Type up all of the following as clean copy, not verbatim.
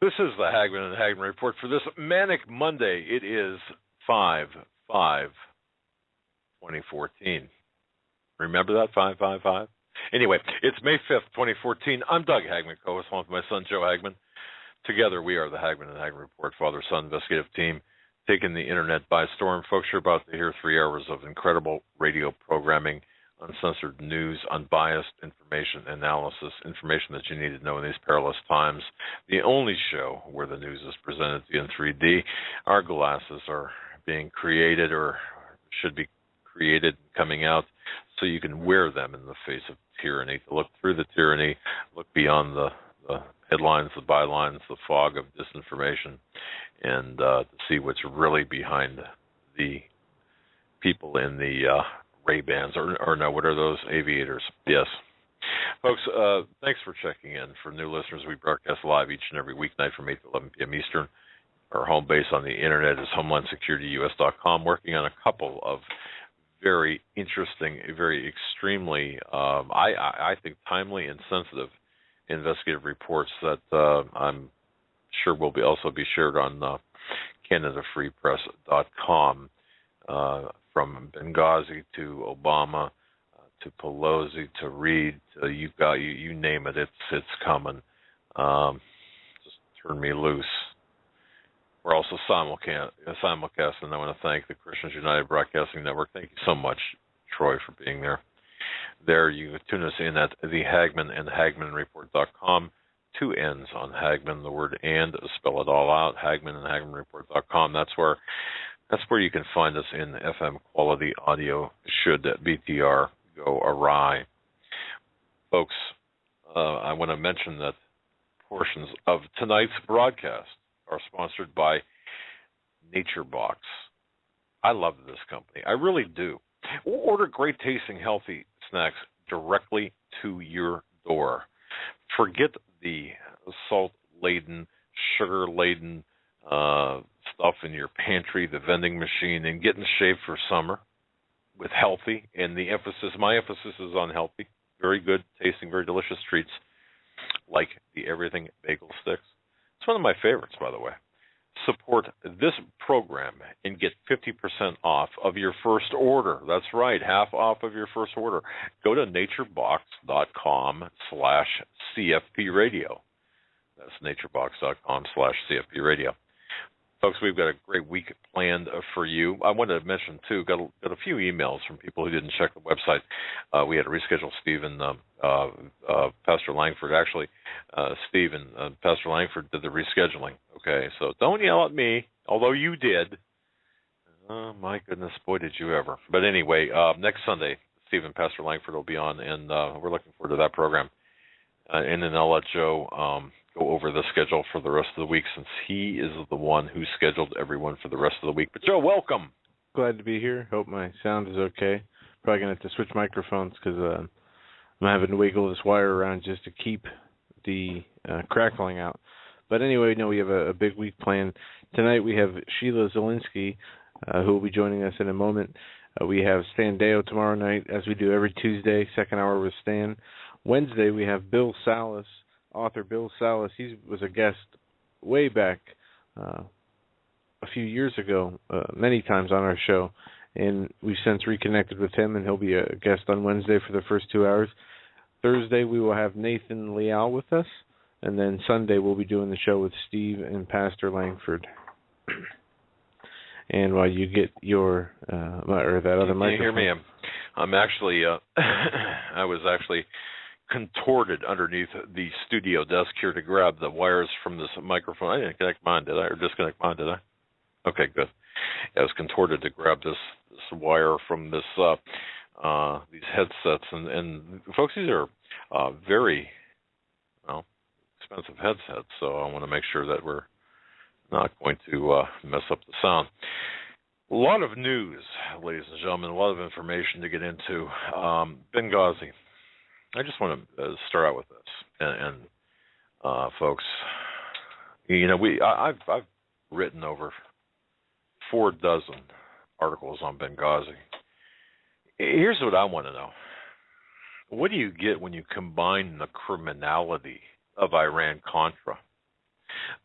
This is the Hagmann and Hagmann Report for this Manic Monday. It is 5/5/2014. Remember that, 5/5/5? Anyway, it's May 5th, 2014. I'm Doug Hagmann, co-host along with my son, Joe Hagmann. Together, we are the Hagmann and Hagmann Report, father-son investigative team, taking the internet by storm. Folks, you're about to hear 3 hours of incredible radio programming, uncensored news, unbiased information analysis, information that you need to know in these perilous times. The only show where the news is presented to you in 3D. Our glasses are being created, or should be created, coming out, so you can wear them in the face of tyranny, to look through the tyranny, look beyond the headlines, the bylines, the fog of disinformation, and to see what's really behind the people in the Ray-Bans, or no, what are those? Aviators. Yes. Folks, thanks for checking in. For new listeners, we broadcast live each and every weeknight from 8 to 11 p.m. Eastern. Our home base on the internet is HomelandSecurityUS.com, working on a couple of very interesting, very extremely, I think, timely and sensitive investigative reports that I'm sure will also be shared on CanadaFreePress.com. From Benghazi to Obama to Pelosi to Reid to you name it, it's coming. Just turn me loose. We're also simulcast, and I want to thank the Christians United Broadcasting Network. Thank you so much, Troy, for being there. There, you tune us in at the Hagmann and HagmannReport.com. 2 N's on Hagmann, the word and, spell it all out, Hagmann and HagmannReport.com. That's where you can find us in FM quality audio should BTR go awry. Folks, I want to mention that portions of tonight's broadcast are sponsored by NatureBox. I love this company. I really do. Order great tasting, healthy snacks directly to your door. Forget the salt-laden, sugar-laden stuff in your pantry, the vending machine, and get in shape for summer with healthy. And my emphasis is on healthy, very good tasting, very delicious treats like the Everything Bagel Sticks. It's one of my favorites, by the way. Support this program and get 50% off of your first order. That's right, half off of your first order. Go to naturebox.com/CFP radio. That's naturebox.com/CFP radio. Folks, we've got a great week planned for you. I wanted to mention, too, got a few emails from people who didn't check the website. We had to reschedule Steve and Pastor Langford. Actually, Steve and Pastor Langford did the rescheduling. Okay, so don't yell at me, although you did. Oh, my goodness, boy, did you ever. But anyway, next Sunday, Steve and Pastor Langford will be on, and we're looking forward to that program. And then I'll let Joe go over the schedule for the rest of the week, since he is the one who scheduled everyone for the rest of the week. But Joe, welcome. Glad to be here. Hope my sound is okay. Probably going to have to switch microphones because I'm having to wiggle this wire around just to keep the crackling out. But anyway, we have a big week planned. Tonight we have Sheila Zielinski, who will be joining us in a moment. We have Stan Deo tomorrow night, as we do every Tuesday, second hour with Stan. Wednesday we have Bill Salas, author Bill Salas. He was a guest way back a few years ago, many times on our show, and we've since reconnected with him, and he'll be a guest on Wednesday for the first 2 hours. Thursday we will have Nathan Leal with us, and then Sunday we'll be doing the show with Steve and Pastor Langford. And while you get your or that other microphone. Can you hear me? I'm actually I was actually contorted underneath the studio desk here to grab the wires from this microphone. I didn't connect mine, did I? Or disconnect mine, did I? Okay, good. I was contorted to grab this wire from this these headsets, and folks, these are very expensive headsets, so I want to make sure that we're not going to mess up the sound. A lot of news, ladies and gentlemen, a lot of information to get into. Benghazi. I just want to start out with this, and folks, I've written over 4 dozen articles on Benghazi. Here's what I want to know: what do you get when you combine the criminality of Iran-Contra,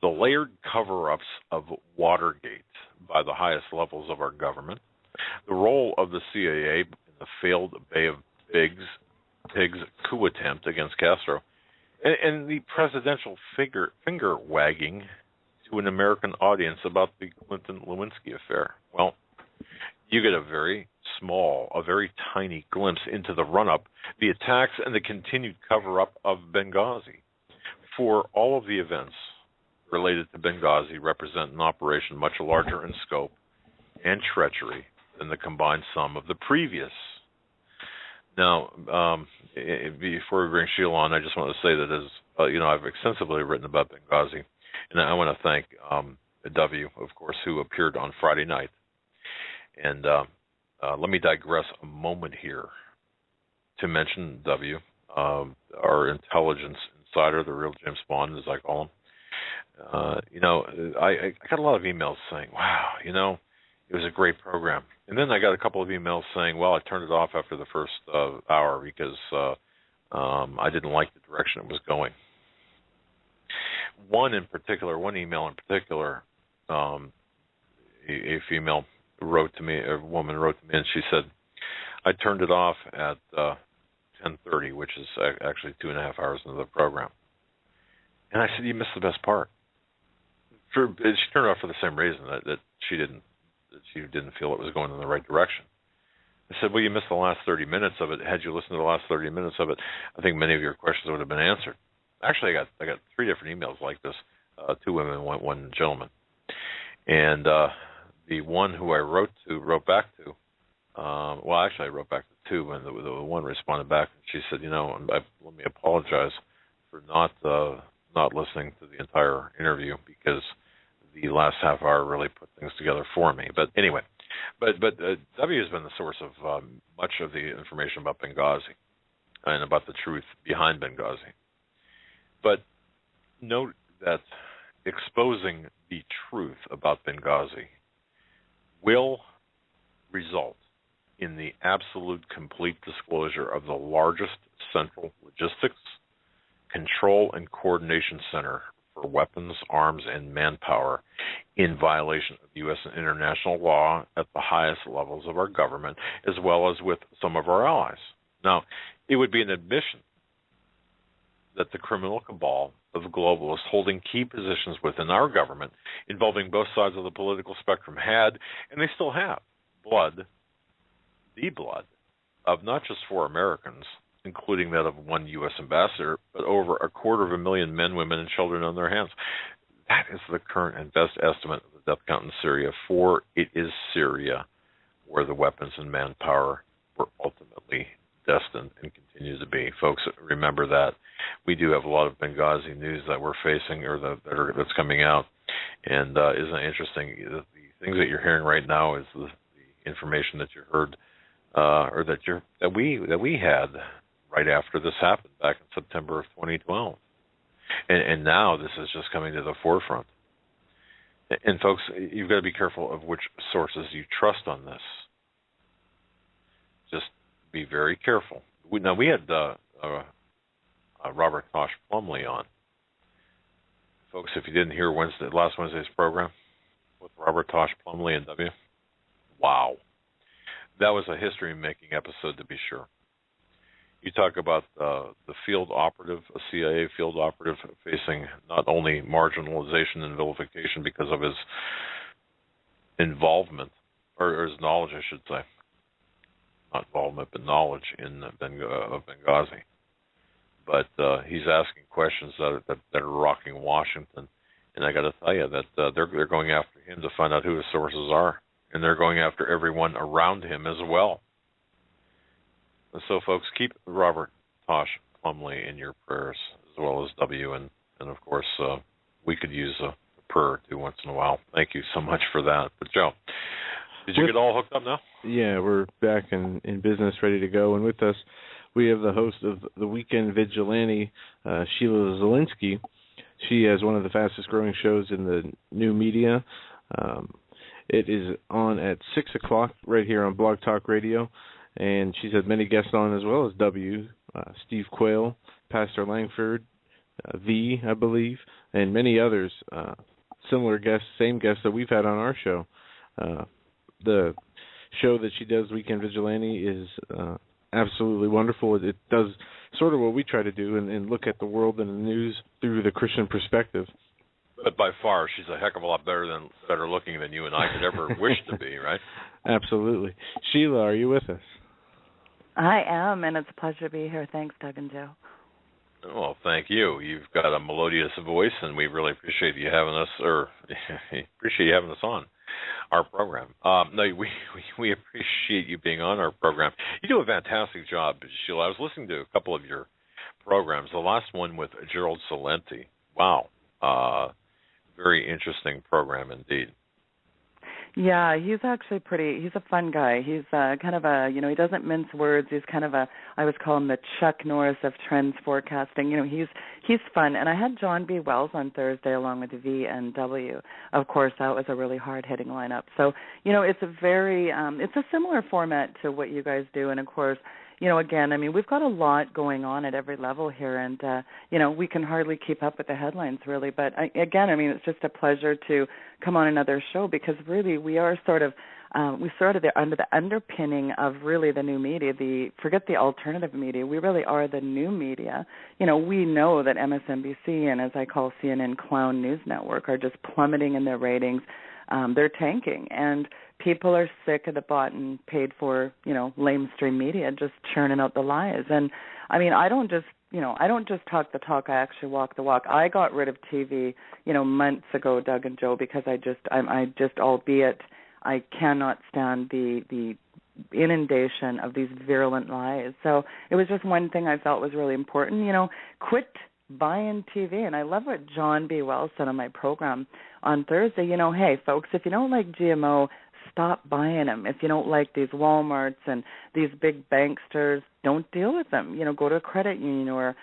the layered cover-ups of Watergate by the highest levels of our government, the role of the CIA in the failed Bay of Pigs coup attempt against Castro, and the presidential finger wagging to an American audience about the Clinton-Lewinsky affair. Well, you get a very tiny glimpse into the run-up, the attacks, and the continued cover-up of Benghazi. For all of the events related to Benghazi represent an operation much larger in scope and treachery than the combined sum of the previous. Now, before we bring Sheila on, I just want to say that I've extensively written about Benghazi, and I want to thank W, of course, who appeared on Friday night. And let me digress a moment here to mention W, our intelligence insider, the real James Bond, as I call him. I got a lot of emails saying, wow, it was a great program. And then I got a couple of emails saying, well, I turned it off after the first hour because I didn't like the direction it was going. One email in particular, a female wrote to me, a woman wrote to me, and she said, I turned it off at 10:30, which is actually 2.5 hours into the program. And I said, you missed the best part. She turned it off for the same reason, that she didn't feel it was going in the right direction. I said, well, you missed the last 30 minutes of it. Had you listened to the last 30 minutes of it, I think many of your questions would have been answered. Actually, I got 3 different emails like this, 2 women and one gentleman. And the one who I wrote back to, I wrote back to 2, and the one responded back, and she said, let me apologize for not listening to the entire interview, because the last half hour really put things together for me. But anyway, W has been the source of much of the information about Benghazi and about the truth behind Benghazi. But note that exposing the truth about Benghazi will result in the absolute complete disclosure of the largest central logistics, control, and coordination center for weapons, arms, and manpower in violation of U.S. and international law at the highest levels of our government, as well as with some of our allies. Now, it would be an admission that the criminal cabal of globalists holding key positions within our government, involving both sides of the political spectrum, had, and they still have, the blood of not just 4 Americans, including that of 1 U.S. ambassador, but over 250,000 men, women, and children on their hands. That is the current and best estimate of the death count in Syria, for it is Syria where the weapons and manpower were ultimately destined and continue to be. Folks, remember that. We do have a lot of Benghazi news that we're facing, or that's coming out. And isn't it interesting? The things that you're hearing right now is the information that you heard, or that we had right after this happened back in September of 2012. And now this is just coming to the forefront. And folks, you've got to be careful of which sources you trust on this. Just be very careful. We had Robert Tosh Plumley on. Folks, if you didn't hear last Wednesday's program with Robert Tosh Plumley and W, wow. That was a history-making episode, to be sure. You talk about the field operative, a CIA field operative, facing not only marginalization and vilification because of his involvement, or his knowledge, I should say. Not involvement, but knowledge of Benghazi. But he's asking questions that are rocking Washington. And I got to tell you that they're going after him to find out who his sources are. And they're going after everyone around him as well. So, folks, keep Robert Tosh Plumley in your prayers, as well as W. And of course, we could use a prayer or two once in a while. Thank you so much for that. But, Joe, did you get all hooked up now? Yeah, we're back in business, ready to go. And with us, we have the host of the Weekend Vigilante, Sheila Zielinski. She has one of the fastest-growing shows in the new media. It is on at 6 o'clock right here on Blog Talk Radio. And she's had many guests on as well as W, Steve Quayle, Pastor Langford, I believe, and many others, similar guests, same guests that we've had on our show. The show that she does, Weekend Vigilante, is absolutely wonderful. It does sort of what we try to do and look at the world and the news through the Christian perspective. But by far, she's a heck of a lot better looking than you and I could ever wish to be, right? Absolutely. Sheila, are you with us? I am, and it's a pleasure to be here. Thanks, Doug and Joe. Well, thank you. You've got a melodious voice, and we really appreciate you having us, on our program. No, we appreciate you being on our program. You do a fantastic job, Sheila. I was listening to a couple of your programs. The last one with Gerald Salenti. Wow, very interesting program indeed. Yeah, he's actually he's a fun guy. He's kind of he doesn't mince words. He's kind of I would call him the Chuck Norris of trends forecasting. He's fun. And I had John B. Wells on Thursday along with V and W. Of course, that was a really hard-hitting lineup. So, it's a very, it's a similar format to what you guys do. And, of course, again, we've got a lot going on at every level here, and, we can hardly keep up with the headlines, really. But, again, it's just a pleasure to come on another show because, really, we are sort of under the underpinning of really the new media. Forget the alternative media. We really are the new media. We know that MSNBC and, as I call CNN, Clown News Network are just plummeting in their ratings. They're tanking, and people are sick of the bought and paid for, lamestream media just churning out the lies. And I don't just talk the talk. I actually walk the walk. I got rid of TV, months ago, Doug and Joe, because albeit I cannot stand the inundation of these virulent lies. So it was just one thing I felt was really important. Quit buying TV. And I love what John B. Wells said on my program on Thursday. Hey, folks, if you don't like GMO, stop buying them. If you don't like these Walmarts and these big banksters, don't deal with them. Go to a credit union or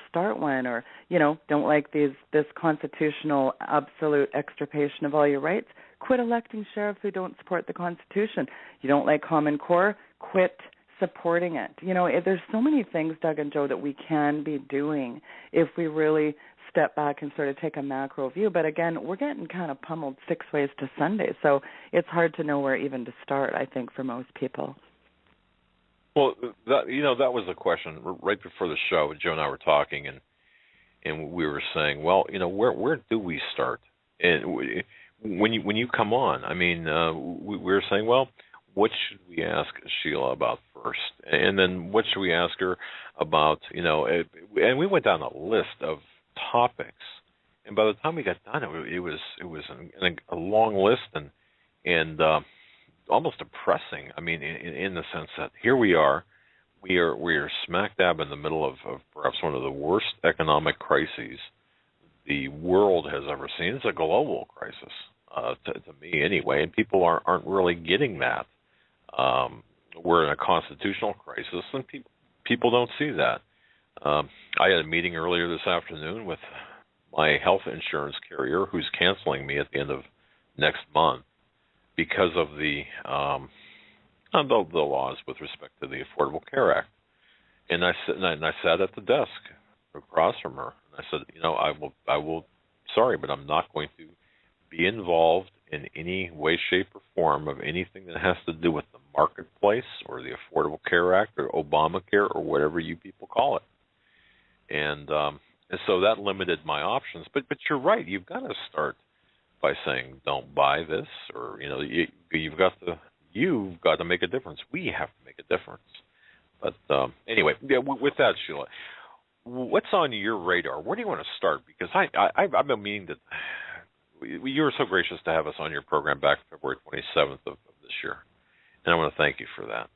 start one, or, don't like this constitutional absolute extirpation of all your rights. Quit electing sheriffs who don't support the Constitution. You don't like Common Core? Quit supporting it. There's so many things, Doug and Joe, that we can be doing if we really step back and sort of take a macro view. But again, we're getting kind of pummeled 6 ways to Sunday, so it's hard to know where even to start, I think, for most people. Well, that was the question right before the show. Joe and I were talking, and we were saying, well, where do we start? And when you come on, we were saying, well, what should we ask Sheila about first? And then what should we ask her about, and we went down a list of topics. And by the time we got done, it was a long list and almost depressing. In the sense that here we are smack dab in the middle of perhaps one of the worst economic crises the world has ever seen. It's a global crisis, to me anyway, and people aren't really getting that. We're in a constitutional crisis, and people don't see that. I had a meeting earlier this afternoon with my health insurance carrier, who's canceling me at the end of next month because of the laws with respect to the Affordable Care Act. And I sat at the desk across from her, and I said, I will, sorry, but I'm not going to be involved in any way, shape, or form of anything that has to do with the marketplace or the Affordable Care Act or Obamacare or whatever you people call it. And so that limited my options. But you're right. You've got to start by saying, don't buy this, or you've got to make a difference. We have to make a difference. But anyway, yeah. With that, Sheila, what's on your radar? Where do you want to start? Because I've been meaning to. You were so gracious to have us on your program back February 27th of this year, and I want to thank you for that.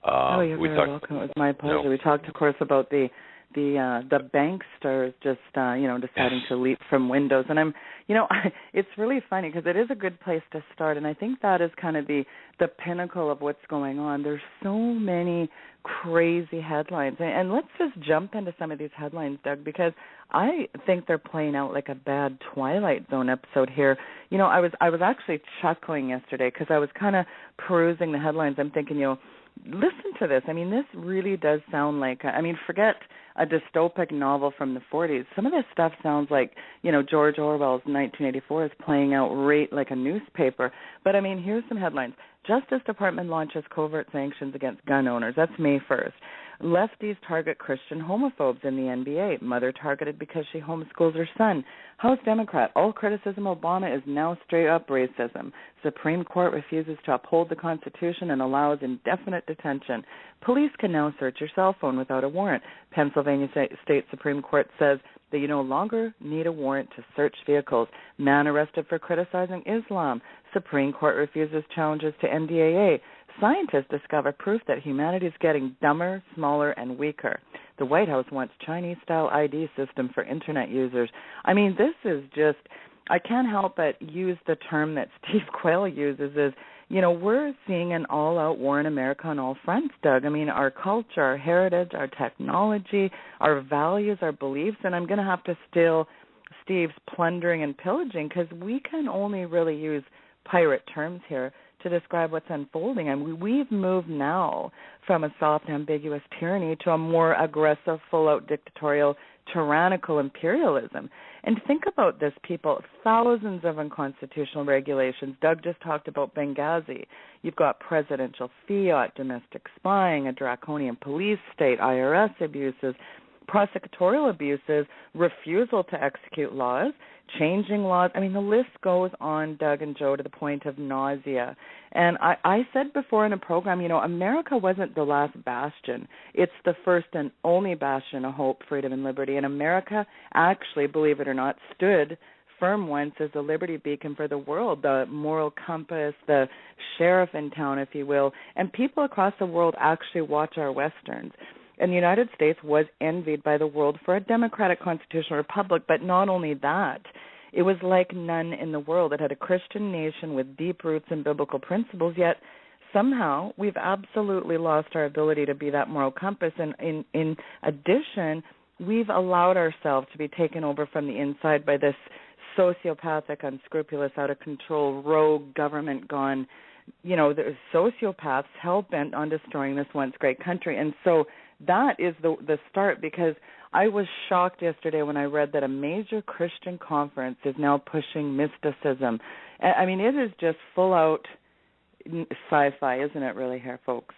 You're very welcome. It was my pleasure. We talked, of course, about the banksters just deciding to leap from windows, and it's really funny because it is a good place to start, and I think that is kind of the pinnacle of what's going on. There's so many crazy headlines, and let's just jump into some of these headlines, Doug, because I think they're playing out like a bad Twilight Zone episode here. I was actually chuckling yesterday because I was kind of perusing the headlines. I'm thinking, listen to this. I mean, this really does sound like, forget a dystopic novel from the 40s. Some of this stuff sounds like, George Orwell's 1984 is playing out right like a newspaper. But, here's some headlines. Justice Department launches covert sanctions against gun owners. That's May 1st. Lefties target Christian homophobes in the NBA. Mother targeted because she homeschools her son. House Democrat, all criticism Obama is now straight up racism. Supreme Court refuses to uphold the Constitution and allows indefinite detention. Police can now search your cell phone without a warrant. Pennsylvania State Supreme Court says that you no longer need a warrant to search vehicles. Man arrested for criticizing Islam. Supreme Court refuses challenges to NDAA. Scientists discover proof that humanity is getting dumber, smaller, and weaker. The White House wants Chinese-style ID system for Internet users. This is just, I can't help but use the term that Steve Quayle uses is, we're seeing an all-out war in America on all fronts, Doug. Our culture, our heritage, our technology, our values, our beliefs, and I'm going to have to steal Steve's plundering and pillaging because we can only really use pirate terms here to describe what's unfolding. We've moved now from a soft, ambiguous tyranny to a more aggressive, full-out dictatorial, tyrannical imperialism. And think about this, people, thousands of unconstitutional regulations. Doug just talked about Benghazi. You've got presidential fiat, domestic spying, a draconian police state, IRS abuses, prosecutorial abuses, refusal to execute laws, changing laws. The list goes on, Doug and Joe, to the point of nausea. And I said before in a program, America wasn't the last bastion. It's the first and only bastion of hope, freedom, and liberty. And America actually, believe it or not, stood firm once as the liberty beacon for the world, the moral compass, the sheriff in town, if you will. And people across the world actually watch our Westerns. And the United States was envied by the world for a democratic constitutional republic, but not only that, it was like none in the world. It had a Christian nation with deep roots in biblical principles, yet somehow we've absolutely lost our ability to be that moral compass. And in addition, we've allowed ourselves to be taken over from the inside by this sociopathic, unscrupulous, out of control, rogue government gone, the sociopaths hell-bent on destroying this once great country. And so that is the start, because I was shocked yesterday when I read that a major Christian conference is now pushing mysticism. It is just full-out sci-fi, isn't it, really, here, folks?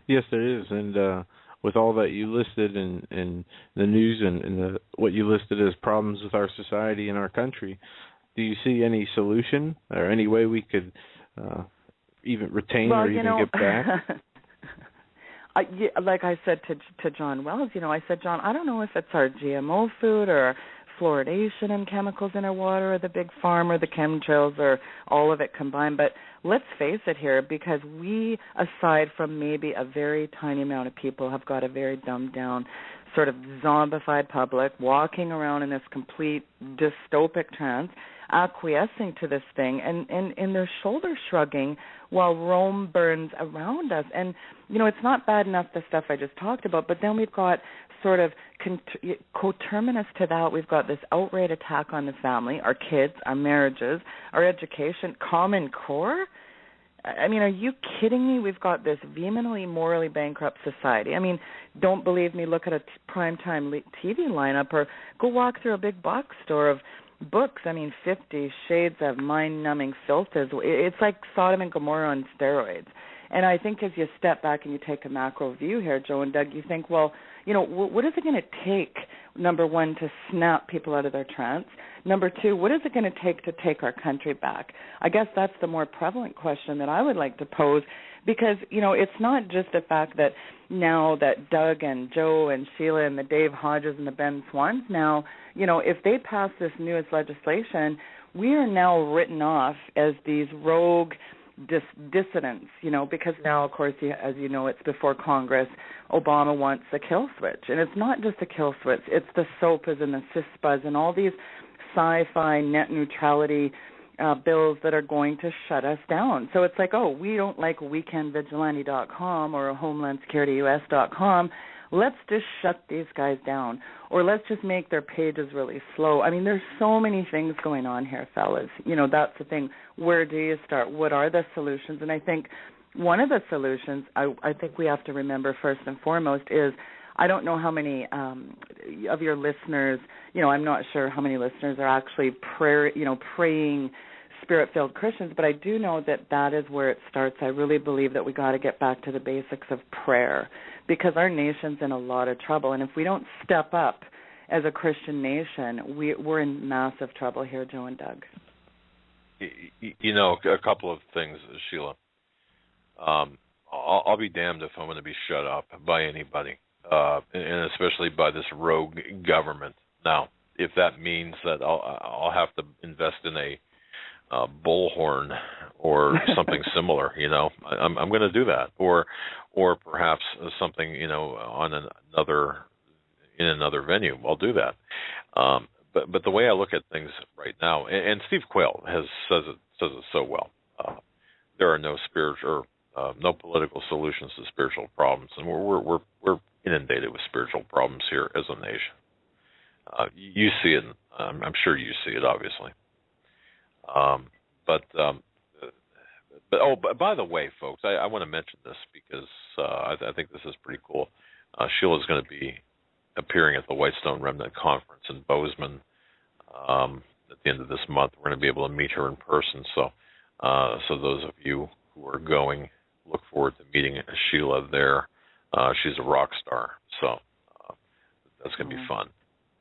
Yes, there is. And with all that you listed in the news and what you listed as problems with our society and our country, do you see any solution or any way we could even retain or even get back? Like I said to John Wells, I said, John, I don't know if it's our GMO food or fluoridation and chemicals in our water or the big farm or the chemtrails or all of it combined, but let's face it here, because we, aside from maybe a very tiny amount of people, have got a very dumbed down, sort of zombified public walking around in this complete dystopic trance, acquiescing to this thing, and their shoulder shrugging while Rome burns around us. And, it's not bad enough, the stuff I just talked about, but then we've got sort of coterminous to that, we've got this outright attack on the family, our kids, our marriages, our education, Common Core. Are you kidding me? We've got this vehemently, morally bankrupt society. Don't believe me? Look at a primetime TV lineup or go walk through a big box store of books. 50 Shades of Mind-Numbing Filth. It's like Sodom and Gomorrah on steroids. And I think as you step back and you take a macro view here, Joe and Doug, you think, well, what is it going to take, number one, to snap people out of their trance? Number two, what is it going to take our country back? I guess that's the more prevalent question that I would like to pose, because, it's not just the fact that now that Doug and Joe and Sheila and the Dave Hodges and the Ben Swans now, if they pass this newest legislation, we are now written off as these rogue dissidents, because now, of course, as you know, it's before Congress. Obama wants a kill switch. And it's not just a kill switch. It's the SOPAs and the CISPAs and all these sci-fi net neutrality bills that are going to shut us down. So it's like, we don't like weekendvigilante.com or homelandsecurityus.com. Let's just shut these guys down, or let's just make their pages really slow. There's so many things going on here, fellas. That's the thing. Where do you start? What are the solutions? And I think one of the solutions I think we have to remember first and foremost is, I don't know how many of your listeners, I'm not sure how many listeners are actually praying Spirit-filled Christians, but I do know that is where it starts. I really believe that we got to get back to the basics of prayer, because our nation's in a lot of trouble, and if we don't step up as a Christian nation, we're in massive trouble here, Joe and Doug. A couple of things, Sheila. I'll be damned if I'm going to be shut up by anybody, and especially by this rogue government. Now, if that means that I'll have to invest in a bullhorn or something similar, I'm going to do that, or perhaps something, on another venue, I'll do that. But the way I look at things right now, and Steve Quayle says it so well. There are no spiritual, no political solutions to spiritual problems, and we're inundated with spiritual problems here as a nation. You see it. I'm sure you see it, obviously. But by the way, folks, I want to mention this because I think this is pretty cool. Sheila's going to be appearing at the Whitestone Remnant Conference in Bozeman at the end of this month. We're going to be able to meet her in person. So those of you who are going, look forward to meeting Sheila there. She's a rock star, so that's going to be fun.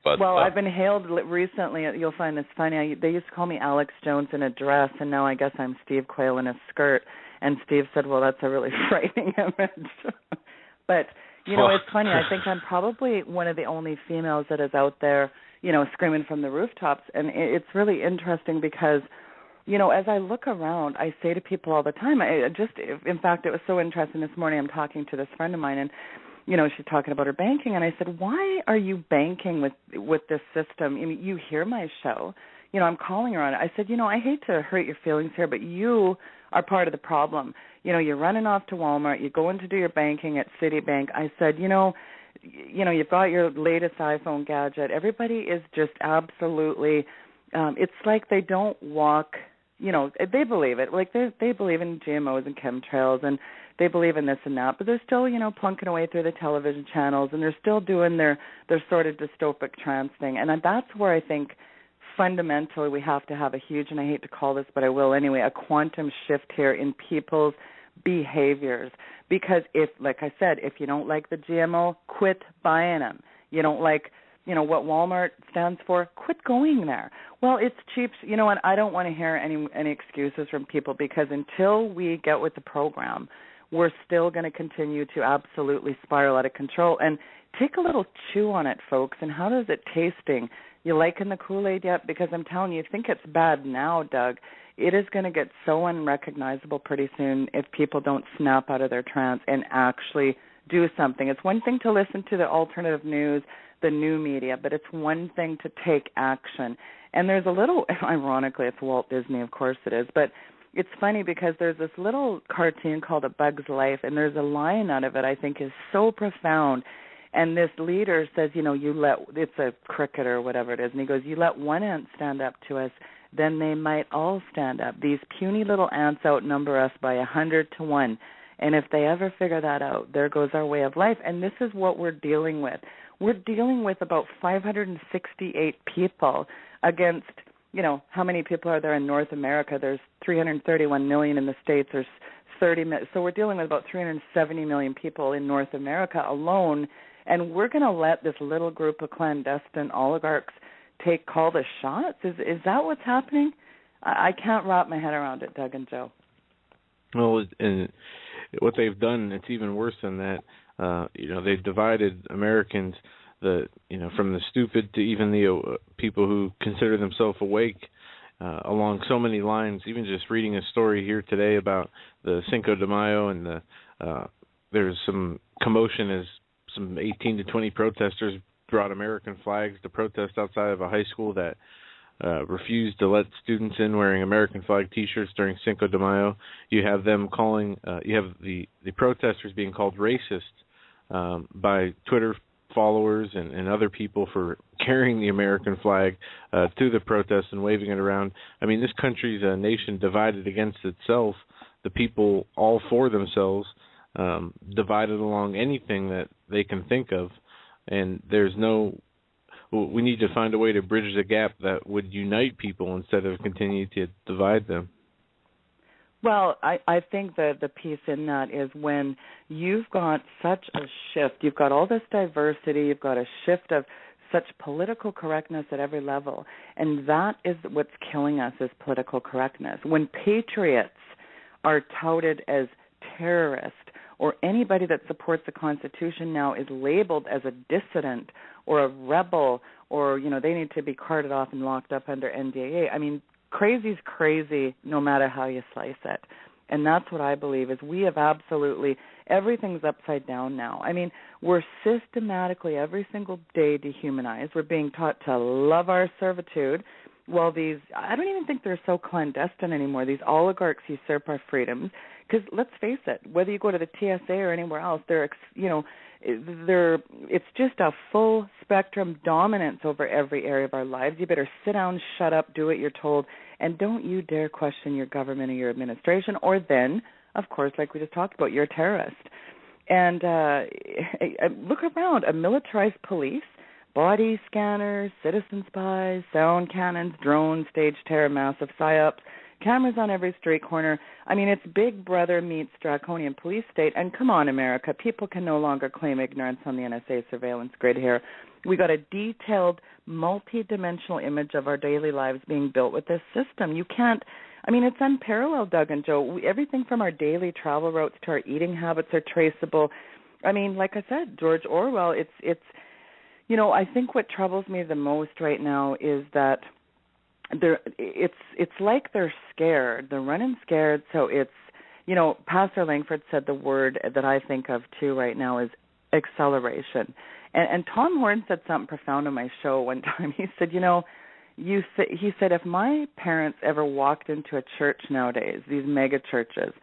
But, I've been hailed recently. You'll find this funny. They used to call me Alex Jones in a dress, and now I guess I'm Steve Quayle in a skirt. And Steve said, well, that's a really frightening image. But, it's funny. I think I'm probably one of the only females that is out there, screaming from the rooftops. And it's really interesting because, as I look around, I say to people all the time, in fact, it was so interesting this morning. I'm talking to this friend of mine, and she's talking about her banking, and I said, why are you banking with this system? I mean, you hear my show. I'm calling her on it. I said, I hate to hurt your feelings here, but you are part of the problem. You're running off to Walmart. You're going to do your banking at Citibank. I said, you've got your latest iPhone gadget. Everybody is just absolutely, it's like they don't walk, they believe it. Like they believe in GMOs and chemtrails, and they believe in this and that, but they're still, plunking away through the television channels, and they're still doing their sort of dystopic trance thing. And that's where I think fundamentally we have to have a huge, and I hate to call this, but I will anyway, a quantum shift here in people's behaviors. Because like I said, if you don't like the GMO, quit buying them. You don't like, what Walmart stands for, quit going there. Well, it's cheap. You know what? I don't want to hear any excuses from people, because until we get with the program, we're still going to continue to absolutely spiral out of control. And take a little chew on it, folks. And how does it tasting? You liking the Kool-Aid yet? Because I'm telling you, think it's bad now, Doug. It is going to get so unrecognizable pretty soon if people don't snap out of their trance and actually do something. It's one thing to listen to the alternative news, the new media, but it's one thing to take action. And there's a little, ironically, it's Walt Disney, of course it is, but it's funny because there's this little cartoon called A Bug's Life, and there's a line out of it I think is so profound. And this leader says, it's a cricket or whatever it is, and he goes, you let one ant stand up to us, then they might all stand up. These puny little ants outnumber us by 100 to 1. And if they ever figure that out, there goes our way of life. And this is what we're dealing with. We're dealing with about 568 people against, how many people are there in North America? There's 331 million in the States. There's 30 million. So we're dealing with about 370 million people in North America alone. And we're going to let this little group of clandestine oligarchs call the shots? Is that what's happening? I can't wrap my head around it, Doug and Joe. Well, and what they've done, it's even worse than that. They've divided Americans, from the stupid to even the people who consider themselves awake, along so many lines. Even just reading a story here today about the Cinco de Mayo, and there's some commotion as some 18 to 20 protesters brought American flags to protest outside of a high school that refused to let students in wearing American flag T-shirts during Cinco de Mayo. You have them you have the protesters being called racist by Twitter followers and other people for carrying the American flag to the protest and waving it around. I mean, this country's a nation divided against itself. the people all for themselves, divided along anything that they can think of, and we need to find a way to bridge the gap that would unite people instead of continue to divide them. Well, I think that the piece in that is when you've got such a shift, you've got all this diversity, you've got a shift of such political correctness at every level, and that is what's killing us, is political correctness. When patriots are touted as terrorists, or anybody that supports the Constitution now is labeled as a dissident or a rebel, or, they need to be carted off and locked up under NDAA. I mean, crazy's crazy no matter how you slice it. And that's what I believe is we have absolutely, everything's upside down now. I mean, we're systematically every single day dehumanized. We're being taught to love our servitude. Well, I don't even think they're so clandestine anymore. These oligarchs usurp our freedoms. Because let's face it, whether you go to the TSA or anywhere else, it's just a full spectrum dominance over every area of our lives. You better sit down, shut up, do what you're told, and don't you dare question your government or your administration, or then, of course, like we just talked about, you're a terrorist. And look around, a militarized police, body scanners, citizen spies, sound cannons, drones, staged terror, massive psyops, cameras on every street corner. I mean, it's Big Brother meets draconian police state. And come on, America, people can no longer claim ignorance on the NSA surveillance grid here. We got a detailed, multi-dimensional image of our daily lives being built with this system. You can't, I mean, it's unparalleled, Doug and Joe. Everything from our daily travel routes to our eating habits are traceable. I mean, like I said, George Orwell, it's I think what troubles me the most right now is that it's like they're scared. They're running scared. So it's, Pastor Langford said the word that I think of too right now is acceleration. And Tom Horn said something profound on my show one time. He said, he said, if my parents ever walked into a church nowadays, these mega churches,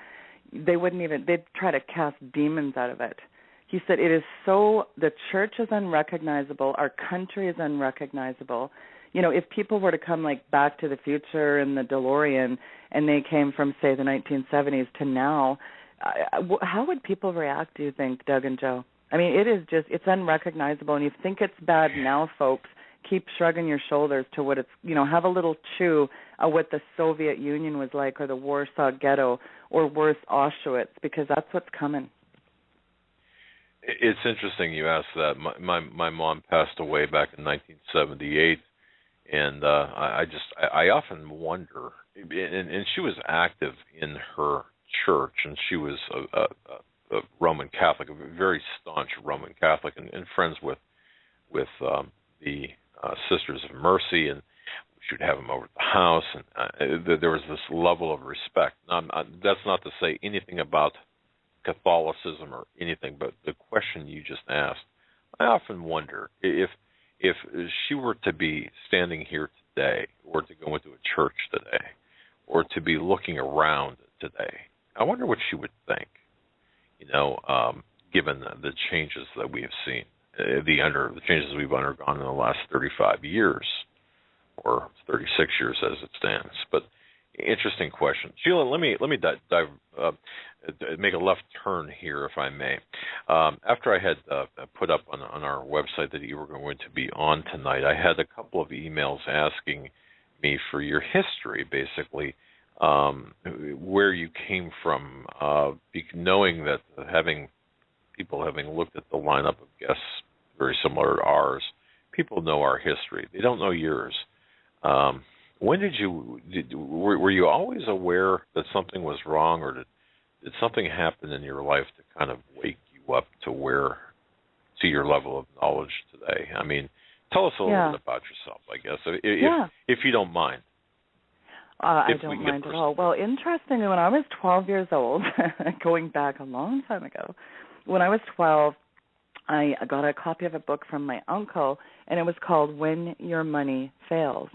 they'd try to cast demons out of it. He said, the church is unrecognizable. Our country is unrecognizable. If people were to come like Back to the Future in the DeLorean and they came from, say, the 1970s to now, how would people react, do you think, Doug and Joe? I mean, it's unrecognizable. And you think it's bad now, folks, keep shrugging your shoulders to what it's, have a little chew of what the Soviet Union was like, or the Warsaw Ghetto, or worse, Auschwitz, because that's what's coming. It's interesting you asked that. My mom passed away back in 1978. And I often wonder, and she was active in her church, and she was a Roman Catholic, a very staunch Roman Catholic, and friends with the Sisters of Mercy, and she would have them over at the house, and there was this level of respect. That's not to say anything about Catholicism or anything, but the question you just asked, I often wonder if she were to be standing here today, or to go into a church today, or to be looking around today, I wonder what she would think, given the changes that we have seen, the changes we've undergone in the last 35 years, or 36 years as it stands. But interesting question. Sheila, let me make a left turn here, if I may. After I had put up on our website that you were going to be on tonight, I had a couple of emails asking me for your history, basically, where you came from, knowing that having looked at the lineup of guests very similar to ours, people know our history. They don't know yours. When were you always aware that something was wrong, or did something happen in your life to kind of wake you up to your level of knowledge today? I mean, tell us a little bit about yourself, I guess, if you don't mind. I don't mind at all. Well, interestingly, when I was 12 years old, going back a long time ago, when I was 12, I got a copy of a book from my uncle, and it was called When Your Money Fails.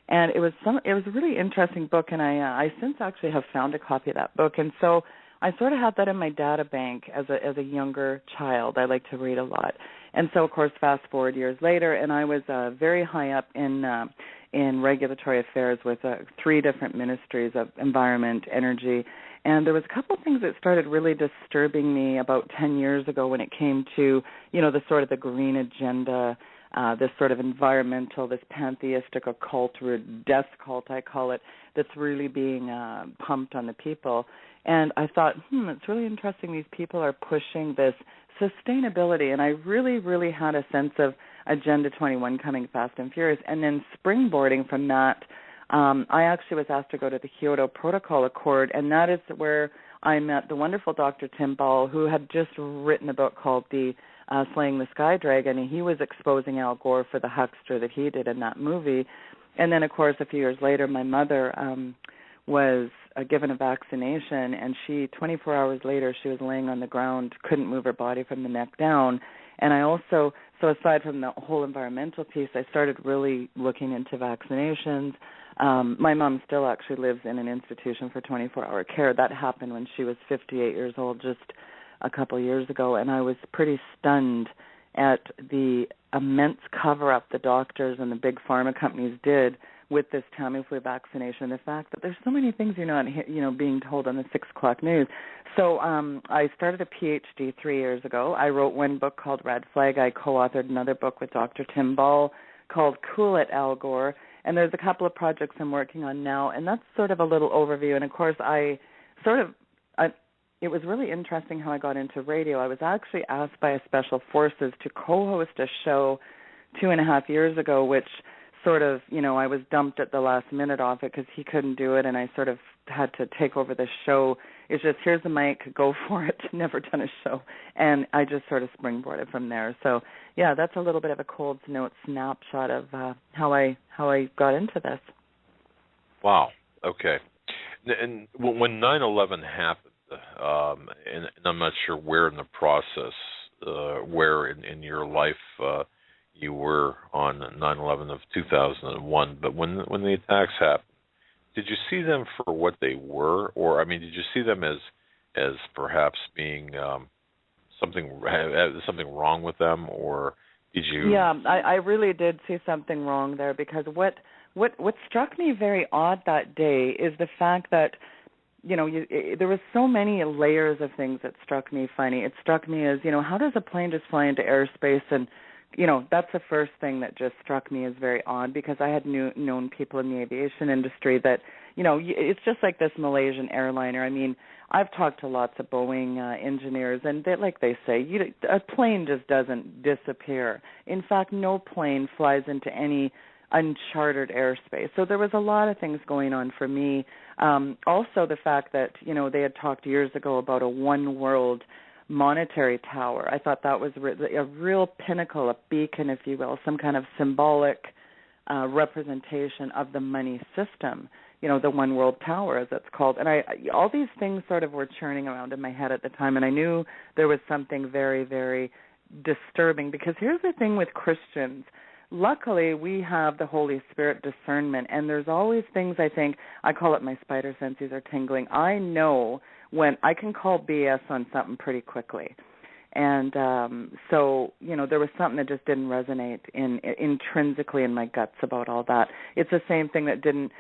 And it was a really interesting book, and I since actually have found a copy of that book. And so I sort of had that in my data bank as a younger child. I like to read a lot. And so, of course, fast forward years later, and I was very high up in regulatory affairs with 3 different ministries of environment, energy, and there was a couple of things that started really disturbing me about 10 years ago when it came to, the sort of the green agenda, this sort of environmental, this pantheistic occult, or death cult, I call it, that's really being pumped on the people. And I thought, it's really interesting these people are pushing this sustainability, and I really, really had a sense of Agenda 21 coming fast and furious. And then springboarding from that, I actually was asked to go to the Kyoto Protocol Accord, and that is where I met the wonderful Dr. Tim Ball, who had just written a book called The Slaying the Sky Dragon, and he was exposing Al Gore for the huckster that he did in that movie. And then, of course, a few years later, my mother was given a vaccination, and 24 hours later, she was laying on the ground, couldn't move her body from the neck down. And I also, so aside from the whole environmental piece, I started really looking into vaccinations. My mom still actually lives in an institution for 24-hour care. That happened when she was 58 years old, just a couple years ago, and I was pretty stunned at the immense cover-up the doctors and the big pharma companies did with this Tamiflu vaccination. The fact that there's so many things you're not, being told on the 6 o'clock news. So I started a PhD 3 years ago. I wrote one book called Red Flag. I co-authored another book with Dr. Tim Ball called Cool It, Al Gore. And there's a couple of projects I'm working on now, and that's sort of a little overview. And, of course, it was really interesting how I got into radio. I was actually asked by Special Forces to co-host a show 2.5 years ago, which sort of, I was dumped at the last minute off it because he couldn't do it, and I sort of had to take over the show. It's just, here's the mic, go for it. Never done a show. And I just sort of springboarded from there. So, yeah, that's a little bit of a cold note snapshot of how I got into this. Wow. Okay. And when 9/11 happened, and I'm not sure where in the process, where in your life you were on 9/11 of 2001, but when the attacks happened, did you see them for what they were, or did you see them as perhaps being something wrong with them, or did you? Yeah, I really did see something wrong there, because what struck me very odd that day is the fact that there was so many layers of things that struck me funny. It struck me as, how does a plane just fly into airspace? And, that's the first thing that just struck me as very odd, because I had known people in the aviation industry that, it's just like this Malaysian airliner. I've talked to lots of Boeing engineers, and they say, a plane just doesn't disappear. In fact, no plane flies into any uncharted airspace. So there was a lot of things going on for me. Also the fact that, they had talked years ago about a one world monetary tower. I thought that was a real pinnacle, a beacon, if you will, some kind of symbolic representation of the money system, the one world tower, as it's called. And all these things sort of were churning around in my head at the time, and I knew there was something very, very disturbing, because here's the thing with Christians. Luckily, we have the Holy Spirit discernment, and there's always things, I call it my spider senses are tingling. I know when I can call BS on something pretty quickly. And so, there was something that just didn't resonate intrinsically in my guts about all that. It's the same thing that didn't,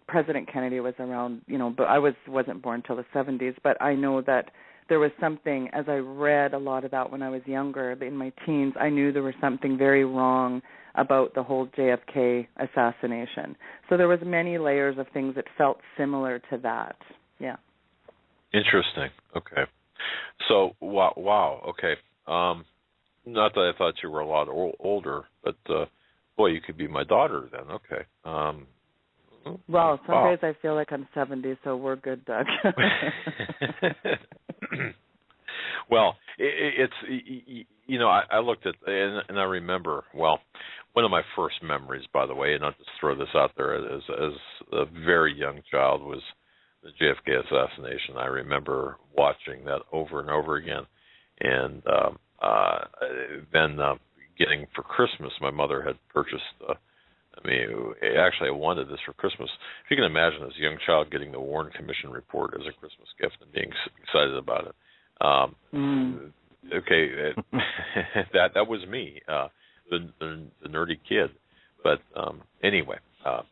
President Kennedy was around, but I wasn't born till the 70s, but I know that there was something, as I read a lot of that when I was younger, in my teens, I knew there was something very wrong about the whole JFK assassination. So there was many layers of things that felt similar to that. Yeah. Interesting. Okay. So, wow. Okay. Not that I thought you were a lot older, but boy, you could be my daughter then. Okay. Well, some days I feel like I'm 70, so we're good, Doug. Well, it's I looked at, and I remember, one of my first memories, by the way, and I'll just throw this out there, as a very young child, was the JFK assassination. I remember watching that over and over again, and then getting for Christmas, my mother had purchased. Actually, I wanted this for Christmas. If you can imagine, as a young child, getting the Warren Commission report as a Christmas gift and being excited about it. Okay, that was me, the nerdy kid. But anyway, but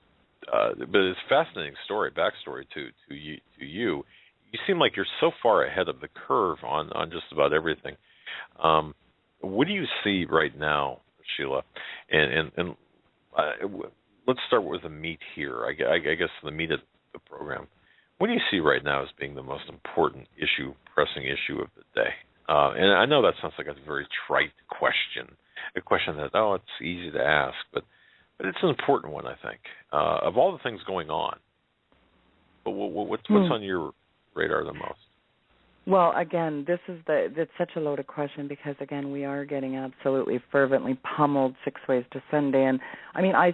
it's a fascinating backstory to you. You seem like you're so far ahead of the curve on just about everything. What do you see right now, Sheila? And let's start with the meat here. I guess the meat of the program. What do you see right now as being the most important issue, pressing issue of the day? And I know that sounds like a very trite question, a question that, it's easy to ask, but it's an important one, I think. Of all the things going on, but what's on your radar the most? Well, again, it's such a loaded question because, again, we are getting absolutely fervently pummeled 6 ways to Sunday. And, I mean, I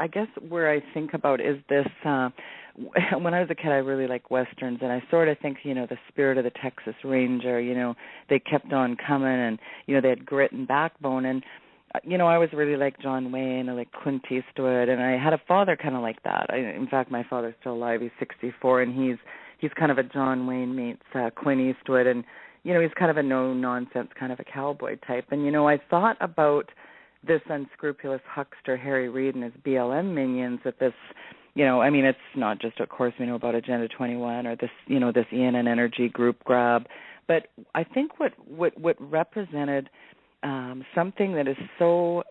guess where I think about is this, when I was a kid, I really liked Westerns, and I sort of think, the spirit of the Texas Ranger, they kept on coming, and, they had grit and backbone. And, I was really like John Wayne, I like Clint Eastwood, and I had a father kind of like that. In fact, my father's still alive. He's 64, and he's kind of a John Wayne meets Clint Eastwood, and, he's kind of a no-nonsense kind of a cowboy type. And, I thought about this unscrupulous huckster, Harry Reid, and his BLM minions at this, it's not just, of course, we know about Agenda 21 or this, this ENN Energy group grab, but I think what represented something that is so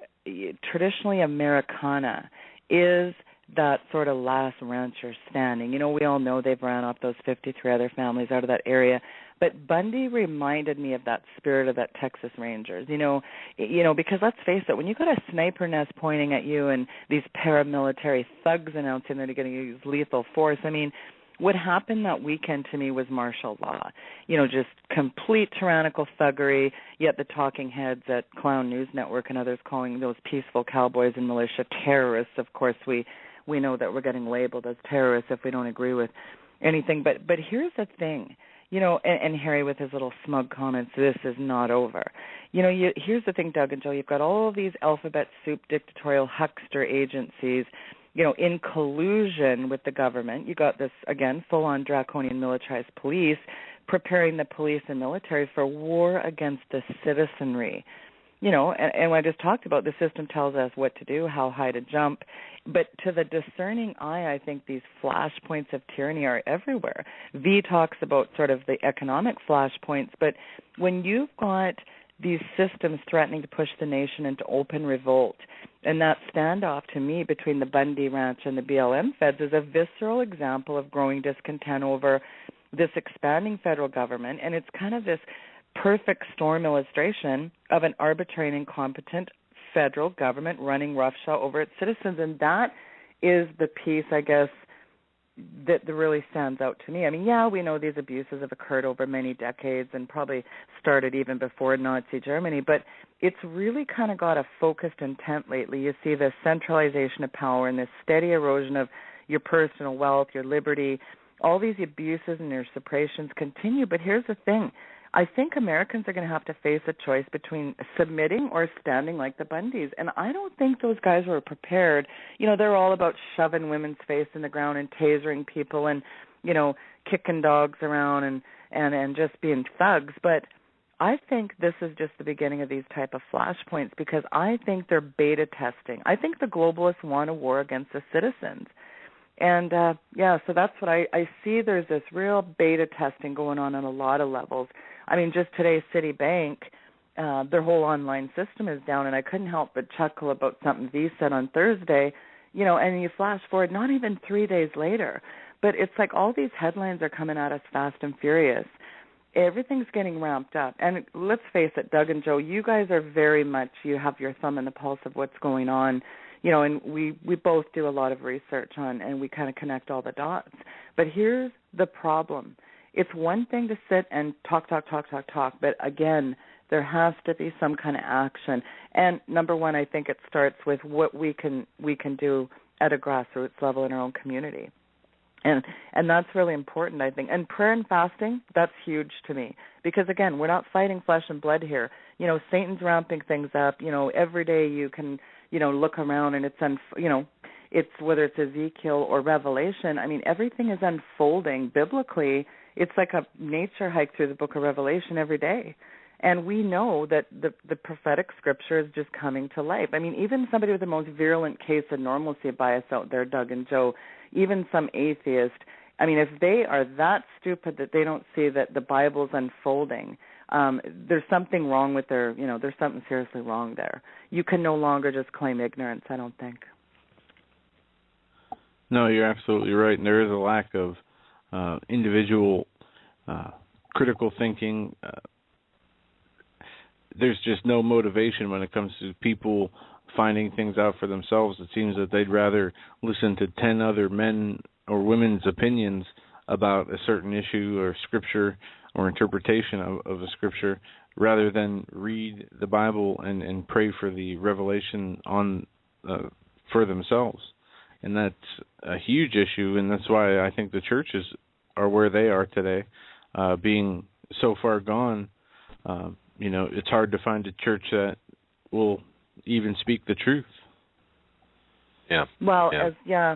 traditionally Americana is that sort of last rancher standing. We all know they've ran off those 53 other families out of that area, but Bundy reminded me of that spirit of that Texas Rangers. Because let's face it, when you got a sniper nest pointing at you and these paramilitary thugs announcing they're going to use lethal force, what happened that weekend to me was martial law. Just complete tyrannical thuggery, yet the talking heads at Clown News Network and others calling those peaceful cowboys and militia terrorists. Of course, we know that we're getting labeled as terrorists if we don't agree with anything. But here's the thing, and Harry with his little smug comments, this is not over. Here's the thing, Doug and Joe, you've got all of these alphabet soup dictatorial huckster agencies, in collusion with the government. You got this, again, full-on draconian militarized police preparing the police and military for war against the citizenry. And I just talked about the system tells us what to do, how high to jump. But to the discerning eye, I think these flashpoints of tyranny are everywhere. V talks about sort of the economic flashpoints, but when you've got these systems threatening to push the nation into open revolt, and that standoff to me between the Bundy Ranch and the BLM feds is a visceral example of growing discontent over this expanding federal government, and it's kind of this perfect storm illustration of an arbitrary and incompetent federal government running roughshod over its citizens. And that is the piece, I guess, that really stands out to me. We know these abuses have occurred over many decades and probably started even before Nazi Germany, but it's really kind of got a focused intent lately. You see the centralization of power and this steady erosion of your personal wealth, your liberty. All these abuses and your suppressions continue, but here's the thing. I think Americans are going to have to face a choice between submitting or standing like the Bundys. And I don't think those guys were prepared. They're all about shoving women's face in the ground and tasering people and, kicking dogs around and just being thugs. But I think this is just the beginning of these type of flashpoints because I think they're beta testing. I think the globalists want a war against the citizens. And, so that's what I see. There's this real beta testing going on a lot of levels. Just today, Citibank, their whole online system is down, and I couldn't help but chuckle about something V said on Thursday, and you flash forward not even 3 days later. But it's like all these headlines are coming at us fast and furious. Everything's getting ramped up. And let's face it, Doug and Joe, you guys are very much, you have your thumb in the pulse of what's going on. And we both do a lot of research on, and we kind of connect all the dots. But here's the problem. It's one thing to sit and talk, but again, there has to be some kind of action. And number one, I think it starts with what we can do at a grassroots level in our own community. And that's really important, I think. And prayer and fasting, that's huge to me. Because, again, we're not fighting flesh and blood here. Satan's ramping things up. Every day you can, look around and it's whether it's Ezekiel or Revelation. Everything is unfolding biblically. It's like a nature hike through the book of Revelation every day. And we know that the prophetic scripture is just coming to life. I mean, even somebody with the most virulent case of normalcy bias out there, Doug and Joe, even some atheist, I mean, if they are that stupid that they don't see that the Bible's unfolding, there's something wrong with there's something seriously wrong there. You can no longer just claim ignorance, I don't think. No, you're absolutely right. And there is a lack of individual critical thinking. There's just no motivation when it comes to people finding things out for themselves. It seems that they'd rather listen to 10 other men or women's opinions about a certain issue or scripture or interpretation of a scripture rather than read the Bible and pray for the revelation on for themselves. And that's a huge issue, and that's why I think the churches are where they are today, being so far gone. It's hard to find a church that will even speak the truth. Yeah. Well, yeah.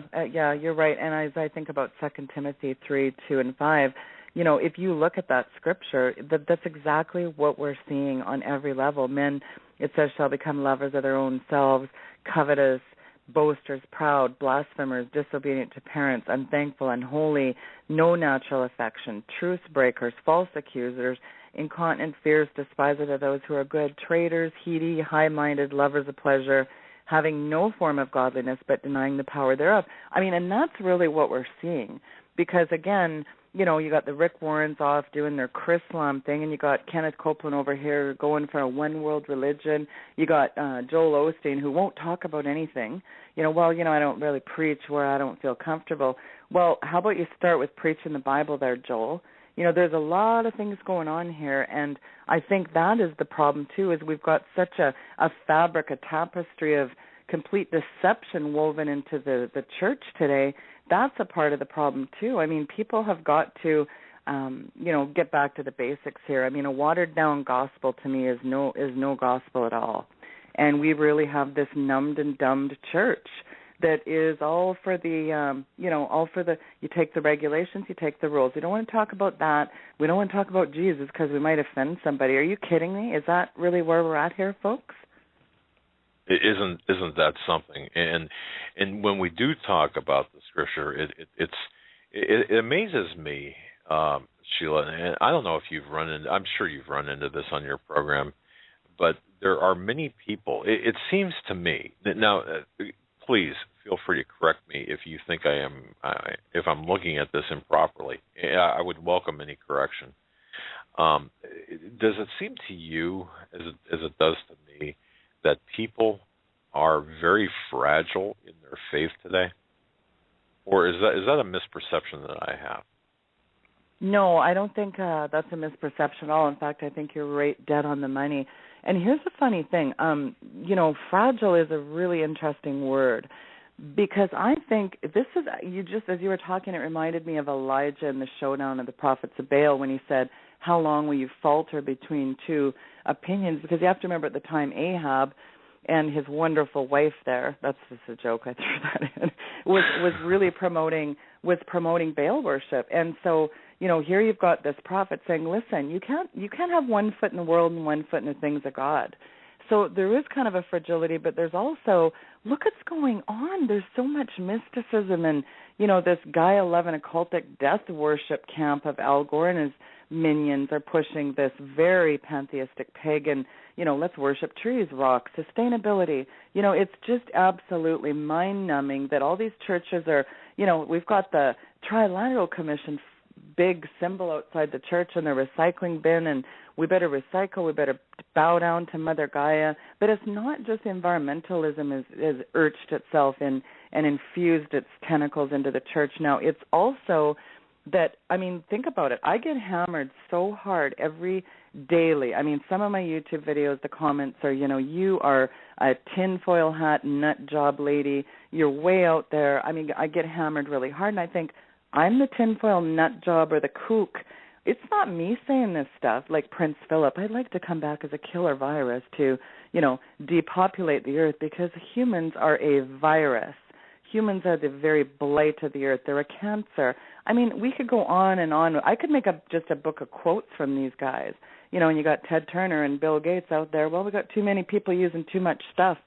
You're right. And as I think about 2 Timothy 3:2 and 5, if you look at that scripture, that's exactly what we're seeing on every level. Men, it says, shall become lovers of their own selves, covetous, boasters, proud, blasphemers, disobedient to parents, unthankful, unholy, no natural affection, truce breakers, false accusers, incontinent, fierce, despisers of those who are good, traitors, heady, high-minded, lovers of pleasure, having no form of godliness but denying the power thereof. I mean, and that's really what we're seeing because, again, you got the Rick Warrens off doing their Chrislam thing, and you got Kenneth Copeland over here going for a one-world religion. You got Joel Osteen, who won't talk about anything. I don't really preach where I don't feel comfortable. Well, how about you start with preaching the Bible there, Joel? There's a lot of things going on here, and I think that is the problem, too, is we've got such a fabric, a tapestry of complete deception woven into the church today. That's a part of the problem, too. I mean, people have got to, get back to the basics here. I mean, a watered-down gospel to me is no gospel at all. And we really have this numbed and dumbed church that is all for the, you take the regulations, you take the rules. We don't want to talk about that. We don't want to talk about Jesus because we might offend somebody. Are you kidding me? Is that really where we're at here, folks? Isn't that something? And when we do talk about the scripture, it amazes me, Sheila. And I don't know if I'm sure you've run into this on your program, but there are many people. It seems to me that now. Please feel free to correct me if you think if I'm looking at this improperly. I would welcome any correction. Does it seem to you, as it does to me, that people are very fragile in their faith today? Or is that a misperception that I have? No, I don't think that's a misperception at all. In fact, I think you're right dead on the money. And here's the funny thing, fragile is a really interesting word because I think this is, as you were talking, it reminded me of Elijah in the showdown of the prophets of Baal when he said, how long will you falter between two opinions? Because you have to remember at the time Ahab and his wonderful wife there, that's just a joke, I threw that in, was really promoting Baal worship. And so, here you've got this prophet saying, listen, you can't have one foot in the world and one foot in the things of God. So there is kind of a fragility, but there's also, look what's going on. There's so much mysticism and, this Gaia 11 occultic death worship camp of Al Gore and his minions are pushing this very pantheistic pagan, let's worship trees, rocks, sustainability. It's just absolutely mind-numbing that all these churches are, we've got the Trilateral Commission big symbol outside the church and the recycling bin, and we better recycle, we better bow down to Mother Gaia. But it's not just environmentalism has urged itself in and infused its tentacles into the church now. It's also that, think about it. I get hammered so hard daily. Some of my YouTube videos, the comments are, you are a tinfoil hat nut job lady. You're way out there. I get hammered really hard, and I think, I'm the tinfoil nut job or the kook. It's not me saying this stuff like Prince Philip. I'd like to come back as a killer virus to, depopulate the earth because humans are a virus. Humans are the very blight of the earth. They're a cancer. We could go on and on. I could make up just a book of quotes from these guys. and you got Ted Turner and Bill Gates out there. Well, we got too many people using too much stuff.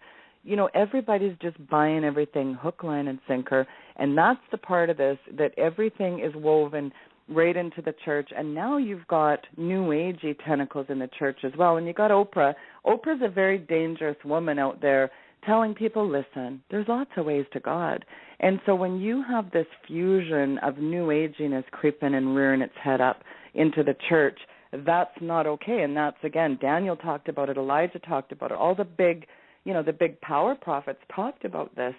Everybody's just buying everything hook, line, and sinker, and that's the part of this that everything is woven right into the church. And now you've got new agey tentacles in the church as well. And you got Oprah. Oprah's a very dangerous woman out there telling people, listen, there's lots of ways to God. And so when you have this fusion of new aginess creeping and rearing its head up into the church, that's not okay. And that's, again, Daniel talked about it, Elijah talked about it, all the big power prophets talked about this.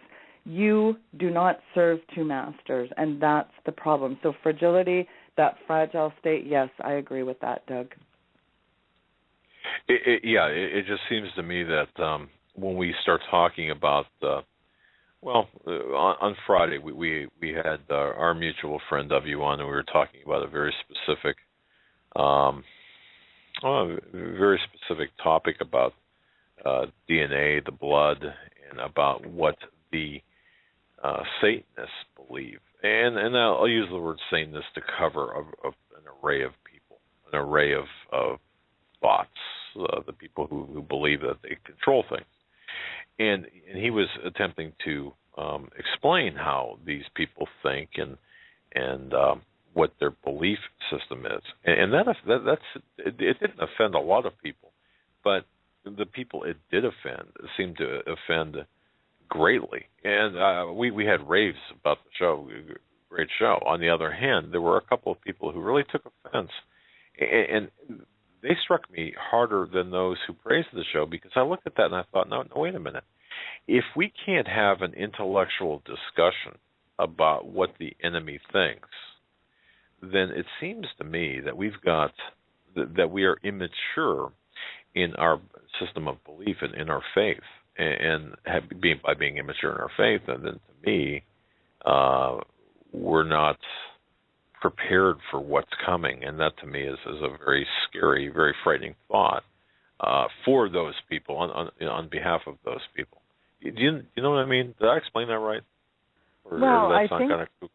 You do not serve two masters, and that's the problem. So fragility, that fragile state, yes, I agree with that, Doug. It just seems to me that when we start talking about, on Friday we had our mutual friend W on, and we were talking about a very specific topic about DNA, the blood, and about what the Satanists believe. And I'll use the word Satanist to cover an array of people, an array of thoughts, the people who believe that they control things. And he was attempting to explain how these people think and what their belief system is. And it didn't offend a lot of people, but the people it did offend seemed to offend greatly. And we had raves about the show, great show. On the other hand, there were a couple of people who really took offense, and they struck me harder than those who praised the show, because I looked at that and I thought, no, wait a minute. If we can't have an intellectual discussion about what the enemy thinks, then it seems to me that that we are immature in our system of belief and in our faith, and by being immature in our faith, and then to me, we're not prepared for what's coming, and that to me is a very scary, very frightening thought for those people, on behalf of those people. Do you know what I mean? Did I explain that right? Or that's not kind of kooky?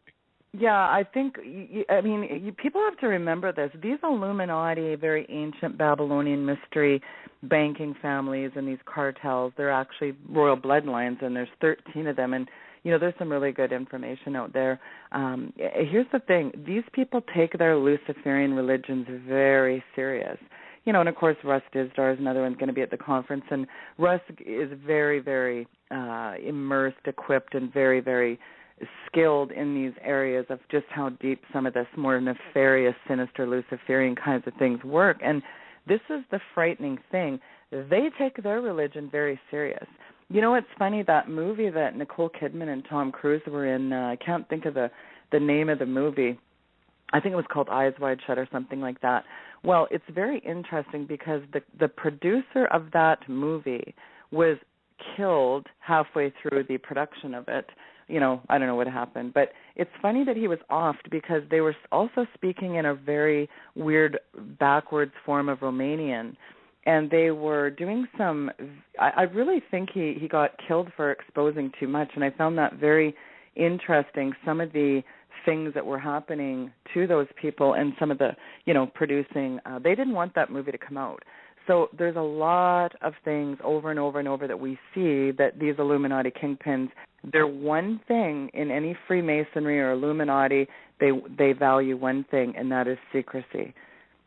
Yeah, I think, people have to remember this. These Illuminati, very ancient Babylonian mystery banking families and these cartels, they're actually royal bloodlines, and there's 13 of them. And, there's some really good information out there. Here's the thing. These people take their Luciferian religions very serious. And, of course, Russ Dizdar is another one going to be at the conference. And Russ is very, very immersed, equipped, and very, very skilled in these areas of just how deep some of this more nefarious, sinister, Luciferian kinds of things work. And this is the frightening thing. They take their religion very serious. It's funny, that movie that Nicole Kidman and Tom Cruise were in, I can't think of the name of the movie. I think it was called Eyes Wide Shut or something like that. Well, it's very interesting because the producer of that movie was killed halfway through the production of it. I don't know what happened, but it's funny that he was offed because they were also speaking in a very weird backwards form of Romanian, and they were doing some, I really think he got killed for exposing too much, and I found that very interesting, some of the things that were happening to those people and some of the, producing, they didn't want that movie to come out. So there's a lot of things over and over and over that we see that these Illuminati kingpins, they're one thing in any Freemasonry or Illuminati, they value one thing, and that is secrecy.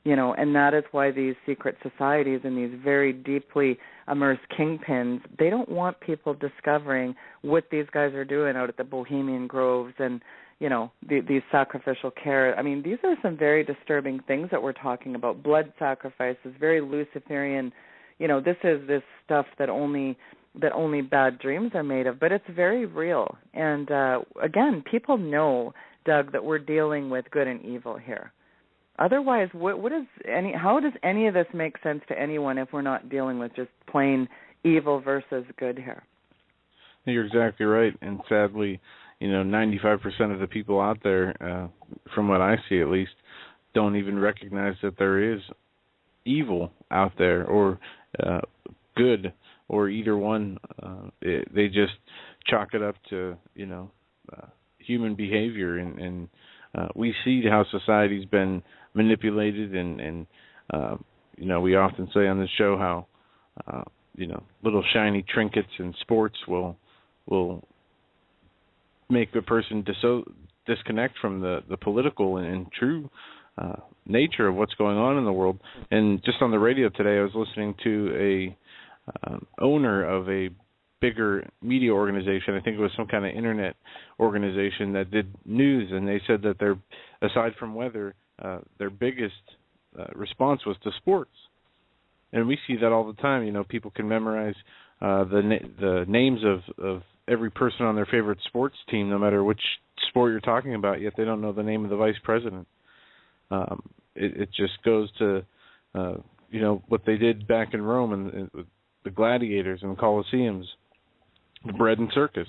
And that is why these secret societies and these very deeply immersed kingpins, they don't want people discovering what these guys are doing out at the Bohemian Groves and, these sacrificial care. I mean, these are some very disturbing things that we're talking about. Blood sacrifices, very Luciferian. This is this stuff that only bad dreams are made of, but it's very real. And again, people know, Doug, that we're dealing with good and evil here. Otherwise, how does any of this make sense to anyone if we're not dealing with just plain evil versus good here? You're exactly right, and sadly, 95% of the people out there, from what I see at least, don't even recognize that there is evil out there or good or either one. They just chalk it up to, human behavior, and we see how society's been manipulated and we often say on this show how little shiny trinkets in sports will make a person disconnect from the political and true nature of what's going on in the world. And just on the radio today, I was listening to a owner of a bigger media organization. I think it was some kind of internet organization that did news, and they said that aside from weather, their biggest response was to sports. And we see that all the time. People can memorize the names of every person on their favorite sports team, no matter which sport you're talking about, yet they don't know the name of the vice president. It just goes to what they did back in Rome and the gladiators and the Colosseums, bread and circus.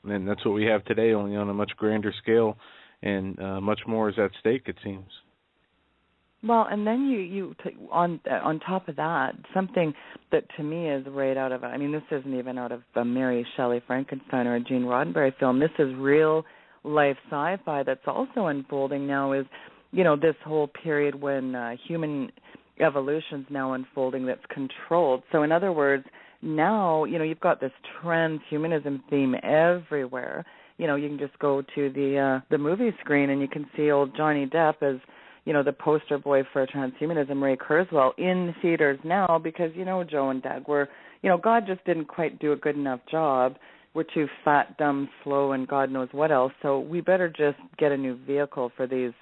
And that's what we have today, only on a much grander scale, and much more is at stake, it seems. Well, and then you on top of that, something that to me is right out of, this isn't even out of a Mary Shelley Frankenstein or a Gene Roddenberry film. This is real life sci-fi that's also unfolding now, is, this whole period when human evolution's now unfolding that's controlled. So in other words, now, you've got this transhumanism theme everywhere. You can just go to the movie screen and you can see old Johnny Depp as, the poster boy for transhumanism, Ray Kurzweil, in theaters now because, Joe and Doug, God just didn't quite do a good enough job. We're too fat, dumb, slow, and God knows what else. So we better just get a new vehicle for this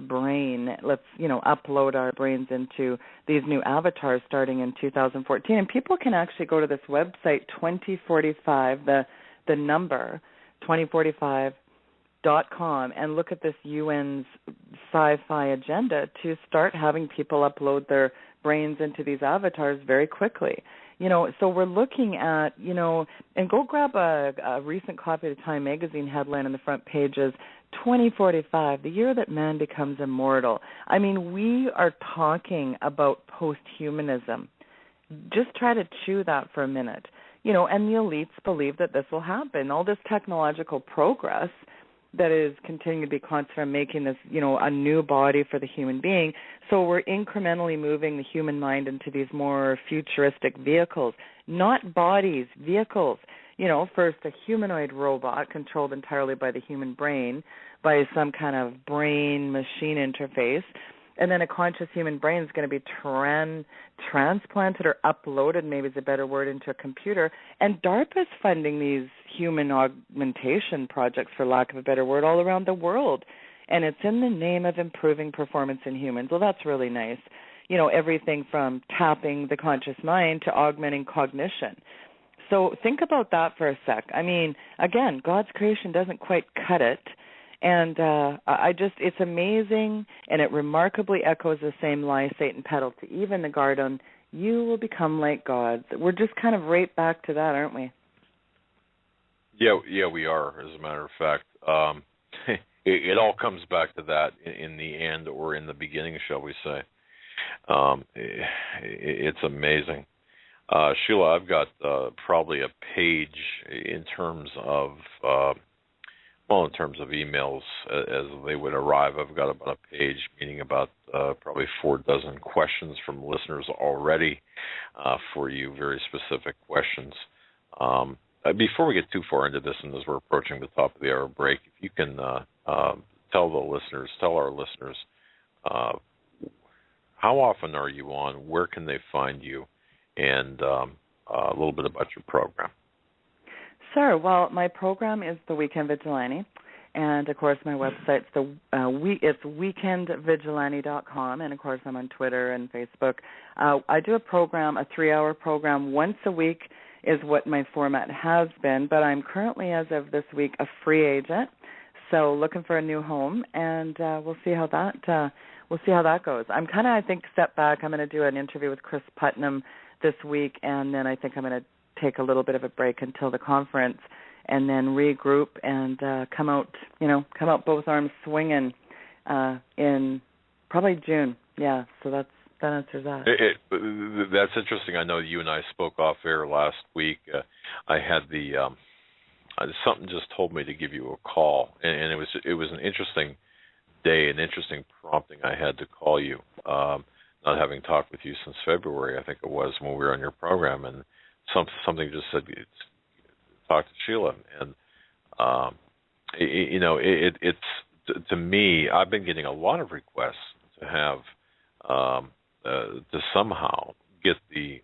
brain. Let's, upload our brains into these new avatars starting in 2014. And people can actually go to this website, 2045, the number, 2045.com, and look at this UN's sci-fi agenda to start having people upload their brains into these avatars very quickly. So we're looking at, and go grab a recent copy of the Time magazine headline on the front pages, 2045, the year that man becomes immortal. We are talking about post-humanism. Just try to chew that for a minute. And the elites believe that this will happen. All this technological progress that is continuing to be constant, making this, a new body for the human being. So we're incrementally moving the human mind into these more futuristic vehicles, not bodies, vehicles. First a humanoid robot controlled entirely by the human brain, by some kind of brain-machine interface, and then a conscious human brain is going to be transplanted or uploaded, maybe is a better word, into a computer. And DARPA's funding these human augmentation projects, for lack of a better word, all around the world. And it's in the name of improving performance in humans. Well, that's really nice. Everything from tapping the conscious mind to augmenting cognition. So think about that for a sec. Again, God's creation doesn't quite cut it. And it's amazing, and it remarkably echoes the same lie Satan peddled to Eve in the garden: you will become like gods. We're just kind of right back to that, aren't we? Yeah, we are, as a matter of fact. It all comes back to that in the end, or in the beginning, shall we say. It's amazing. Sheila, I've got probably a page in terms of emails as they would arrive. I've got about a page, meaning about probably 4 dozen questions from listeners already for you, very specific questions. Before we get too far into this, and as we're approaching the top of the hour break, if you can tell our listeners, how often are you on, where can they find you, and a little bit about your program. Sure. Well, my program is The Weekend Vigilante, and of course my website's it's weekendvigilante.com, and of course I'm on Twitter and Facebook. I do a 3-hour program once a week is what my format has been, but I'm currently, as of this week, a free agent, so looking for a new home, and we'll see how that goes. I'm kind of, I think, step back. I'm going to do an interview with Chris Putnam this week, and then I think I'm going to take a little bit of a break until the conference, and then regroup and come out both arms swinging in probably June. Yeah, so that answers that. That's interesting. I know you and I spoke off air last week. I had something just told me to give you a call, and it was an interesting day, an interesting prompting I had to call you. Not not having talked with you since February, I think it was, when we were on your program, and something just said, talk to Sheila. And, it's, to me, I've been getting a lot of requests to have, to somehow get the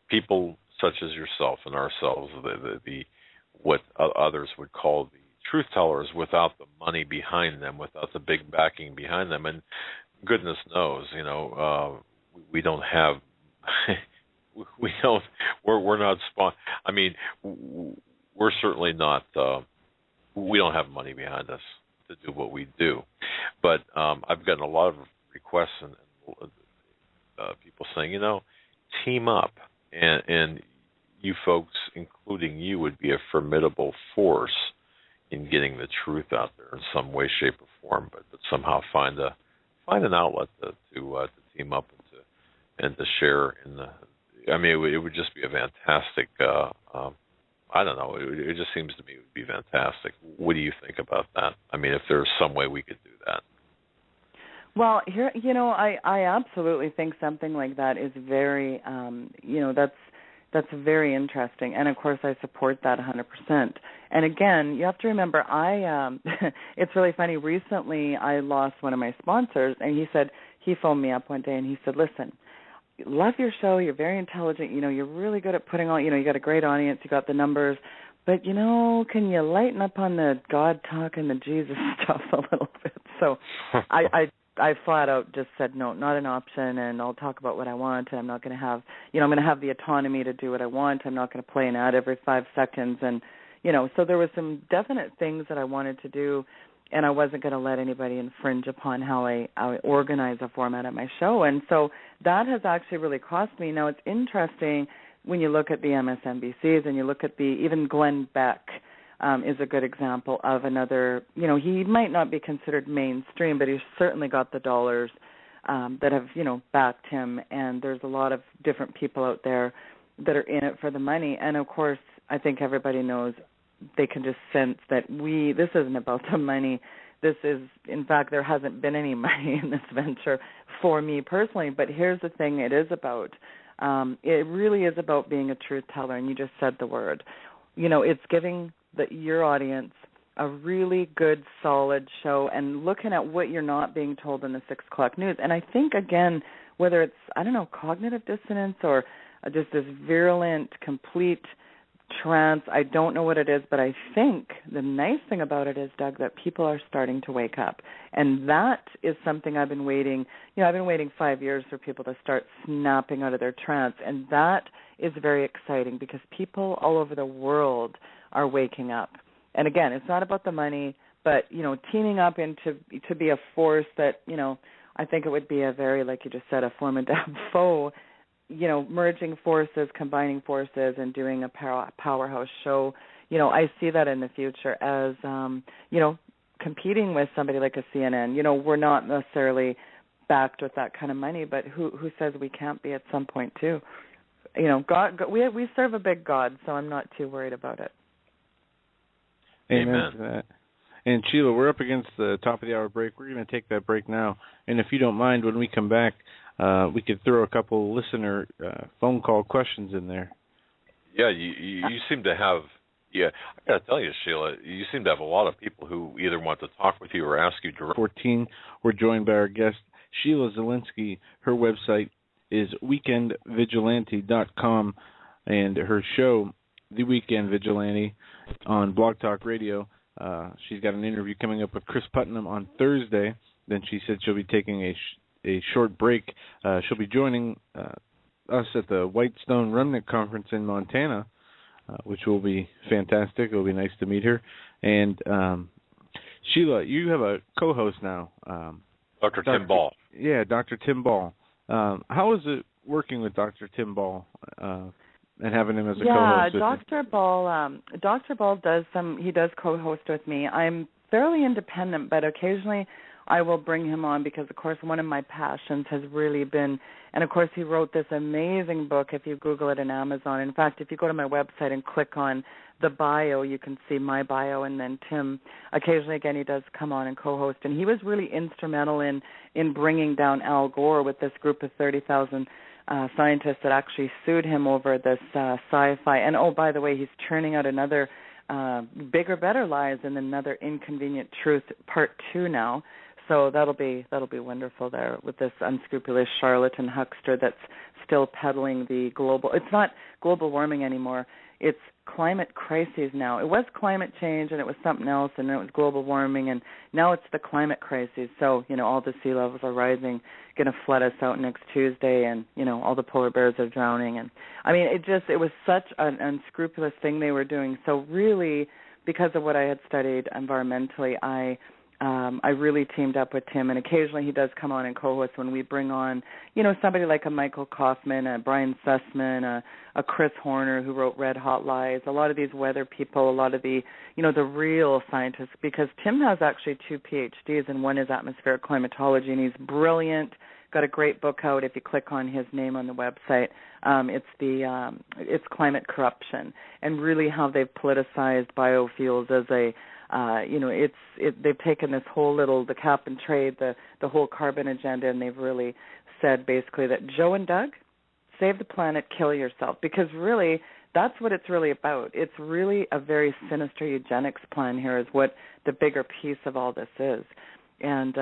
people such as yourself and ourselves, the what others would call the truth tellers, without the money behind them, without the big backing behind them. And goodness knows, we don't have, we're not I mean, we're certainly not, we don't have money behind us to do what we do. But I've gotten a lot of requests and people saying, team up, and you folks, including you, would be a formidable force in getting the truth out there in some way, shape, or form. But somehow find an outlet to team up and to share in the. I mean, it would just be a fantastic. I don't know. It just seems to me it would be fantastic. What do you think about that? I mean, if there's some way we could do that. Well, here, I absolutely think something like that is very, that's very interesting. And, of course, I support that 100%. And, again, you have to remember, it's really funny. Recently, I lost one of my sponsors, and he phoned me up one day, and he said, listen, love your show. You're very intelligent. You're really good at putting on, you got a great audience. You got the numbers. But, can you lighten up on the God talk and the Jesus stuff a little bit? So I flat out just said, no, not an option, and I'll talk about what I want, and I'm not going to have, I'm going to have the autonomy to do what I want. I'm not going to play an ad every 5 seconds. And, so there was some definite things that I wanted to do, and I wasn't going to let anybody infringe upon how I organize a format of my show. And so that has actually really cost me. Now, it's interesting when you look at the MSNBCs and you look at even Glenn Beck, is a good example of another, he might not be considered mainstream, but he's certainly got the dollars that have, backed him. And there's a lot of different people out there that are in it for the money. And, of course, I think everybody knows, they can just sense that this isn't about the money. This is, in fact, there hasn't been any money in this venture for me personally. But here's the thing it is about. It really is about being a truth teller, and you just said the word. It's giving your audience a really good, solid show and looking at what you're not being told in the 6 o'clock news. And I think, again, whether it's, cognitive dissonance or just this virulent, complete trance, I don't know what it is, but I think the nice thing about it is, Doug, that people are starting to wake up. And that is something I've been waiting, I've been waiting 5 years for people to start snapping out of their trance. And that is very exciting because people all over the world are waking up. And again, it's not about the money, but, teaming up to be a force that, I think it would be a very, like you just said, a formidable foe, merging forces, combining forces, and doing a powerhouse show. I see that in the future as, competing with somebody like a CNN. We're not necessarily backed with that kind of money, but who says we can't be at some point too? God, we serve a big God, so I'm not too worried about it. Amen to that. And Sheila, we're up against the top of the hour break. We're going to take that break now. And if you don't mind, when we come back, we could throw a couple listener phone call questions in there. Yeah, you seem to have, I got to tell you, Sheila, you seem to have a lot of people who either want to talk with you or ask you directly. 14, we're joined by our guest, Sheila Zielinski. Her website is weekendvigilante.com, and her show, The Weekend Vigilante, on Blog Talk Radio. She's got an interview coming up with Chris Putnam on Thursday. Then she said she'll be taking a short break. She'll be joining us at the Whitestone Remnant Conference in Montana, which will be fantastic. It'll be nice to meet her. And Sheila, you have a co-host now. Dr. Tim Ball. Yeah, Dr. Tim Ball. How is it working with Dr. Tim Ball and having him as a co-host? Yeah, Dr. Ball does co-host with me. I'm fairly independent, but occasionally I will bring him on because, of course, one of my passions has really been, and, of course, he wrote this amazing book, if you Google it in Amazon. In fact, if you go to my website and click on the bio, you can see my bio, and then Tim, occasionally, again, he does come on and co-host, and he was really instrumental in bringing down Al Gore with this group of 30,000 scientists that actually sued him over this sci-fi. And, oh, by the way, he's churning out another Bigger, Better Lies and another Inconvenient Truth Part 2 now. So that'll be wonderful there with this unscrupulous charlatan huckster that's still peddling the global. It's not global warming anymore. It's climate crises now. It was climate change, and it was something else, and then it was global warming, and now it's the climate crisis. So, all the sea levels are rising, going to flood us out next Tuesday, and, all the polar bears are drowning. And, I mean, it was such an unscrupulous thing they were doing. So really, because of what I had studied environmentally, I really teamed up with Tim, and occasionally he does come on and co-host when we bring on, somebody like a Michael Kaufman, a Brian Sussman, a Chris Horner who wrote Red Hot Lies, a lot of these weather people, a lot of the, the real scientists, because Tim has actually 2 PhDs, and one is atmospheric climatology, and he's brilliant, got a great book out if you click on his name on the website. It's Climate Corruption, and really how they've politicized biofuels as a they've taken this whole the cap and trade, the whole carbon agenda, and they've really said basically that Joe and Doug, save the planet, kill yourself, because really that's what it's really about. It's really a very sinister eugenics plan here is what the bigger piece of all this is. And,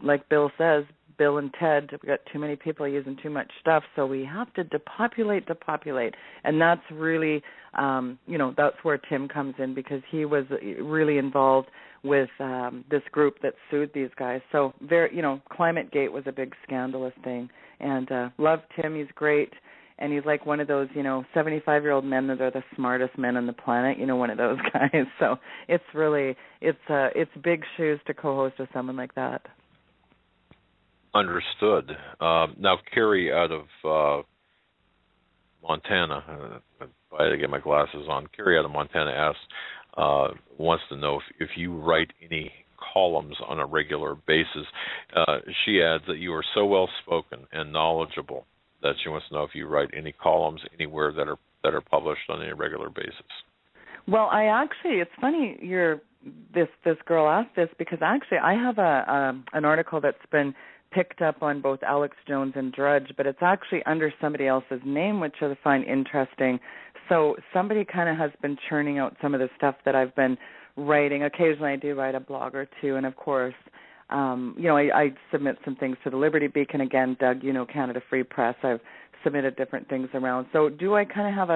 like Bill says, Bill and Ted, we've got too many people using too much stuff, so we have to depopulate. And that's really, that's where Tim comes in, because he was really involved with this group that sued these guys. So, ClimateGate was a big scandalous thing. And love Tim, he's great. And he's like one of those, 75-year-old men that are the smartest men on the planet, one of those guys. So it's really, it's big shoes to co-host with someone like that. Understood. Now, Carrie out of Montana, I had to get my glasses on. Carrie out of Montana asks, wants to know if you write any columns on a regular basis. She adds that you are so well-spoken and knowledgeable that she wants to know if you write any columns anywhere that are published on a regular basis. Well, it's funny this girl asked this, because actually I have an article that's been picked up on both Alex Jones and Drudge, but it's actually under somebody else's name, which I find interesting. So somebody kind of has been churning out some of the stuff that I've been writing. Occasionally I do write a blog or two, and of course, I submit some things to the Liberty Beacon. Again, Doug, Canada Free Press. I've submitted different things around. So do I kind of have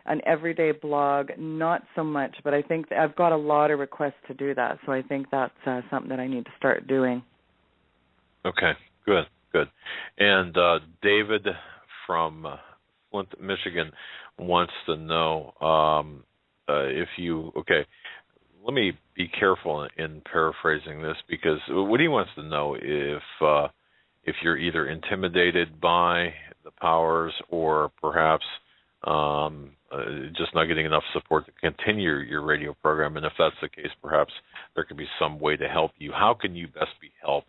an everyday blog? Not so much, but I think I've got a lot of requests to do that. So I think that's something that I need to start doing. Okay, good. And David from Flint, Michigan wants to know let me be careful in paraphrasing this, because what he wants to know if you're either intimidated by the powers or perhaps just not getting enough support to continue your radio program, and if that's the case, perhaps there could be some way to help you. How can you best be helped?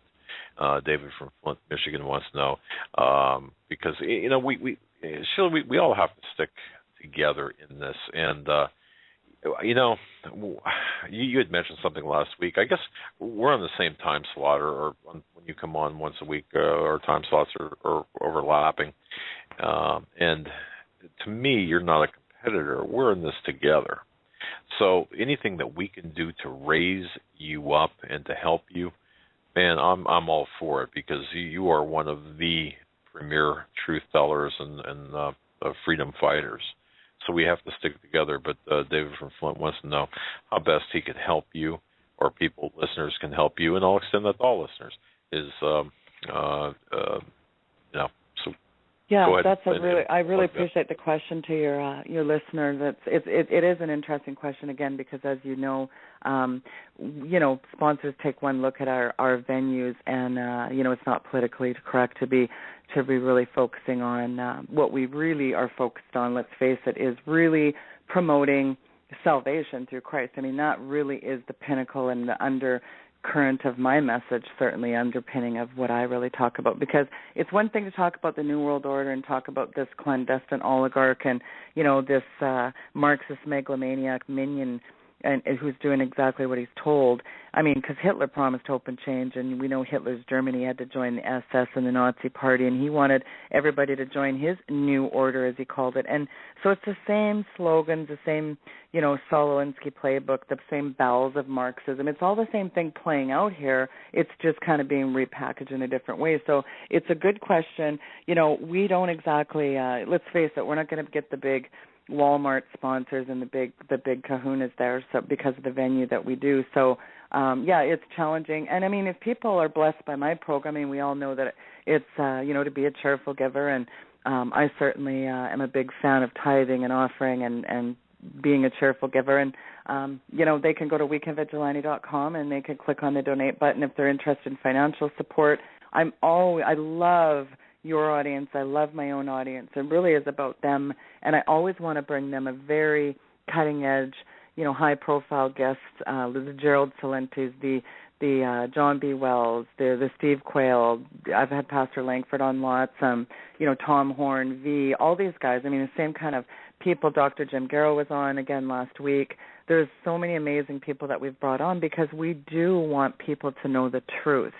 David from Flint, Michigan wants to know, because we all have to stick together in this, and you had mentioned something last week. I guess we're on the same time slot, or when you come on once a week, our time slots are overlapping. And to me, you're not a competitor. We're in this together. So anything that we can do to raise you up and to help you, man, I'm all for it, because you are one of the premier truth tellers and freedom fighters. So we have to stick together. But David from Flint wants to know how best he can help you, or listeners can help you, and I'll extend that to all listeners. So yeah, go ahead. I really appreciate the question to your listener. It is an interesting question, again, because as sponsors take one look at our venues, and it's not politically correct to be really focusing on what we really are focused on. Let's face it, is really promoting salvation through Christ. I mean, that really is the pinnacle and the current of my message, certainly underpinning of what I really talk about, because it's one thing to talk about the New World Order and talk about this clandestine oligarch and, this Marxist megalomaniac minion and who's doing exactly what he's told. I mean, because Hitler promised hope and change, and we know Hitler's Germany had to join the SS and the Nazi Party, and he wanted everybody to join his new order, as he called it. And so it's the same slogans, the same, Solowinsky playbook, the same bowels of Marxism. It's all the same thing playing out here. It's just kind of being repackaged in a different way. So it's a good question. We don't exactly, let's face it, we're not going to get the big Walmart sponsors and the big kahunas there, so because of the venue that we do. So it's challenging. And I mean, if people are blessed by my programming, we all know that it's to be a cheerful giver, and I certainly am a big fan of tithing and offering and being a cheerful giver. And they can go to weekendvigilante.com and they can click on the donate button if they're interested in financial support. I love your audience. I love my own audience. It really is about them, and I always want to bring them a very cutting-edge, high-profile guests, the Gerald Salentes, the John B. Wells, the Steve Quayle. I've had Pastor Langford on lots, Tom Horn, V, all these guys. I mean, the same kind of people. Dr. Jim Garrow was on again last week. There's so many amazing people that we've brought on because we do want people to know the truth.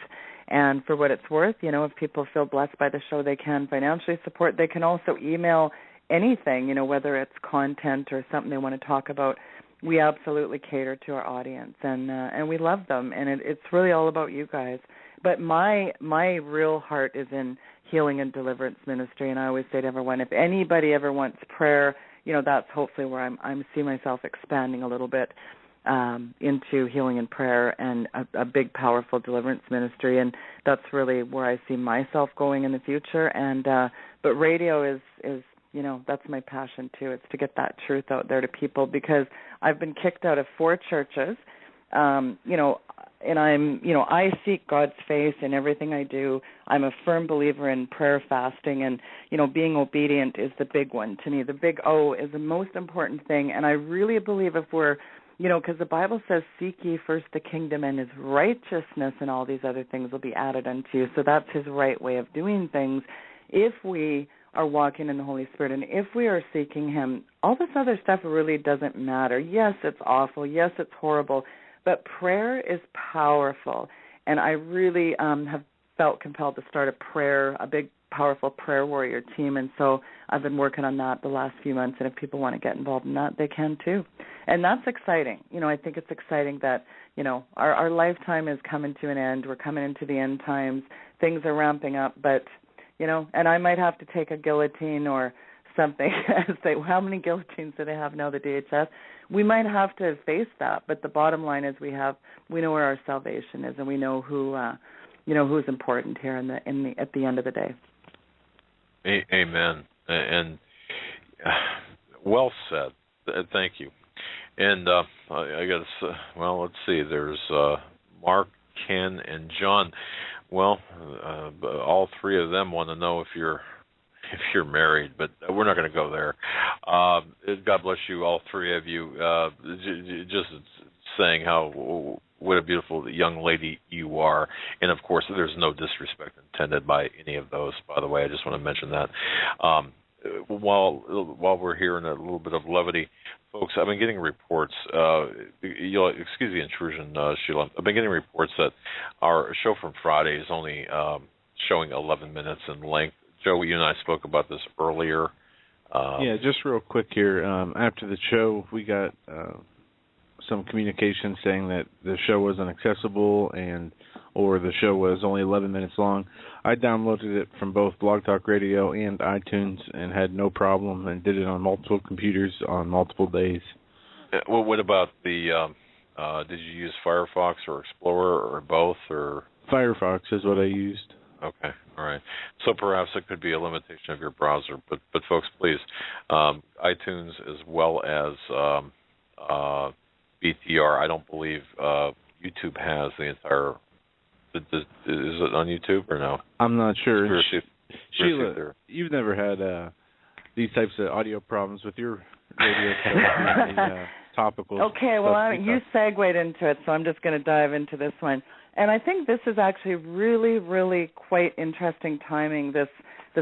And for what it's worth, if people feel blessed by the show, they can financially support. They can also email anything, whether it's content or something they want to talk about. We absolutely cater to our audience, and we love them. And it's really all about you guys. But my real heart is in healing and deliverance ministry. And I always say to everyone, if anybody ever wants prayer, that's hopefully where I'm see myself expanding a little bit. Into healing and prayer and a big, powerful deliverance ministry, and that's really where I see myself going in the future. And but radio is that's my passion too. It's to get that truth out there to people, because I've been kicked out of 4 churches, and I'm I seek God's face in everything I do. I'm a firm believer in prayer, fasting, and being obedient is the big one to me. The big O is the most important thing, and I really believe if we're because the Bible says, seek ye first the kingdom and his righteousness, and all these other things will be added unto you. So that's his right way of doing things. If we are walking in the Holy Spirit and if we are seeking him, all this other stuff really doesn't matter. Yes, it's awful. Yes, it's horrible. But prayer is powerful. And I really have felt compelled to start a big, powerful prayer warrior team. And so I've been working on that the last few months. And if people want to get involved in that, they can too. And that's exciting. I think it's exciting that, our lifetime is coming to an end. We're coming into the end times. Things are ramping up. But, and I might have to take a guillotine or something and say, well, how many guillotines do they have now, the DHS? We might have to face that. But the bottom line is we know where our salvation is, and we know who's important here at the end of the day. Amen. And well said. Thank you. And I got to, let's see. There's Mark, Ken, and John. Well, all 3 of them want to know if you're married, but we're not going to go there. God bless you, all 3 of you. Just saying what a beautiful young lady you are. And, of course, there's no disrespect intended by any of those, by the way. I just want to mention that. While we're here in a little bit of levity, folks, I've been getting reports. Excuse the intrusion, Sheila. I've been getting reports that our show from Friday is only showing 11 minutes in length. Joe, you and I spoke about this earlier. Just real quick here. After the show, we got some communication saying that the show wasn't accessible or the show was only 11 minutes long. I downloaded it from both Blog Talk Radio and iTunes and had no problem, and did it on multiple computers on multiple days. Well, what about the did you use Firefox or Explorer or both? Or Firefox is what I used. Okay, all right. So perhaps it could be a limitation of your browser, but folks, please, iTunes as well as BTR. I don't believe YouTube has the entire. Is it on YouTube or no? I'm not sure. Sheila, you've never had these types of audio problems with your radio show. topical. Okay, well, you segued into it, so I'm just going to dive into this one. And I think this is actually really, really quite interesting timing, this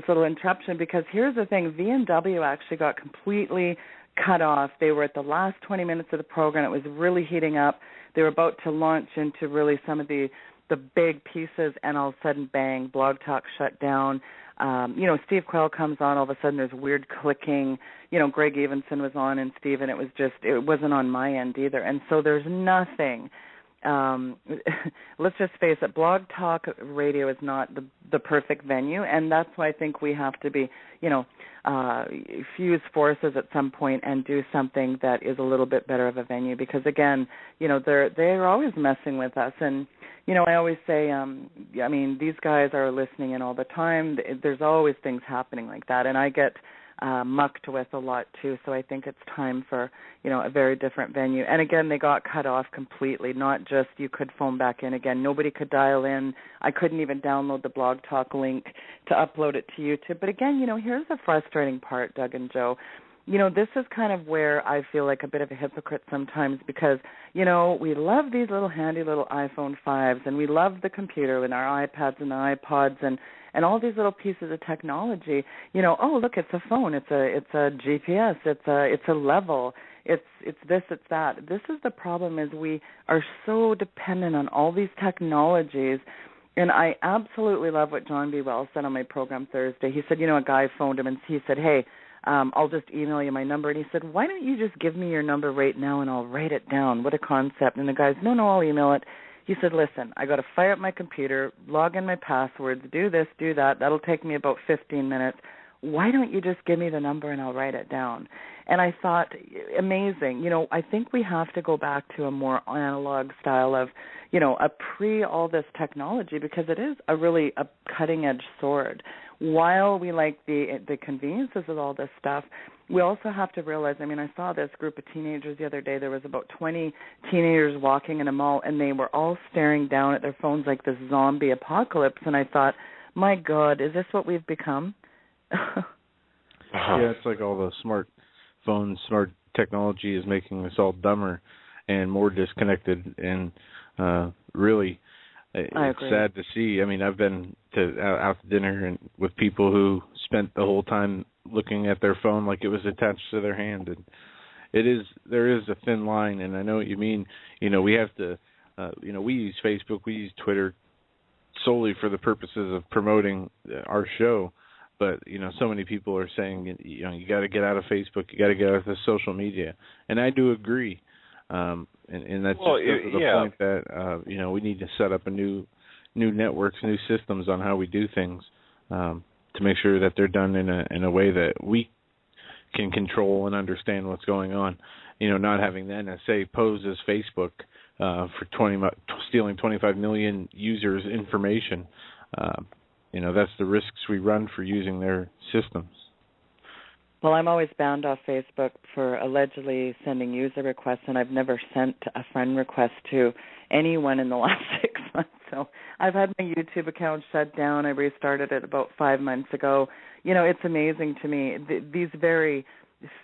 little interruption, because here's the thing. V&W actually got completely cut off. They were at the last 20 minutes of the program. It was really heating up. They were about to launch into really some of the big pieces, and all of a sudden, bang, Blog Talk shut down. Steve Quayle comes on, all of a sudden there's weird clicking. Greg Evenson was on, and Steve, and it wasn't on my end either. And so there's nothing. Let's just face it, Blog Talk Radio is not the perfect venue, and that's why I think we have to be, fuse forces at some point and do something that is a little bit better of a venue, because again, they're always messing with us. And I always say, these guys are listening in all the time. There's always things happening like that, and I get mucked with a lot too. So I think it's time for a very different venue. And again, they got cut off completely. Not just you could phone back in again. Nobody could dial in. I couldn't even download the Blog Talk link to upload it to YouTube. But again, here's the frustrating part, Doug and Joe. This is kind of where I feel like a bit of a hypocrite sometimes, because, we love these little handy little iPhone 5s, and we love the computer and our iPads and iPods and all these little pieces of technology. Oh, look, it's a phone, it's a GPS, it's a level, it's this, it's that. This is the problem, is we are so dependent on all these technologies. And I absolutely love what John B. Wells said on my program Thursday. He said, a guy phoned him and he said, hey, I'll just email you my number. And he said, why don't you just give me your number right now and I'll write it down? What a concept. And the guy's, no, I'll email it. He said, listen, I got to fire up my computer, log in my passwords, do this, do that. That'll take me about 15 minutes. Why don't you just give me the number and I'll write it down? And I thought, amazing. I think we have to go back to a more analog style of, a pre all this technology, because it is a cutting-edge sword. While we like the conveniences of all this stuff, we also have to realize, I saw this group of teenagers the other day. There was about 20 teenagers walking in a mall, and they were all staring down at their phones like this zombie apocalypse. And I thought, my God, is this what we've become? Yeah, it's like all the smart phones, smart technology is making us all dumber and more disconnected. And really, it's sad to see. I've been out to dinner and with people who spent the whole time looking at their phone like it was attached to their hand, and there is a thin line. And I know what you mean. We have to, we use Facebook, we use Twitter solely for the purposes of promoting our show. But so many people are saying, you got to get out of Facebook, you got to get out of the social media, and I do agree. And that's the point that we need to set up a new networks, new systems on how we do things, to make sure that they're done in a way that we can control and understand what's going on. Not having the NSA pose as Facebook for stealing 25 million users' information. That's the risks we run for using their systems. Well, I'm always bound off Facebook for allegedly sending user requests, and I've never sent a friend request to anyone in the last 6 months. So I've had my YouTube account shut down. I restarted it about 5 months ago. It's amazing to me. These very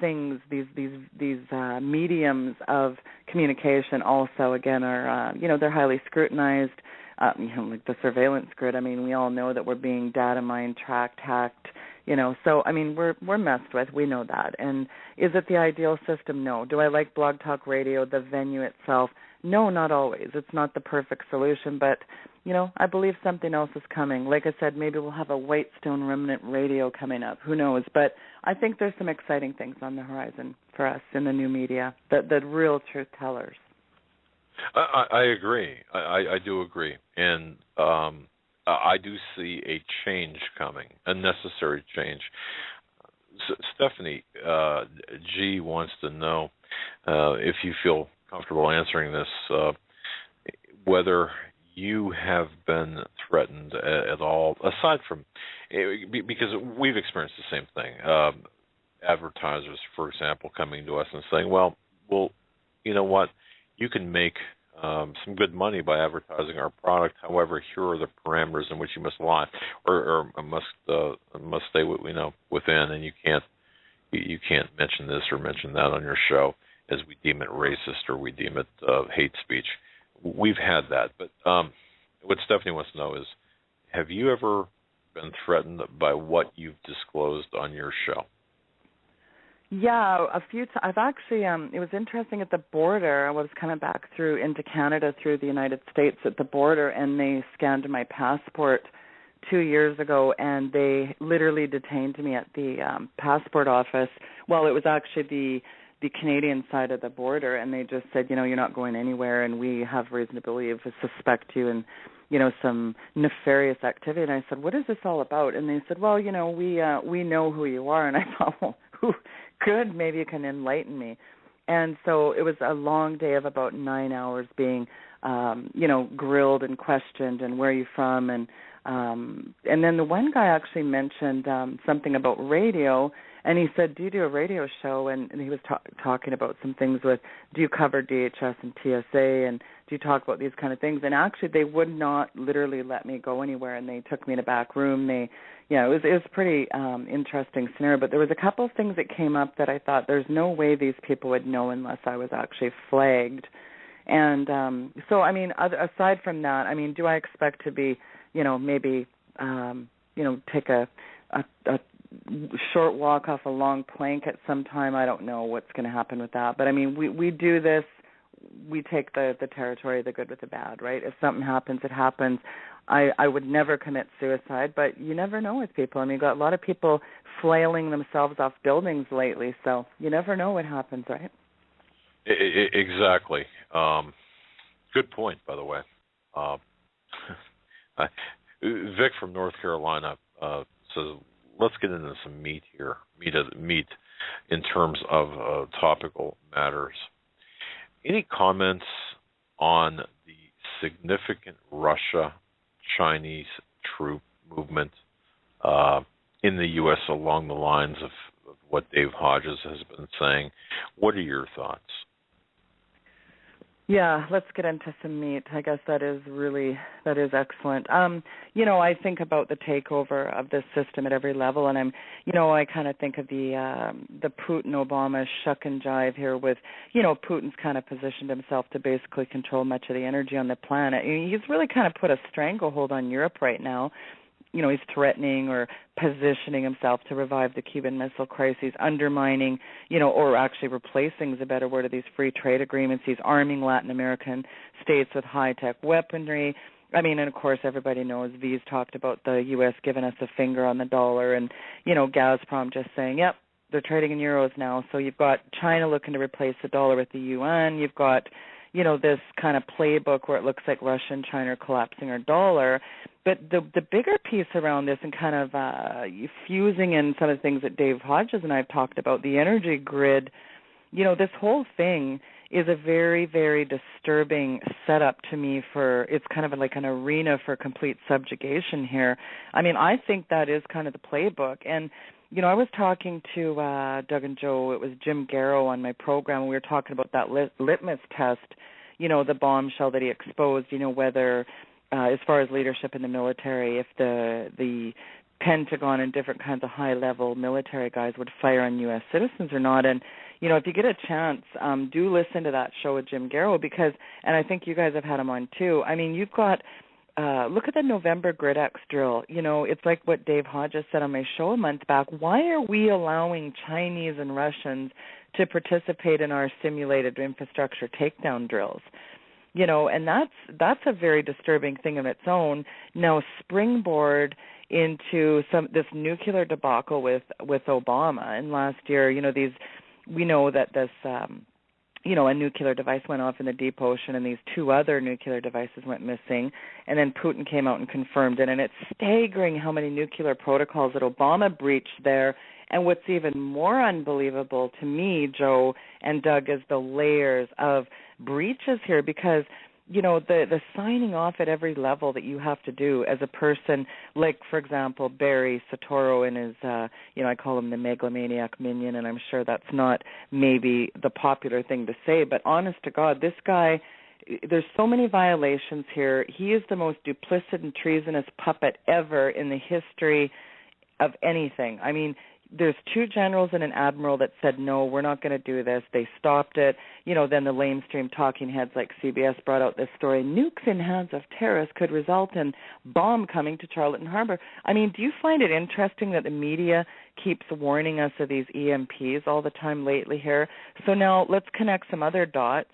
things, these mediums of communication also, again, are, they're highly scrutinized. Like the surveillance grid. We all know that we're being data mined, tracked, hacked. So we're messed with. We know that. And is it the ideal system? No. Do I like Blog Talk Radio, the venue itself? No, not always. It's not the perfect solution, but I believe something else is coming. Like I said, maybe we'll have a Whitestone Remnant Radio coming up. Who knows? But I think there's some exciting things on the horizon for us in the new media, the real truth tellers. I agree. I do agree. And I do see a change coming, a necessary change. Stephanie G. wants to know if you feel comfortable answering this, whether you have been threatened at all, aside from, because we've experienced the same thing. Advertisers, for example, coming to us and saying, well, you know what? You can make some good money by advertising our product. However, here are the parameters in which you must lie or must stay within, and you can't mention this or mention that on your show. as we deem it racist or we deem it hate speech. We've had that. But what Stephanie wants to know is, have you ever been threatened by what you've disclosed on your show? Yeah, a few times. I've actually, it was interesting at the border. I was coming back into Canada through the United States at the border, and they scanned my passport 2 years ago, and they literally detained me at the passport office. Well, it was actually the Canadian side of the border, and they just said, you're not going anywhere, and we have reason to believe to suspect you in, some nefarious activity. And I said, what is this all about? And they said, well, we know who you are. And I thought, well, who? Good, maybe you can enlighten me. And so it was a long day of about 9 hours being, grilled and questioned, and where are you from, and then the one guy actually mentioned something about radio, and he said, do you do a radio show? And he was talking about some things with, do you cover DHS and TSA, and do you talk about these kind of things? And actually, they would not literally let me go anywhere, and they took me in a back room. It was pretty interesting scenario. But there was a couple of things that came up that I thought, there's no way these people would know unless I was actually flagged. And so, I mean, aside from that, I mean, do I expect to be, maybe, take a short walk off a long plank at some time? I don't know what's going to happen with that. But, I mean, we do this. We take the territory, the good with the bad, right? If something happens, it happens. I would never commit suicide, but you never know with people. I mean, you've got a lot of people flailing themselves off buildings lately, so you never know what happens, right? Exactly. Good point, by the way. Vic from North Carolina says, let's get into some meat here, meat in terms of topical matters. Any comments on the significant Russia-Chinese troop movement in the U.S. along the lines of what Dave Hodges has been saying? What are your thoughts? Yeah, let's get into some meat. I guess that is excellent. I think about the takeover of this system at every level, and I kind of think of the Putin-Obama shuck and jive here with, Putin's kind of positioned himself to basically control much of the energy on the planet. He's really kind of put a stranglehold on Europe right now. He's threatening or positioning himself to revive the Cuban Missile Crisis, undermining, or actually replacing is a better word of these free trade agreements. He's arming Latin American states with high-tech weaponry. I mean, and of course, everybody knows V's talked about the U.S. giving us a finger on the dollar, and, Gazprom just saying, yep, they're trading in euros now. So you've got China looking to replace the dollar with the yuan. You've got, this kind of playbook where it looks like Russia and China are collapsing our dollar. But the bigger piece around this, and kind of fusing in some of the things that Dave Hodges and I have talked about, the energy grid, this whole thing is a very, very disturbing setup to me it's kind of like an arena for complete subjugation here. I mean, I think that is kind of the playbook. And, I was talking to Doug and Joe, it was Jim Garrow on my program, and we were talking about that litmus test, the bombshell that he exposed, whether as far as leadership in the military, if the Pentagon and different kinds of high-level military guys would fire on U.S. citizens or not. And, if you get a chance, do listen to that show with Jim Garrow because, and I think you guys have had him on too, I mean, you've got, look at the November GridX drill. It's like what Dave Hodges said on my show a month back. Why are we allowing Chinese and Russians to participate in our simulated infrastructure takedown drills? And that's a very disturbing thing of its own. Now, springboard into this nuclear debacle with Obama. And last year, we know that this, a nuclear device went off in the deep ocean, and these 2 other nuclear devices went missing. And then Putin came out and confirmed it. And it's staggering how many nuclear protocols that Obama breached there. And what's even more unbelievable to me, Joe and Doug, is the layers of breaches here because, the signing off at every level that you have to do as a person, like, for example, Barry Soetoro and his, I call him the megalomaniac minion, and I'm sure that's not maybe the popular thing to say, but honest to God, this guy, there's so many violations here. He is the most duplicit and treasonous puppet ever in the history of anything. I mean, there's two generals and an admiral that said, no, we're not going to do this. They stopped it. Then the lamestream talking heads like CBS brought out this story. Nukes in hands of terrorists could result in bomb coming to Charlotte Harbor. I mean, do you find it interesting that the media keeps warning us of these EMPs all the time lately here? So now let's connect some other dots.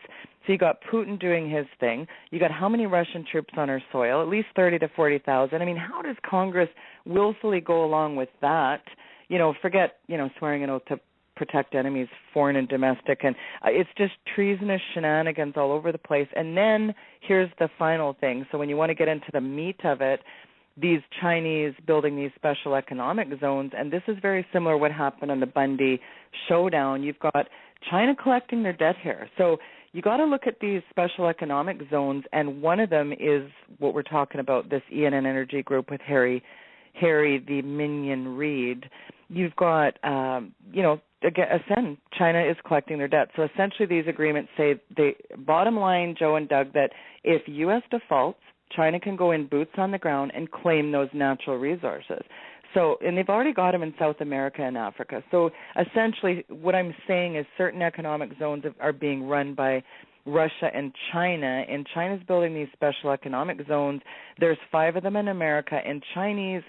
So you got Putin doing his thing. You got how many Russian troops on our soil? At least 30 to 40,000. I mean, how does Congress willfully go along with that? Forget, swearing an oath to protect enemies, foreign and domestic. And it's just treasonous shenanigans all over the place. And then here's the final thing. So when you want to get into the meat of it, these Chinese building these special economic zones, and this is very similar to what happened on the Bundy showdown. You've got China collecting their debt here. So you got to look at these special economic zones, and one of them is what we're talking about, this ENN Energy Group with Harry the Minion Reid. You've got, again, China is collecting their debt. So essentially these agreements say, bottom line, Joe and Doug, that if U.S. defaults, China can go in boots on the ground and claim those natural resources. So, and they've already got them in South America and Africa. So essentially what I'm saying is certain economic zones are being run by Russia and China, and China's building these special economic zones. There's 5 of them in America, and Chinese,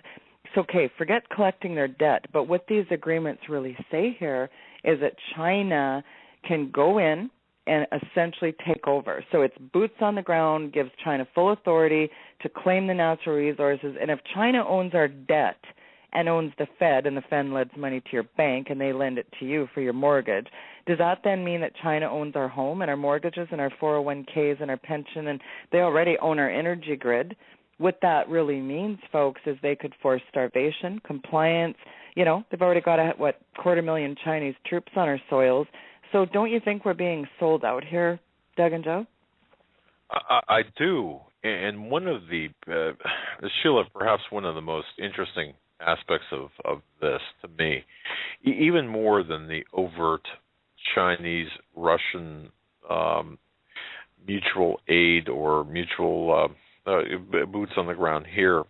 it's okay, forget collecting their debt, but what these agreements really say here is that China can go in and essentially take over. So it's boots on the ground, gives China full authority to claim the natural resources, and if China owns our debt and owns the Fed, and the Fed lends money to your bank and they lend it to you for your mortgage, does that then mean that China owns our home and our mortgages and our 401ks and our pension, and they already own our energy grid? What that really means, folks, is they could force starvation, compliance. They've already got, 250,000 Chinese troops on our soils. So don't you think we're being sold out here, Doug and Joe? I do. And one of the, Sheila, perhaps one of the most interesting aspects of this to me, even more than the overt Chinese-Russian mutual aid or mutual boots on the ground here,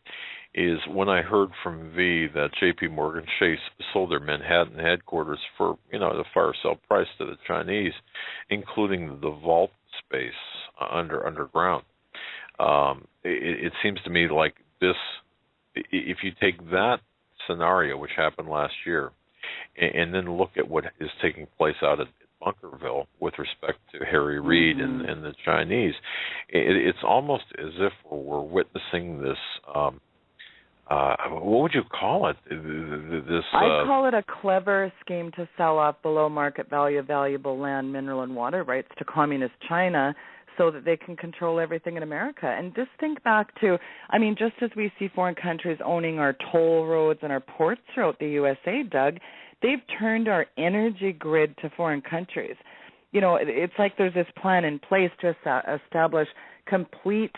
is when I heard from V that J.P. Morgan Chase sold their Manhattan headquarters for, the fire sale price to the Chinese, including the vault space underground. It seems to me like this, if you take that scenario, which happened last year, and then look at what is taking place out at Bunkerville with respect to Harry Reid and the Chinese, it's almost as if we're witnessing this, what would you call it? I'd call it a clever scheme to sell off below market value valuable land, mineral, and water rights to communist China so that they can control everything in America. And just think back to, just as we see foreign countries owning our toll roads and our ports throughout the USA, Doug, they've turned our energy grid to foreign countries. It's like there's this plan in place to establish complete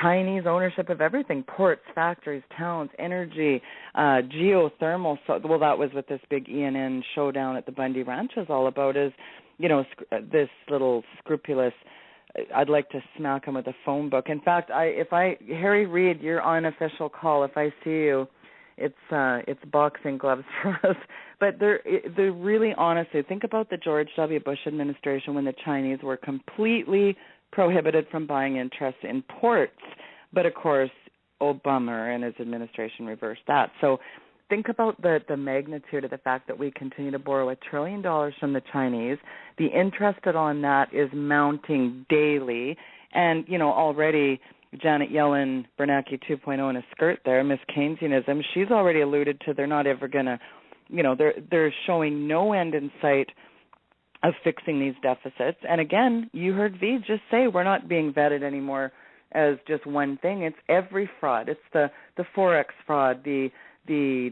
Chinese ownership of everything, ports, factories, towns, energy, geothermal. So, that was what this big ENN showdown at the Bundy Ranch is all about, is, this little scrupulous, I'd like to smack him with a phone book. In fact, Harry Reid, you're on official call. If I see you, it's boxing gloves for us. But they're really, honestly, think about the George W. Bush administration when the Chinese were completely prohibited from buying interest in ports. But, of course, Obama and his administration reversed that. So think about the magnitude of the fact that we continue to borrow $1 trillion from the Chinese. The interest on that is mounting daily. And, already Janet Yellen, Bernanke 2.0 in a skirt there, Miss Keynesianism, she's already alluded to they're not ever going to, they're showing no end in sight of fixing these deficits. And again, you heard V just say we're not being vetted anymore as just one thing. It's every fraud. It's the Forex fraud, the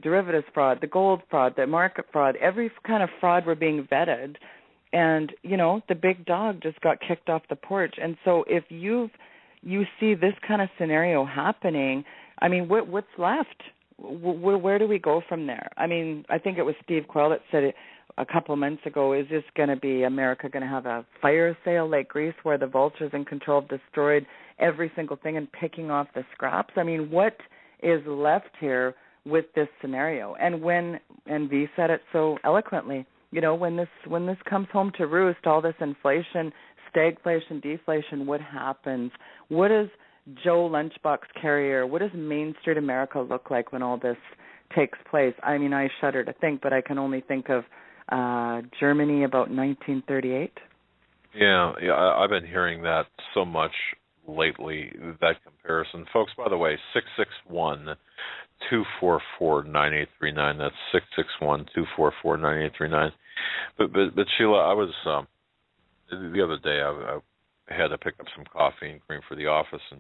derivatives fraud, the gold fraud, the market fraud, every kind of fraud we're being vetted. And, the big dog just got kicked off the porch. And so if you see this kind of scenario happening, what's left? Where do we go from there? I think it was Steve Quayle that said it a couple of months ago, is this going to be America going to have a fire sale like Greece where the vultures in control have destroyed every single thing and picking off the scraps? What is left here with this scenario. And V said it so eloquently, when this comes home to roost, all this inflation, stagflation, deflation, what happens? What does Joe Lunchbox Carrier, what does Main Street America look like when all this takes place? I mean, I shudder to think, but I can only think of Germany about 1938. Yeah, I've been hearing that so much lately, that comparison. Folks, by the way, 661-244-9839. That's 661-244-9839. But Sheila, I was the other day I had to pick up some coffee and cream for the office,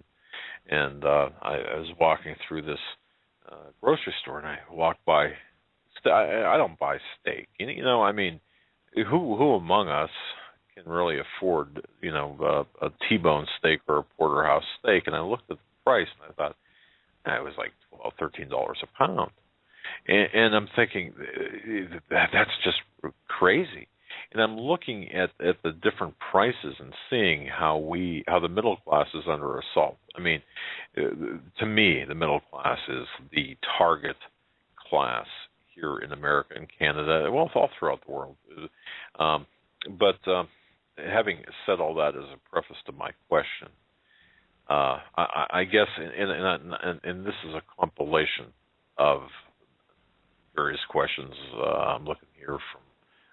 and I was walking through this grocery store, and I walked by. I don't buy steak. I mean, who among us can really afford, a T-bone steak or a porterhouse steak? And I looked at the price, and I thought, it was like $12, $13 a pound. And I'm thinking, that's just crazy. And I'm looking at the different prices and seeing how the middle class is under assault. I mean, to me, the middle class is the target class here in America and Canada, well, all throughout the world. But having said all that as a preface to my question, I guess, and this is a compilation of various questions. I'm looking here from,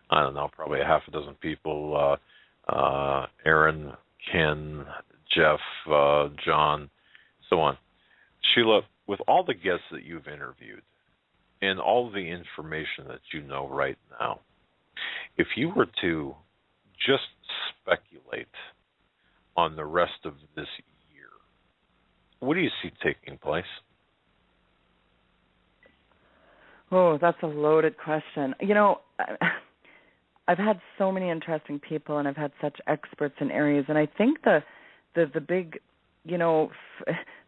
I don't know, probably a half a dozen people, Aaron, Ken, Jeff, John, so on. Sheila, with all the guests that you've interviewed and all the information that you know right now, if you were to just speculate on the rest of this year, what do you see taking place? Oh, that's a loaded question. I've had so many interesting people, and I've had such experts in areas, and I think the big,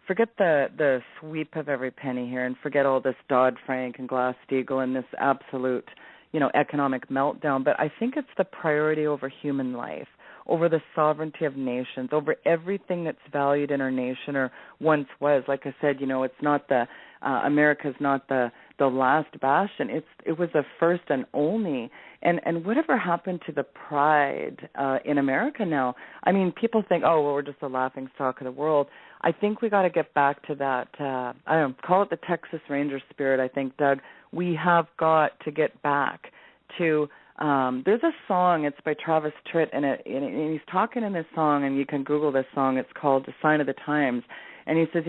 forget the sweep of every penny here, and forget all this Dodd-Frank and Glass-Steagall and this absolute, economic meltdown. But I think it's the priority over human life, over the sovereignty of nations, over everything that's valued in our nation or once was. Like I said, it's not America's not the last bastion. It was the first and only. And whatever happened to the pride in America now? I mean, people think, oh, well, we're just the laughing stock of the world. I think we got to get back to that. I don't know, call it the Texas Ranger spirit. I think, Doug, we have got to get back to. There's a song. It's by Travis Tritt, and he's talking in this song, and you can Google this song. It's called "The Sign of the Times." And he says,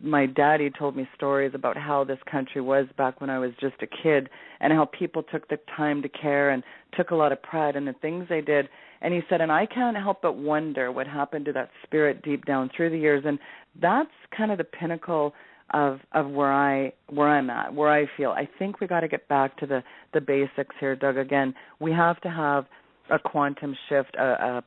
my daddy told me stories about how this country was back when I was just a kid, and how people took the time to care and took a lot of pride in the things they did. And he said, and I can't help but wonder what happened to that spirit deep down through the years. And that's kind of the pinnacle of where I'm at, where I feel. I think we got to get back to the basics here, Doug. Again, we have to have a quantum shift, a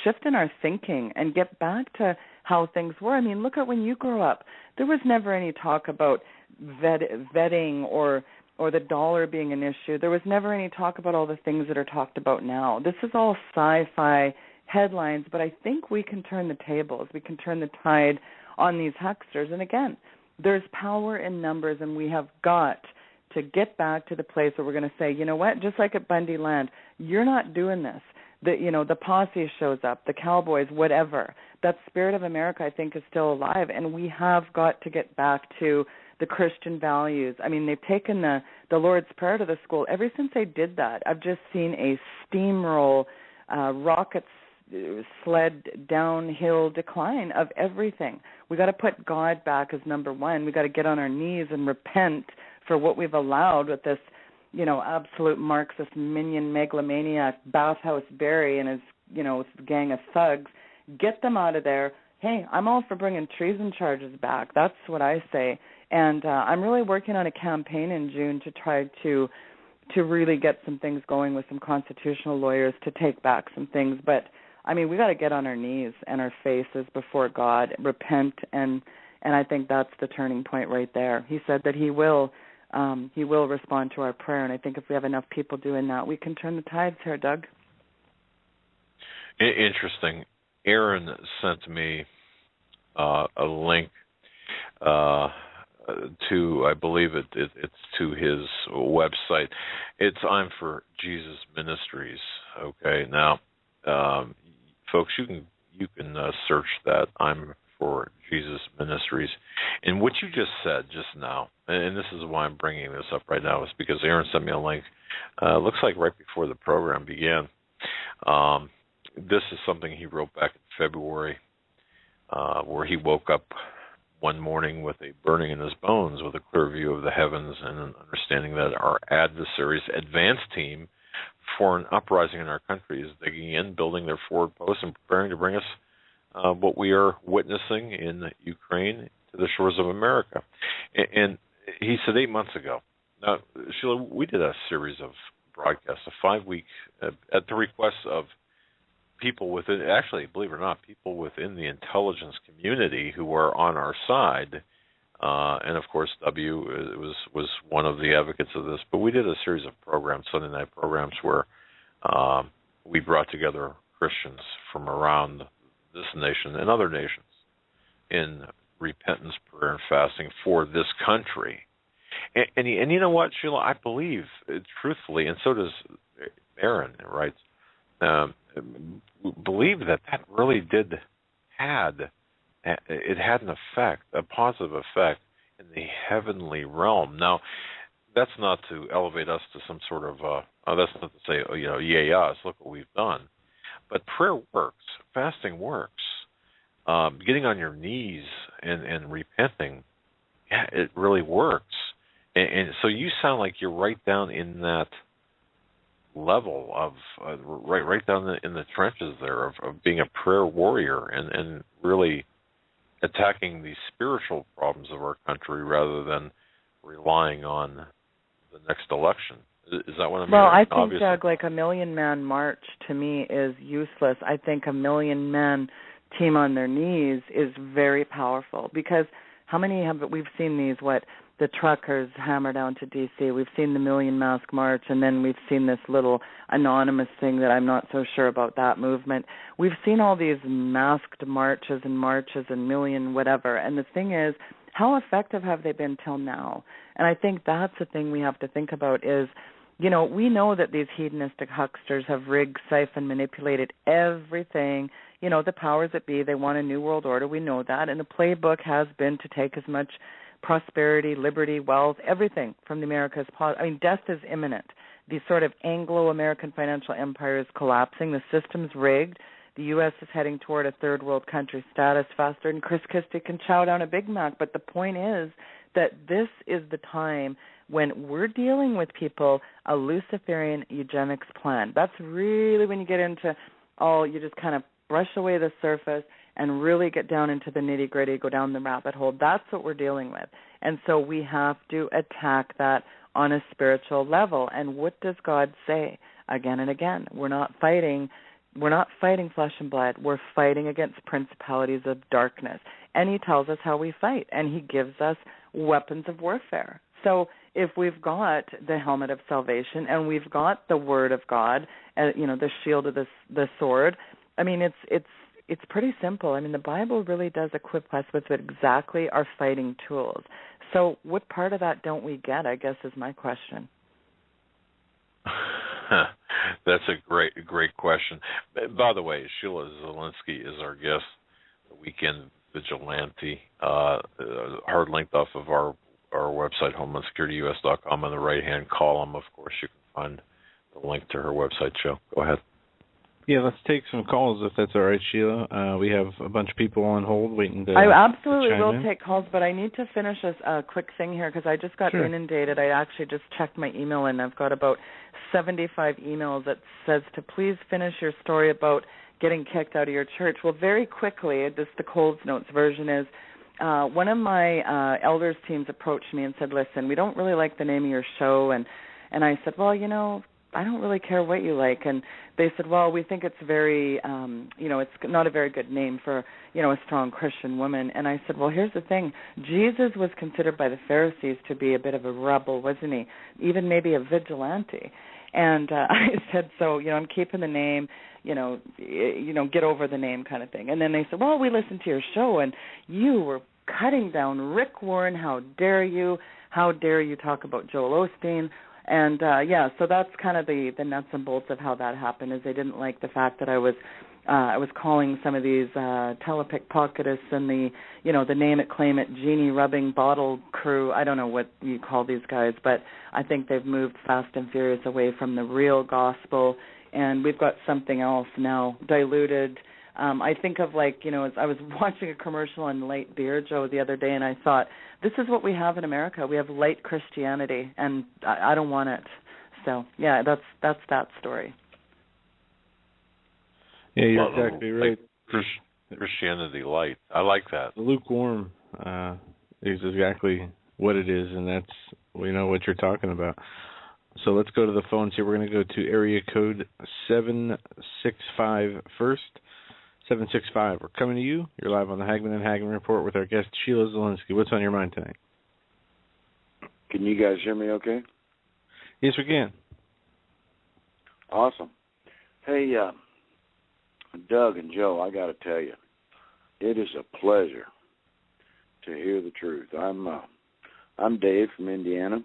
shift in our thinking, and get back to how things were. I mean, look at when you grew up. There was never any talk about vetting or the dollar being an issue. There was never any talk about all the things that are talked about now. This is all sci-fi headlines, but I think we can turn the tables. We can turn the tide on these hucksters. And again, there's power in numbers, and we have got to get back to the place where we're going to say, you know what, just like at Bundy Land, you're not doing this. The posse shows up, the cowboys, whatever. That spirit of America, I think, is still alive, and we have got to get back to the Christian values. I mean, they've taken the Lord's Prayer to the school. Ever since they did that, I've just seen a steamroll, rocket sled downhill decline of everything. We got to put God back as number one. We got to get on our knees and repent for what we've allowed with this, absolute Marxist minion megalomaniac Bathhouse Barry and his, gang of thugs. Get them out of there. Hey, I'm all for bringing treason charges back. That's what I say. And I'm really working on a campaign in June to try to really get some things going with some constitutional lawyers to take back some things. But I mean, we got to get on our knees and our faces before God, repent, and I think that's the turning point right there. He said that He will respond to our prayer, and I think if we have enough people doing that, we can turn the tides here, Doug. Interesting. Aaron sent me a link to, I believe it's to his website. It's I'm for Jesus Ministries. Okay, now, folks, you can search that I'm for Jesus Ministries. And what you just said just now, and this is why I'm bringing this up right now, is because Aaron sent me a link. Looks like right before the program began. This is something he wrote back in February, where he woke up one morning with a burning in his bones, with a clear view of the heavens, and an understanding that our adversaries' advance team for an uprising in our country is digging in, building their forward posts, and preparing to bring us what we are witnessing in Ukraine to the shores of America. And he said 8 months ago. Now, Sheila, we did a series of broadcasts, a 5-week, at the request of people within, actually, believe it or not, people within the intelligence community who are on our side. And, of course, W was one of the advocates of this. But we did a series of programs, Sunday night programs, where we brought together Christians from around this nation and other nations in repentance, prayer, and fasting for this country. And you know what, Sheila? I believe, truthfully, and so does Aaron, right? Believe that really had an effect, a positive effect in the heavenly realm. Now, that's not to elevate us to some sort of, that's not to say, yay us, look what we've done. But prayer works, fasting works. Getting on your knees and repenting, yeah, it really works. And so you sound like you're right down in that level of right down in the trenches there of being a prayer warrior and really attacking the spiritual problems of our country rather than relying on the next election. Is that what I'm hearing? Well, I think, obviously, Doug, like a million-man march to me is useless. I think a million-man team on their knees is very powerful, because how many we've seen these, the truckers hammer down to D.C., we've seen the Million Mask March, and then we've seen this little anonymous thing that I'm not so sure about that movement. We've seen all these masked marches and million whatever, and the thing is, how effective have they been till now? And I think that's the thing we have to think about is, we know that these hedonistic hucksters have rigged, siphoned, manipulated everything. The powers that be, they want a new world order. We know that. And the playbook has been to take as much prosperity, liberty, wealth, everything from the Americas. Death is imminent. The sort of Anglo-American financial empire is collapsing. The system's rigged. The U.S. is heading toward a third world country status faster than Chris Christie can chow down a Big Mac. But the point is that this is the time when we're dealing with people, a Luciferian eugenics plan. That's really when you get into you just kind of brush away the surface and really get down into the nitty-gritty, go down the rabbit hole. That's what we're dealing with. And so we have to attack that on a spiritual level. And what does God say again and again? We're not fighting flesh and blood. We're fighting against principalities of darkness. And he tells us how we fight, and he gives us weapons of warfare. So if we've got the helmet of salvation and we've got the word of God, the shield of the sword, it's pretty simple. The Bible really does equip us with exactly our fighting tools. So what part of that don't we get, I guess, is my question. That's a great question. By the way, Sheila Zielinski is our guest, the Weekend Vigilante, hard linked off of our website, HomelandSecurityUS.com. On the right-hand column, of course, you can find the link to her website show. Go ahead. Yeah, let's take some calls if that's all right, Sheila. We have a bunch of people on hold waiting to I absolutely will in. Take calls, but I need to finish a quick thing here because I just got inundated. I actually just checked my email, and I've got about 75 emails that says to please finish your story about getting kicked out of your church. Well, very quickly, just the Coles Notes version is, one of my elders teams approached me and said, listen, we don't really like the name of your show. And I said, well, I don't really care what you like. And they said, well, we think it's very, it's not a very good name for, a strong Christian woman. And I said, well, here's the thing. Jesus was considered by the Pharisees to be a bit of a rebel, wasn't he? Even maybe a vigilante. And I said, so, I'm keeping the name, get over the name kind of thing. And then they said, well, we listened to your show, and you were cutting down Rick Warren. How dare you? How dare you talk about Joel Osteen? And so that's kind of the nuts and bolts of how that happened. Is they didn't like the fact that I was calling some of these telepickpocketists and the name it, claim it, genie rubbing bottle crew. I don't know what you call these guys, but I think they've moved fast and furious away from the real gospel, and we've got something else now, diluted. I think of I was watching a commercial on light beer, Joe, the other day, and I thought, this is what we have in America. We have light Christianity, and I don't want it. So, yeah, that's that story. Yeah, you're exactly right. Christianity light. I like that. Lukewarm is exactly what it is, and we know what you're talking about. So let's go to the phones here. We're going to go to area code 765 first. 765. We're coming to you. You're live on the Hagmann and Hagmann Report with our guest, Sheila Zielinski. What's on your mind tonight? Can you guys hear me okay? Yes, we can. Awesome. Hey, Doug and Joe, I got to tell you, it is a pleasure to hear the truth. I'm Dave from Indiana.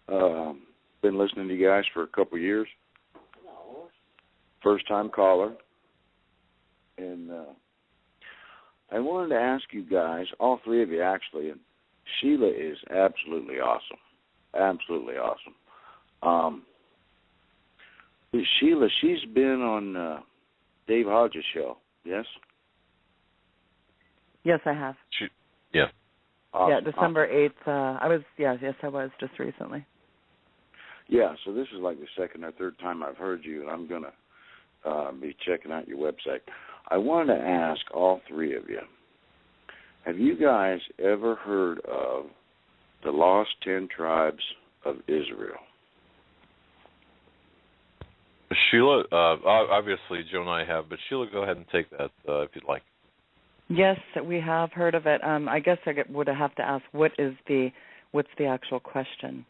Been listening to you guys for a couple years. First-time caller. And I wanted to ask you guys, all three of you actually, and Sheila is absolutely awesome. Absolutely awesome. Sheila, she's been on Dave Hodges' show, yes? Yes, I have. Yeah. Awesome. Yeah, December 8th. I was just recently. Yeah, so this is like the second or third time I've heard you, and I'm going to be checking out your website. I wanted to ask all three of you, have you guys ever heard of the Lost 10 Tribes of Israel? Sheila, obviously Joe and I have, but Sheila, go ahead and take that if you'd like. Yes, we have heard of it. I guess I would have to ask, what's the actual question?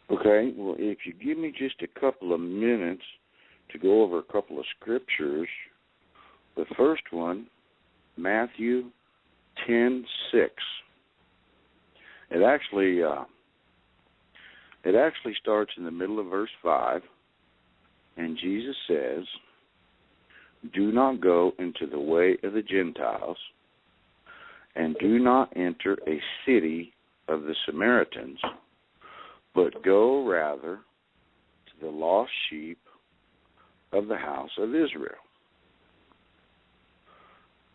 Okay, well, if you give me just a couple of minutes to go over a couple of scriptures. The first one, Matthew 10:6. It actually starts in the middle of verse 5, and Jesus says, "Do not go into the way of the Gentiles, and do not enter a city of the Samaritans, but go rather to the lost sheep of the house of Israel."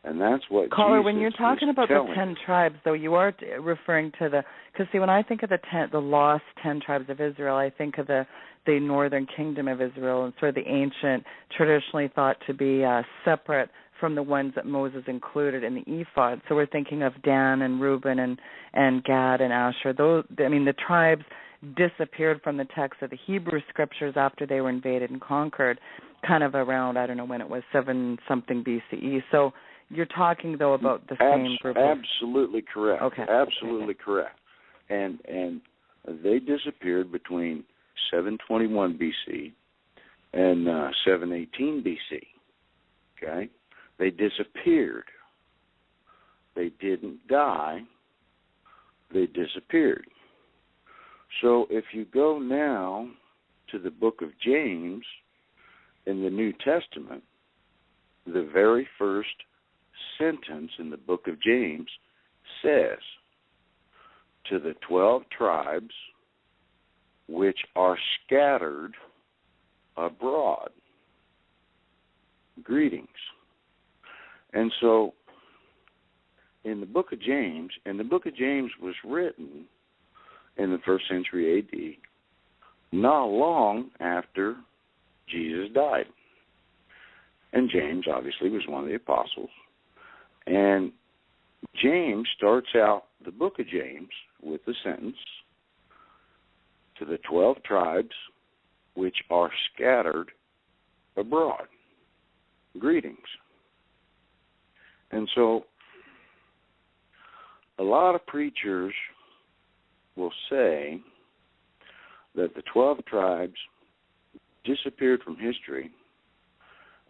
And that's what Caller, Jesus when you're talking about the 10 tribes, though, you are referring to because see, when I think of the lost 10 tribes of Israel, I think of the northern kingdom of Israel, and sort of the ancient, traditionally thought to be separate from the ones that Moses included in the ephod. So we're thinking of Dan and Reuben and Gad and Asher. The tribes disappeared from the text of the Hebrew scriptures after they were invaded and conquered, kind of around, I don't know when it was, 7-something BCE. So you're talking, though, about the same group. Absolutely correct. Okay. Absolutely correct. And they disappeared between 721 BC and 718 BC. Okay? They disappeared. They didn't die. They disappeared. So if you go now to the book of James in the New Testament, the very first sentence in the book of James says, "To the 12 tribes which are scattered abroad, greetings." And so in the book of James, and the book of James was written in the 1st century A.D., not long after Jesus died. And James, obviously, was one of the apostles. And James starts out the book of James with the sentence, "To the 12 tribes which are scattered abroad, greetings." And so a lot of preachers will say that the 12 tribes disappeared from history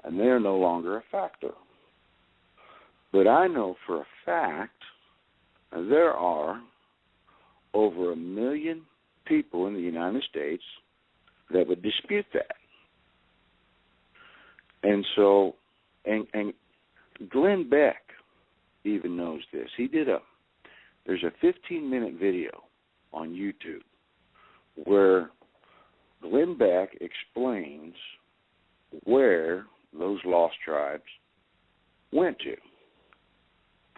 and they are no longer a factor. But I know for a fact there are over 1 million people in the United States that would dispute that. And so, and Glenn Beck even knows this. There's a 15-minute video on YouTube where Glenn Beck explains where those lost tribes went to.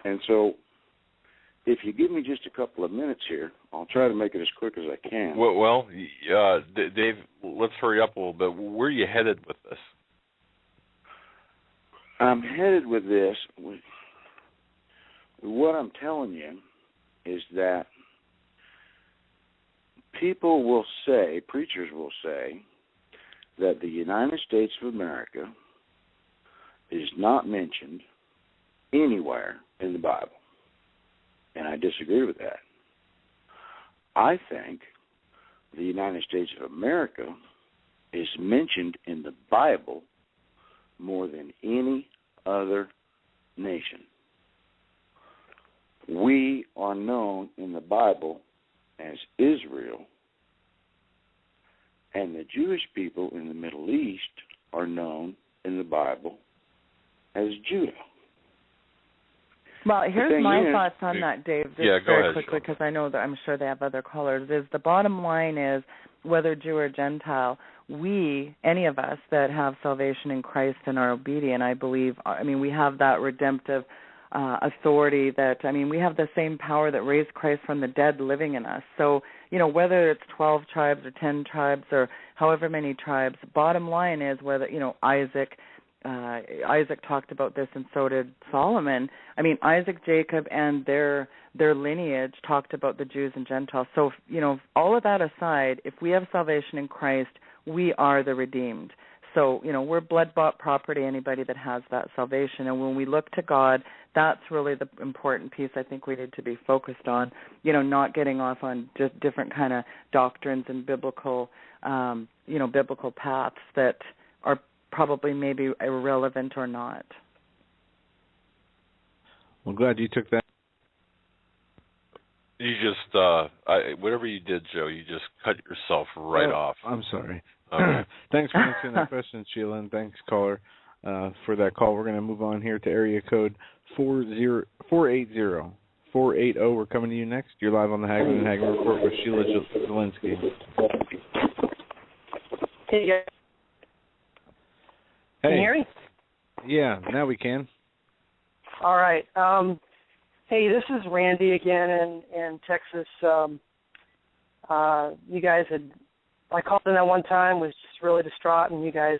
And so, if you give me just a couple of minutes here, I'll try to make it as quick as I can. Well, Dave, let's hurry up a little bit. Where are you headed with this? I'm headed with this. What I'm telling you is that people will say, preachers will say, that the United States of America is not mentioned anywhere in the Bible. And I disagree with that. I think the United States of America is mentioned in the Bible more than any other nation. We are known in the Bible as Israel, and the Jewish people in the Middle East are known in the Bible as Judah. Well, here's my thoughts on that, Dave, just very quickly, because I know that I'm sure they have other callers, is the bottom line is, whether Jew or Gentile, we, any of us that have salvation in Christ and are obedient, I believe, we have that redemptive authority that, we have the same power that raised Christ from the dead living in us. So, whether it's 12 tribes or 10 tribes or however many tribes, bottom line is whether, Isaac talked about this, and so did Solomon. Isaac, Jacob, and their lineage talked about the Jews and Gentiles. So, all of that aside, if we have salvation in Christ, we are the redeemed. So, we're blood-bought property, anybody that has that salvation. And when we look to God, that's really the important piece I think we need to be focused on, not getting off on just different kind of doctrines and biblical paths that are probably maybe irrelevant or not. Well, glad you took that. You just, whatever you did, Joe, you just cut yourself right off. I'm sorry. Okay. Thanks for answering that question, Sheila, and thanks, caller, for that call. We're going to move on here to area code 480. We're coming to you next. You're live on the Hagmann and Hagmann Report with Sheila Zielinski. Hey, guys. Hey. Can you hear me? Yeah, now we can. All right. Hey, this is Randy again in Texas. You guys I called in that one time, was just really distraught, and you guys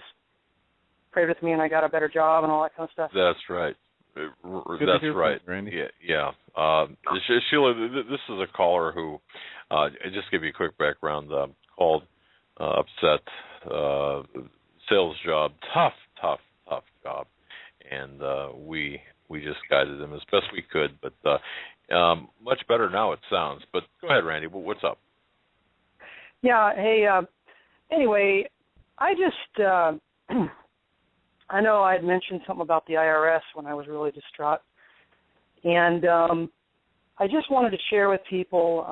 prayed with me, and I got a better job and all that kind of stuff. That's right. That's right, Randy. Yeah. Sheila, this is a caller who, just give you a quick background, called, upset, sales job, tough job, and we just guided him as best we could, but much better now it sounds. But go ahead, Randy. What's up? Yeah. Hey. Anyway, I just I know I had mentioned something about the IRS when I was really distraught, and I just wanted to share with people.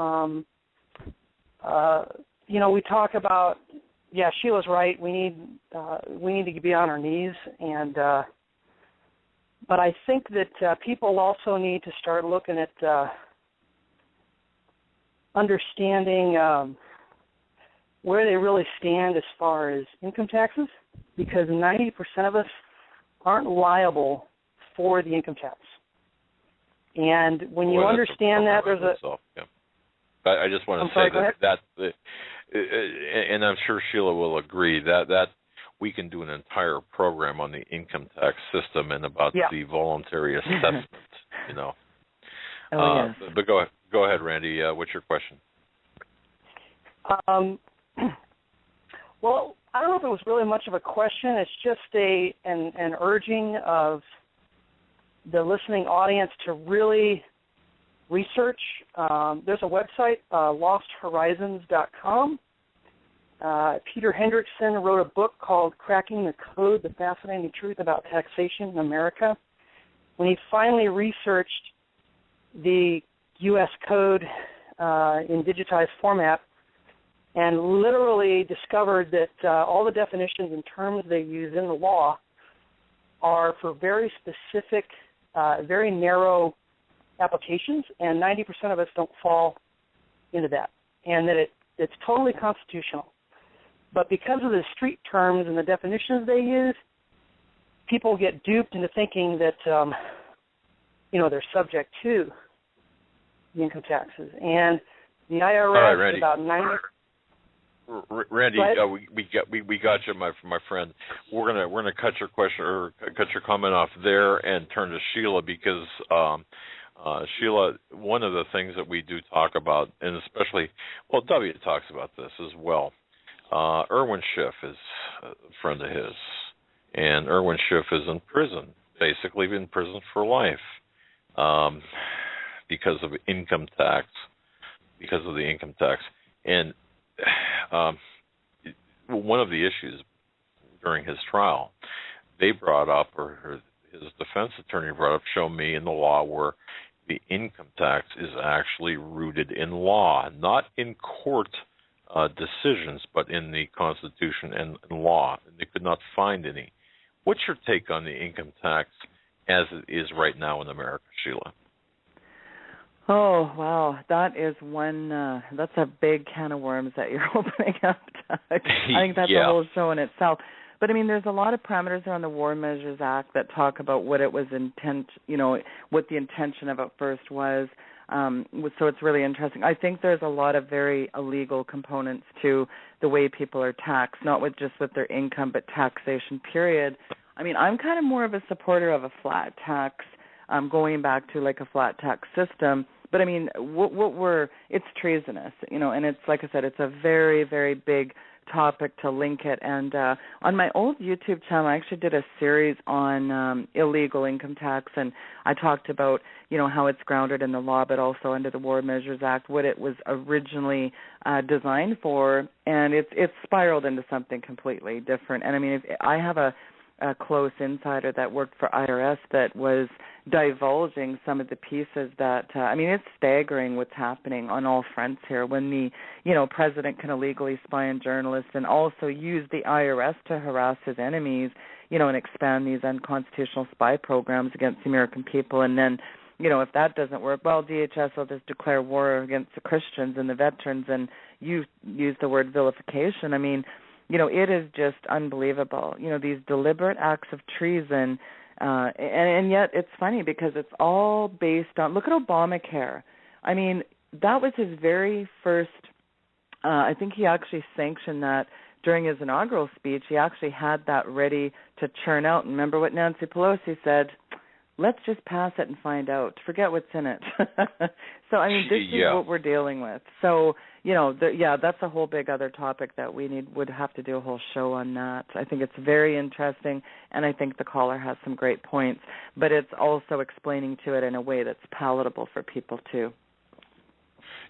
We talk about. Yeah, Sheila's right. We need to be on our knees, and but I think that people also need to start looking at understanding where they really stand as far as income taxes, because 90% of us aren't liable for the income tax. And when you understand that, there's a... Yeah. I just want to say that and I'm sure Sheila will agree, that we can do an entire program on the income tax system and about the voluntary assessment, Oh, yes. But go ahead, Randy. What's your question? Well, I don't know if it was really much of a question. It's just an urging of the listening audience to really research. There's a website, losthorizons.com. Peter Hendrickson wrote a book called Cracking the Code, The Fascinating Truth About Taxation in America, when he finally researched the U.S. Code in digitized format and literally discovered that all the definitions and terms they use in the law are for very specific, very narrow applications, and 90% of us don't fall into that, and that it's totally constitutional. But because of the street terms and the definitions they use, people get duped into thinking that, they're subject to the income taxes. And the IRS is about 90. Randy, we got you, my friend. We're gonna cut your question or cut your comment off there and turn to Sheila, because Sheila, one of the things that we do talk about, and especially, W talks about this as well. Irwin Schiff is a friend of his, and Irwin Schiff is in prison, basically in prison for life, because of income tax, and one of the issues during his trial, they brought up, or his defense attorney brought up, show me in the law where the income tax is actually rooted in law, not in court decisions, but in the Constitution and law. And they could not find any. What's your take on the income tax as it is right now in America, Sheila? Oh, wow. That is that's a big can of worms that you're opening up, Doug. I think that's a whole show in itself. But, I mean, there's a lot of parameters around the War Measures Act that talk about what it was what the intention of it first was. So it's really interesting. I think there's a lot of very illegal components to the way people are taxed, not just with their income, but taxation, period. I mean, I'm kind of more of a supporter of a flat tax, going back to like a flat tax system. But, I mean, it's treasonous, and it's, like I said, it's a very, very big topic to link it. And on my old YouTube channel, I actually did a series on illegal income tax, and I talked about, how it's grounded in the law, but also under the War Measures Act, what it was originally designed for, and it's spiraled into something completely different. And I mean, I have a close insider that worked for IRS that was divulging some of the pieces that, it's staggering what's happening on all fronts here when the, president can illegally spy on journalists and also use the IRS to harass his enemies, and expand these unconstitutional spy programs against the American people. And then, if that doesn't work, well, DHS will just declare war against the Christians and the veterans, and you use the word vilification. I mean, it is just unbelievable. These deliberate acts of treason, and yet it's funny because it's all based on, look at Obamacare. I mean, that was his very first, I think he actually sanctioned that during his inaugural speech. He actually had that ready to churn out. And remember what Nancy Pelosi said? Let's just pass it and find out. Forget what's in it. So, I mean, this is what we're dealing with. So, that's a whole big other topic that would have to do a whole show on that. I think it's very interesting, and I think the caller has some great points. But it's also explaining to it in a way that's palatable for people, too.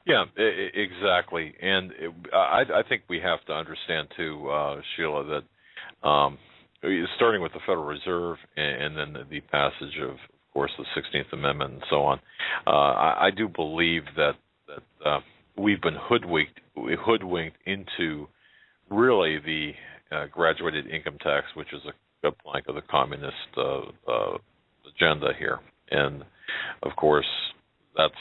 Yeah, exactly. And I think we have to understand, too, Sheila, that starting with the Federal Reserve and then the passage of course, the 16th Amendment and so on, I do believe that we've been hoodwinked into really the graduated income tax, which is a plank of the communist agenda here. And, of course, that's,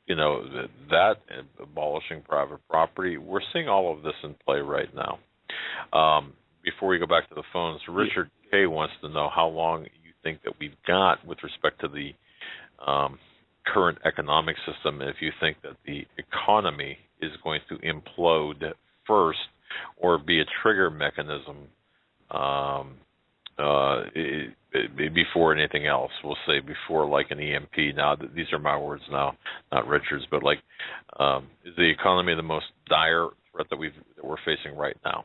that abolishing private property. We're seeing all of this in play right now. Before we go back to the phones, Richard K. wants to know how long you think that we've got with respect to the current economic system, and if you think that the economy is going to implode first or be a trigger mechanism before anything else. We'll say before like an EMP. Now, these are my words now, not Richard's, but is the economy the most dire threat that we're facing right now?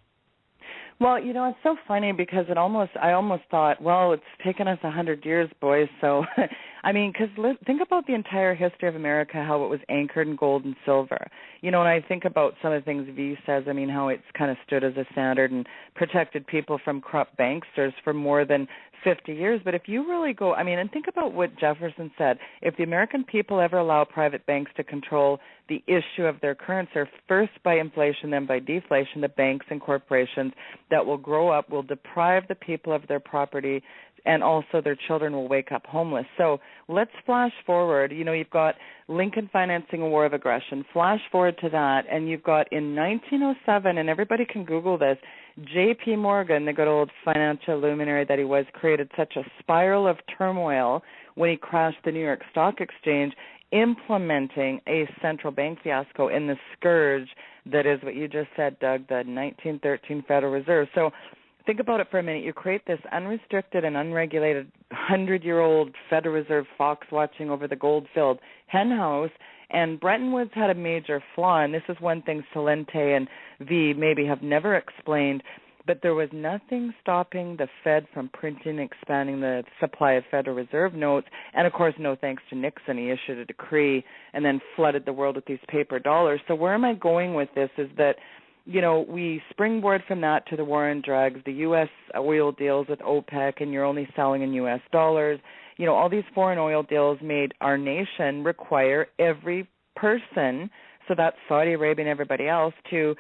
Well, it's so funny because I almost thought, well, it's taken us 100 years, boys. So, because think about the entire history of America, how it was anchored in gold and silver. And I think about some of the things V says, how it's kind of stood as a standard and protected people from corrupt banksters for more than 50 years. But if you really go, I mean, and think about what Jefferson said, if the American people ever allow private banks to control the issue of their currency, first by inflation, then by deflation, the banks and corporations that will grow up will deprive the people of their property, and also their children will wake up homeless. So let's flash forward. You know, you've got Lincoln financing a war of aggression. Flash forward to that, and you've got in 1907, and everybody can Google this, J.P. Morgan, the good old financial luminary that he was, created such a spiral of turmoil when he crashed the New York Stock Exchange, implementing a central bank fiasco in the scourge that is what you just said, Doug, the 1913 Federal Reserve. So think about it for a minute. You create this unrestricted and unregulated 100-year-old Federal Reserve fox watching over the gold-filled henhouse, and Bretton Woods had a major flaw, and this is one thing Salente and V maybe have never explained, but there was nothing stopping the Fed from printing and expanding the supply of Federal Reserve notes, and of course, no thanks to Nixon, he issued a decree and then flooded the world with these paper dollars. So where am I going with this is that, you know, we springboard from that to the war on drugs, the U.S. oil deals with OPEC, and you're only selling in U.S. dollars. You know, all these foreign oil deals made our nation require every person, so that's Saudi Arabia and everybody else, to,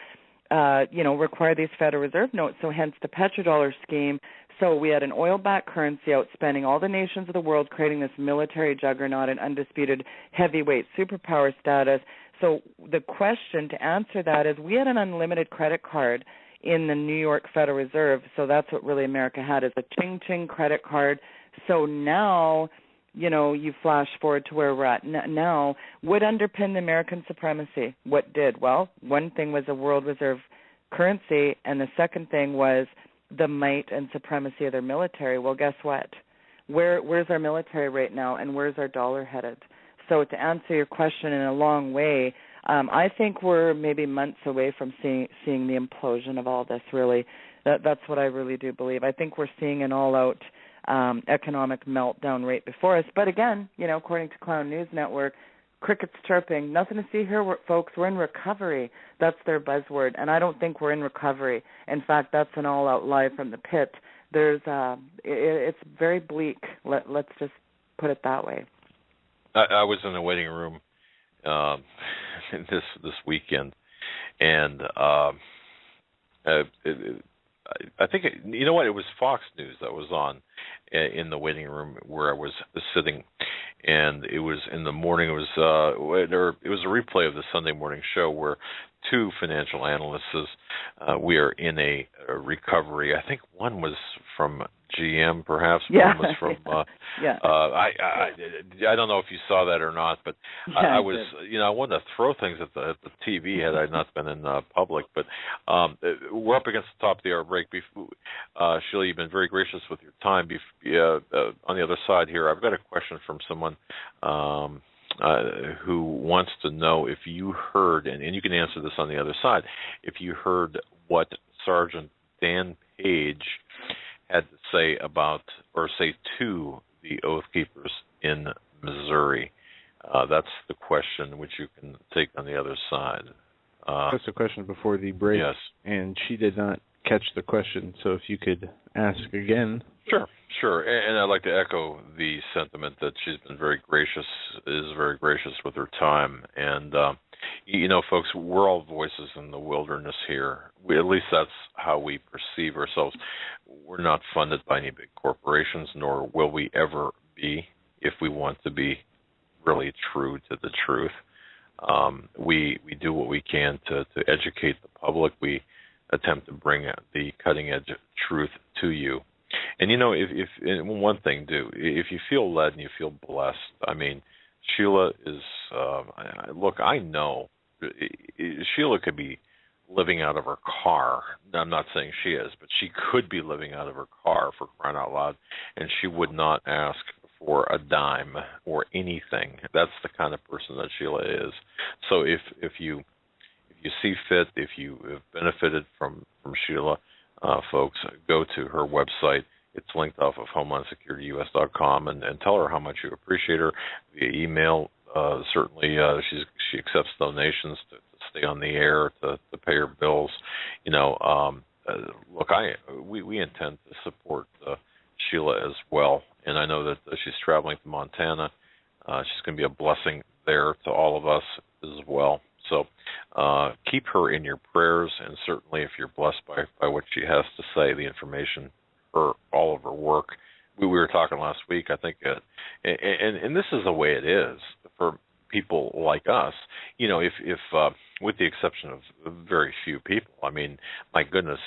require these Federal Reserve notes, so hence the petrodollar scheme. So we had an oil-backed currency outspending all the nations of the world, creating this military juggernaut and undisputed heavyweight superpower status. So the question to answer that is, we had an unlimited credit card in the New York Federal Reserve, so that's what really America had, is a ching-ching credit card. So now, you know, you flash forward to where we're at now. What underpinned the American supremacy? What did? Well, one thing was a world reserve currency, and the second thing was the might and supremacy of their military. Well, guess what? Where's our military right now, and where's our dollar headed? So to answer your question in a long way, I think we're maybe months away from seeing the implosion of all this, really. That's what I really do believe. I think we're seeing an all-out economic meltdown right before us. But again, you know, according to Clown News Network, crickets chirping, nothing to see here, folks. We're in recovery. That's their buzzword, and I don't think we're in recovery. In fact, that's an all-out lie from the pit. It's very bleak. Let's just put it that way. I was in the waiting room this weekend, and I think you know what? It was Fox News that was on in the waiting room where I was sitting, and it was in the morning. It was a replay of the Sunday morning show where two financial analysts. We are in a recovery. I think one was from GM, perhaps. Yeah. One was from. Yeah. I don't know if you saw that or not, but yeah, I was, I wanted to throw things at the TV had I not been in public. But we're up against the top of the hour break. Sheila, you've been very gracious with your time. On the other side here, I've got a question from someone who wants to know if you heard, and you can answer this on the other side, if you heard what Sergeant Dan Page had to say about, or say to, the Oath Keepers in Missouri. That's the question, which you can take on the other side. That's the question before the break. Yes. And she did not catch the question, so if you could ask again. Sure. And I'd like to echo the sentiment that she's been very gracious with her time. And, folks, we're all voices in the wilderness here. At least that's how we perceive ourselves. We're not funded by any big corporations, nor will we ever be if we want to be really true to the truth. We do what we can to educate the public. We attempt to bring the cutting-edge truth to you. And, if one thing, if you feel led and you feel blessed, I mean, Sheila is, look, I know Sheila could be living out of her car. I'm not saying she is, but she could be living out of her car, for crying out loud, and she would not ask for a dime or anything. That's the kind of person that Sheila is. So if you see fit, if you have benefited from Sheila, folks, go to her website. It's linked off of HomelandSecurityUS.com, and tell her how much you appreciate her via email. Certainly, she accepts donations to stay on the air, to pay her bills. Look, we intend to support Sheila as well. And I know that she's traveling to Montana. She's going to be a blessing there to all of us as well. So keep her in your prayers, and certainly if you're blessed by what she has to say, the information, all of her work. We were talking last week, I think, and this is the way it is for people like us. You know, if with the exception of very few people, I mean, my goodness,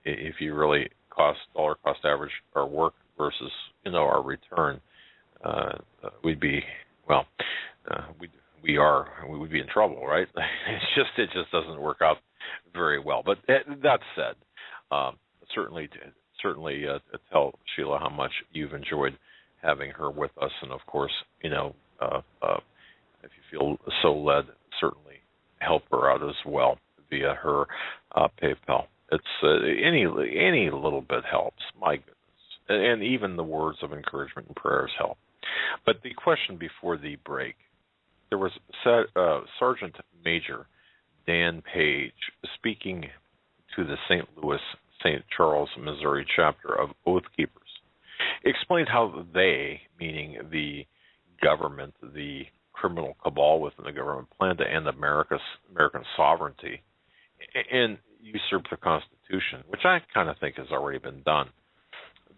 if you really dollar cost average our work versus our return, we'd be we would be in trouble, right? It just doesn't work out very well. But that said, certainly tell Sheila how much you've enjoyed having her with us, and of course, if you feel so led, certainly help her out as well via her PayPal. It's any little bit helps. My goodness, and even the words of encouragement and prayers help. But the question before the break, there was Sergeant Major Dan Page speaking to the St. Charles, Missouri chapter of Oath Keepers, explained how they, meaning the government, the criminal cabal within the government, plan to end American sovereignty and usurp the Constitution, which I kind of think has already been done,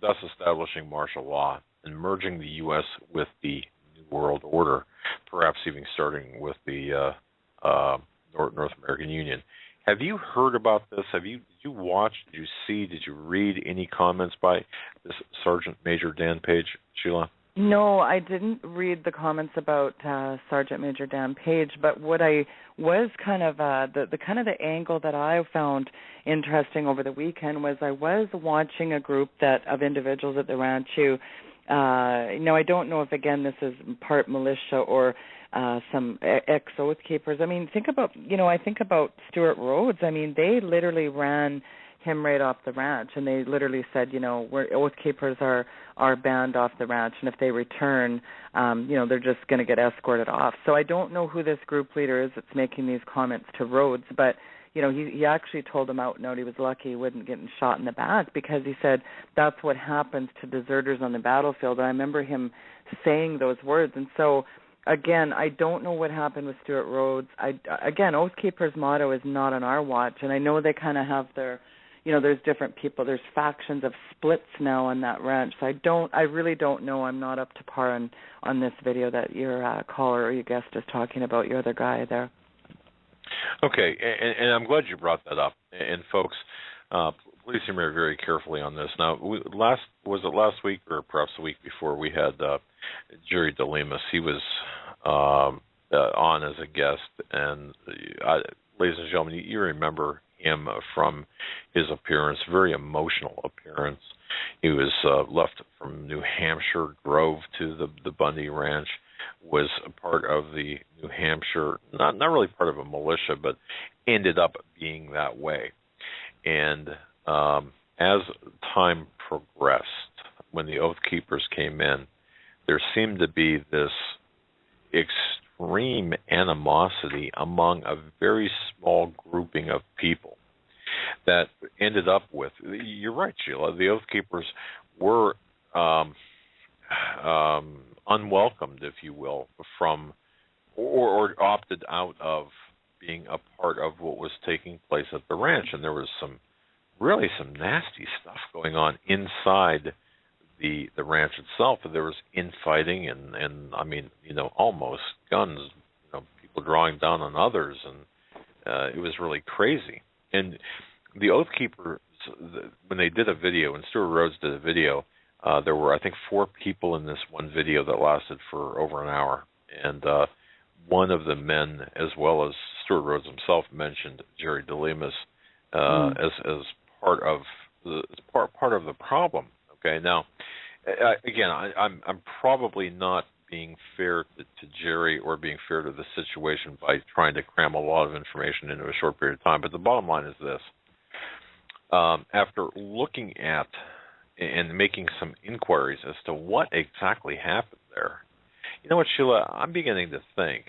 thus establishing martial law and merging the U.S. with the New World Order, perhaps even starting with the North American Union. Have you heard about this? Did you watch? Did you see? Did you read any comments by this Sergeant Major Dan Page, Sheila? No, I didn't read the comments about Sergeant Major Dan Page, but what I was kind of the angle that I found interesting over the weekend was I was watching a group of individuals at the ranch who, I don't know if again this is part militia or some ex-Oath Keepers. I mean, I think about Stuart Rhodes. I mean, they literally ran him right off the ranch, and they literally said, Oath Keepers are banned off the ranch, and if they return, they're just going to get escorted off. So I don't know who this group leader is that's making these comments to Rhodes, but he actually told him out and out he was lucky he wouldn't get shot in the back, because he said that's what happens to deserters on the battlefield. And I remember him saying those words. And so, again, I don't know what happened with Stuart Rhodes. Oath Keepers' motto is not on our watch, and I know they kind of have their, there's different people. There's factions of splits now on that ranch. So I really don't know. I'm not up to par on this video that your caller or your guest is talking about, your other guy there. Okay, and I'm glad you brought that up. And folks, please hear me very carefully on this. Now, was it last week or perhaps the week before, we had Jerry DeLemus. He was on as a guest, and ladies and gentlemen, you remember him from his appearance, very emotional appearance. He was left from New Hampshire, drove to the Bundy Ranch, was a part of the New Hampshire, not really part of a militia, but ended up being that way. And as time progressed, when the Oath Keepers came in, there seemed to be this extreme animosity among a very small grouping of people that ended up with, you're right, Sheila, the Oath Keepers were unwelcomed, if you will, from or opted out of being a part of what was taking place at the ranch. And there was some nasty stuff going on inside the ranch itself. There was infighting and I mean, almost guns, people drawing down on others, and it was really crazy. And the Oath Keepers, when they did a video, and Stuart Rhodes did a video, there were, I think, 4 people in this one video that lasted for over an hour. And one of the men, as well as Stuart Rhodes himself, mentioned Jerry DeLemus as part of the problem. Okay, now, again, I'm probably not being fair to Jerry or being fair to the situation by trying to cram a lot of information into a short period of time. But the bottom line is this. After looking at and making some inquiries as to what exactly happened there, you know what, Sheila, I'm beginning to think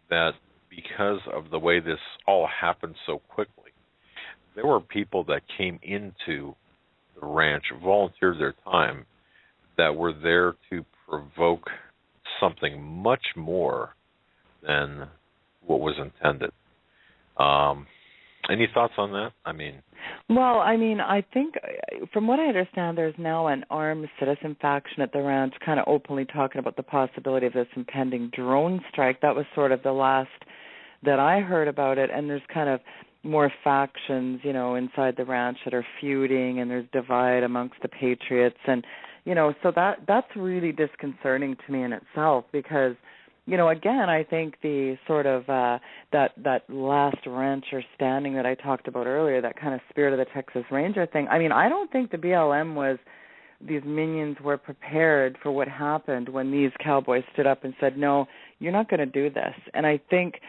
that because of the way this all happened so quickly, there were people that came into the ranch, volunteered their time that were there to provoke something much more than what was intended. Any thoughts on that? Well, I think from what I understand, there's now an armed citizen faction at the ranch kind of openly talking about the possibility of this impending drone strike. That was sort of the last that I heard about it, and there's kind of more factions, inside the ranch that are feuding, and there's divide amongst the patriots, and so that's really disconcerting to me in itself, because again, I think the sort of that last rancher standing that I talked about earlier, that kind of spirit of the Texas Ranger thing. I don't think the BLM these minions were prepared for what happened when these cowboys stood up and said, "No, you're not going to do this." And I think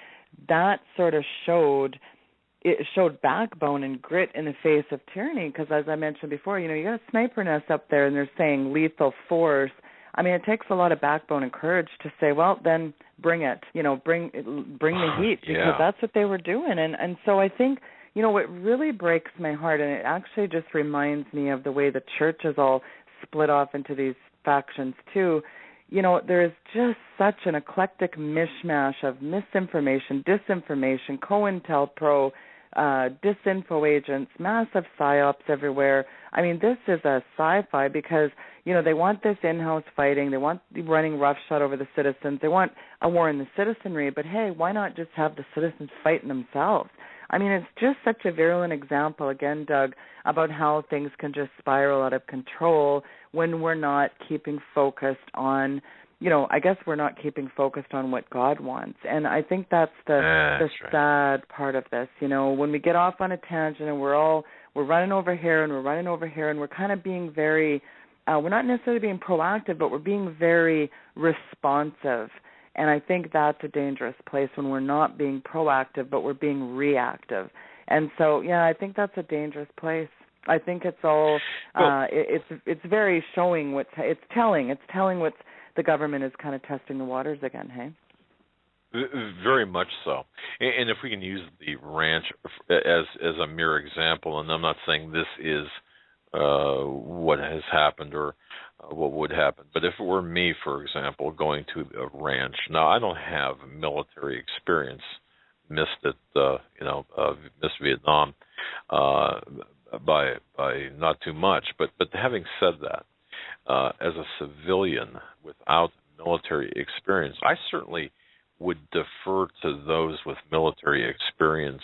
that sort of showed backbone and grit in the face of tyranny, because as I mentioned before, you got a sniper nest up there and they're saying lethal force. It takes a lot of backbone and courage to say, well, then bring it, bring the heat, because that's what they were doing. And so I think, what really breaks my heart, and it actually just reminds me of the way the church is all split off into these factions too. There is just such an eclectic mishmash of misinformation, disinformation, COINTELPRO, disinfo agents, massive psyops everywhere. This is a sci-fi, because, they want this in-house fighting. They want running roughshod over the citizens. They want a war in the citizenry. But, hey, why not just have the citizens fighting themselves? It's just such a virulent example, again, Doug, about how things can just spiral out of control when we're not keeping focused on, I guess we're not keeping focused on what God wants. And I think that's the sad part of this. When we get off on a tangent and we're running over here and we're kind of being very, we're not necessarily being proactive, but we're being very responsive. And I think that's a dangerous place, when we're not being proactive, but we're being reactive. And so, I think that's a dangerous place. I think it's all, it's very showing it's telling what the government is kind of testing the waters again, hey? Very much so. And if we can use the ranch as a mere example, and I'm not saying this is what has happened or what would happen, but if it were me, for example, going to a ranch, now I don't have military experience, missed Vietnam by not too much, but having said that, as a civilian without military experience, I certainly would defer to those with military experience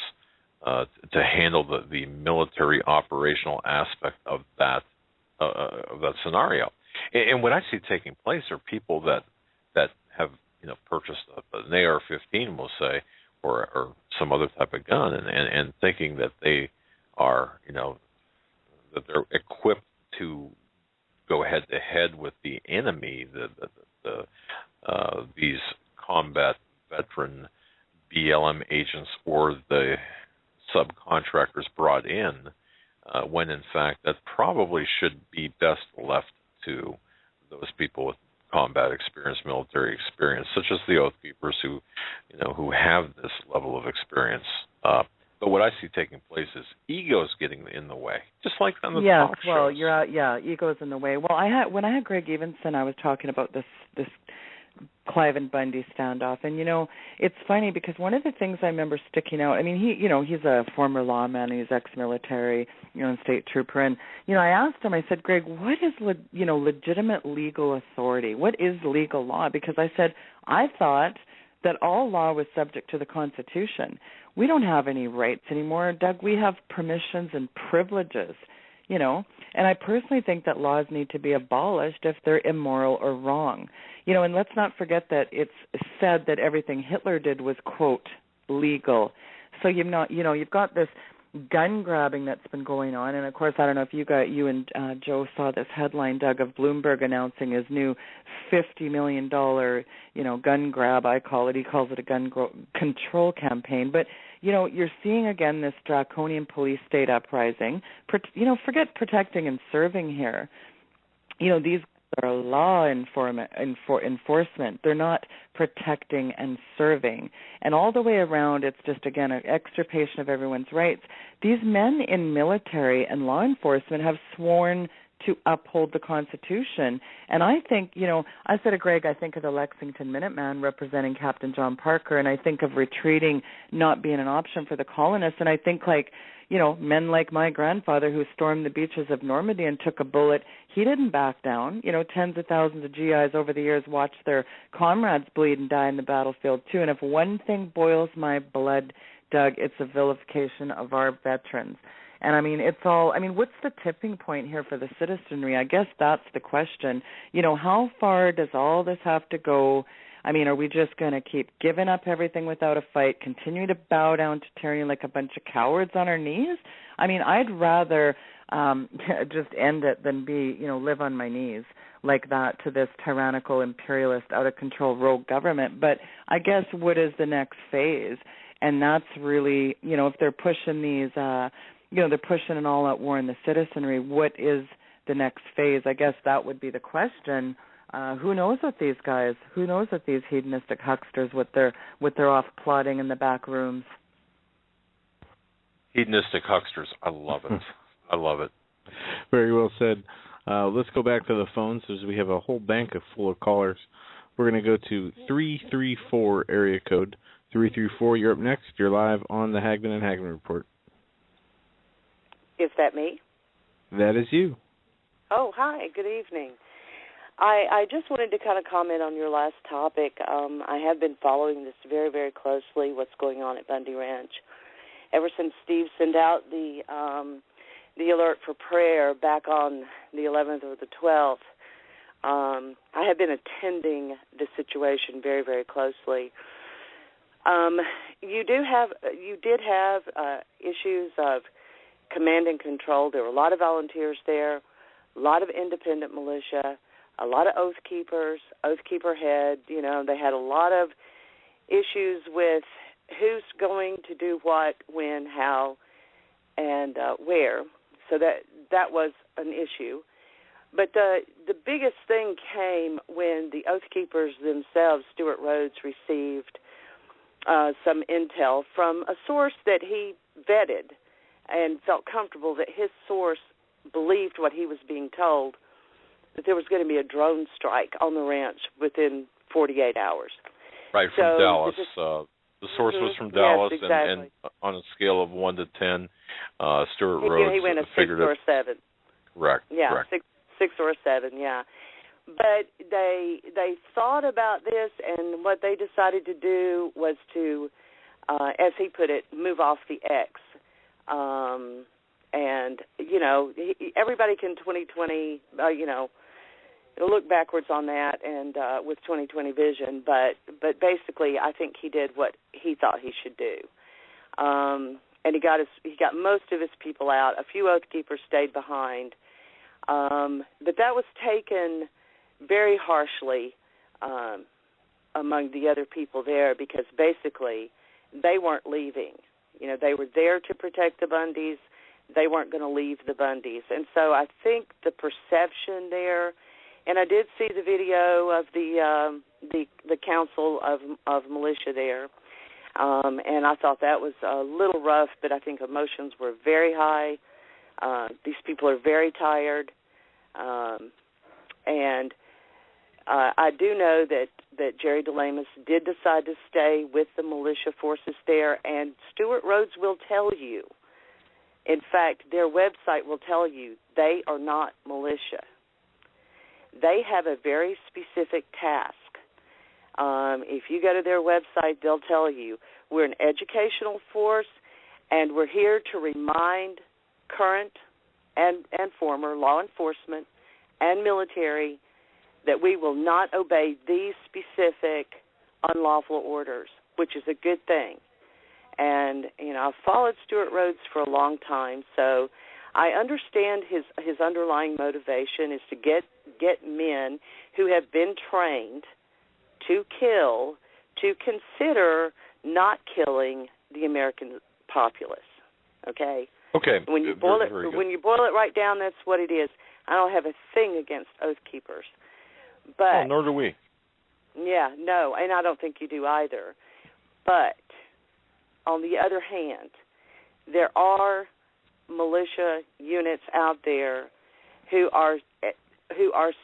to handle the military operational aspect of that scenario. And what I see taking place are people that have purchased an AR-15, we'll say, or some other type of gun, and thinking that they are that they're equipped to go head to head with the enemy, these combat veteran BLM agents or the subcontractors brought in, when in fact that probably should be best left to those people with combat experience, military experience, such as the Oath Keepers, who have this level of experience. But what I see taking place is egos getting in the way, just like on the talk shows. Well, you're out, egos in the way. Well, when I had Greg Evenson, I was talking about this Clive and Bundy standoff, and it's funny because one of the things I remember sticking out. He's a former lawman, he's ex-military, and state trooper, and I asked him. I said, Greg, what is legitimate legal authority? What is legal law? Because I said I thought that all law was subject to the Constitution. We don't have any rights anymore, Doug. We have permissions and privileges, and I personally think that laws need to be abolished if they're immoral or wrong. And let's not forget that it's said that everything Hitler did was, quote, legal. So you've got this gun grabbing that's been going on, and of course, I don't know if you and Joe saw this headline, Doug, of Bloomberg announcing his new $50 million, gun grab. I call it. He calls it a gun control campaign. But you're seeing again this draconian police state uprising. Forget protecting and serving here. These are law enforcement. They're not protecting and serving. And all the way around, it's just, again, an extirpation of everyone's rights. These men in military and law enforcement have sworn to uphold the Constitution. And I think, I said to Greg, I think of the Lexington Minuteman representing Captain John Parker, and I think of retreating not being an option for the colonists. And I think, men like my grandfather who stormed the beaches of Normandy and took a bullet, he didn't back down. Tens of thousands of GIs over the years watched their comrades bleed and die in the battlefield too. And if one thing boils my blood, Doug, it's a vilification of our veterans. And what's the tipping point here for the citizenry? I guess that's the question. How far does all this have to go? Are we just going to keep giving up everything without a fight, continue to bow down to tyranny like a bunch of cowards on our knees? I'd rather just end it than live on my knees like that to this tyrannical, imperialist, out-of-control rogue government. But I guess what is the next phase? And that's really, if they're pushing these, they're pushing an all-out war in the citizenry, what is the next phase? I guess that would be the question. Who knows with these guys? Who knows with these hedonistic hucksters, what they're off plotting in the back rooms? Hedonistic hucksters. I love it. I love it. Very well said. Let's go back to the phones as we have a whole bank full of callers. We're going to go to 334 area code. 334, you're up next. You're live on the Hagmann and Hagmann Report. Is that me? That is you. Oh, hi. Good evening. I just wanted to kind of comment on your last topic. I have been following this very, very closely, what's going on at Bundy Ranch. Ever since Steve sent out the alert for prayer back on the 11th or the 12th, I have been attending the situation very, very closely. You did have issues of command and control. There were a lot of volunteers there, a lot of independent militia, a lot of oath keepers, oath keeper head. They had a lot of issues with who's going to do what, when, how, and where. So that was an issue. But the biggest thing came when the oath keepers themselves, Stuart Rhodes, received some intel from a source that he vetted and felt comfortable that his source believed what he was being told, that there was going to be a drone strike on the ranch within 48 hours. Right, from Dallas. The source was from Dallas, yes, exactly. and on a scale of 1 to 10, Stuart Rhodes he went a 6 or a 7. Correct. Yeah, correct. 6 or a 7, yeah. But they thought about this, and what they decided to do was to, as he put it, move off the X. And, everybody can 2020, look backwards on that and with 2020 vision. But basically, I think he did what he thought he should do. And he got most of his people out. A few oath keepers stayed behind. But that was taken very harshly among the other people there, because basically they weren't leaving. They were there to protect the Bundys. They weren't going to leave the Bundys. And so I think the perception there, and I did see the video of the council of militia there, and I thought that was a little rough, but I think emotions were very high. These people are very tired. And I do know that Jerry DeLamus did decide to stay with the militia forces there, and Stuart Rhodes will tell you, in fact, their website will tell you, they are not militia. They have a very specific task. If you go to their website, they'll tell you, we're an educational force, and we're here to remind current and former law enforcement and military that we will not obey these specific unlawful orders, which is a good thing. And, I've followed Stuart Rhodes for a long time, so I understand his underlying motivation is to get men who have been trained to kill to consider not killing the American populace. Okay? Okay. When you boil it right down, that's what it is. I don't have a thing against oath keepers. But nor do we. Yeah, no, and I don't think you do either. But on the other hand, there are militia units out there who are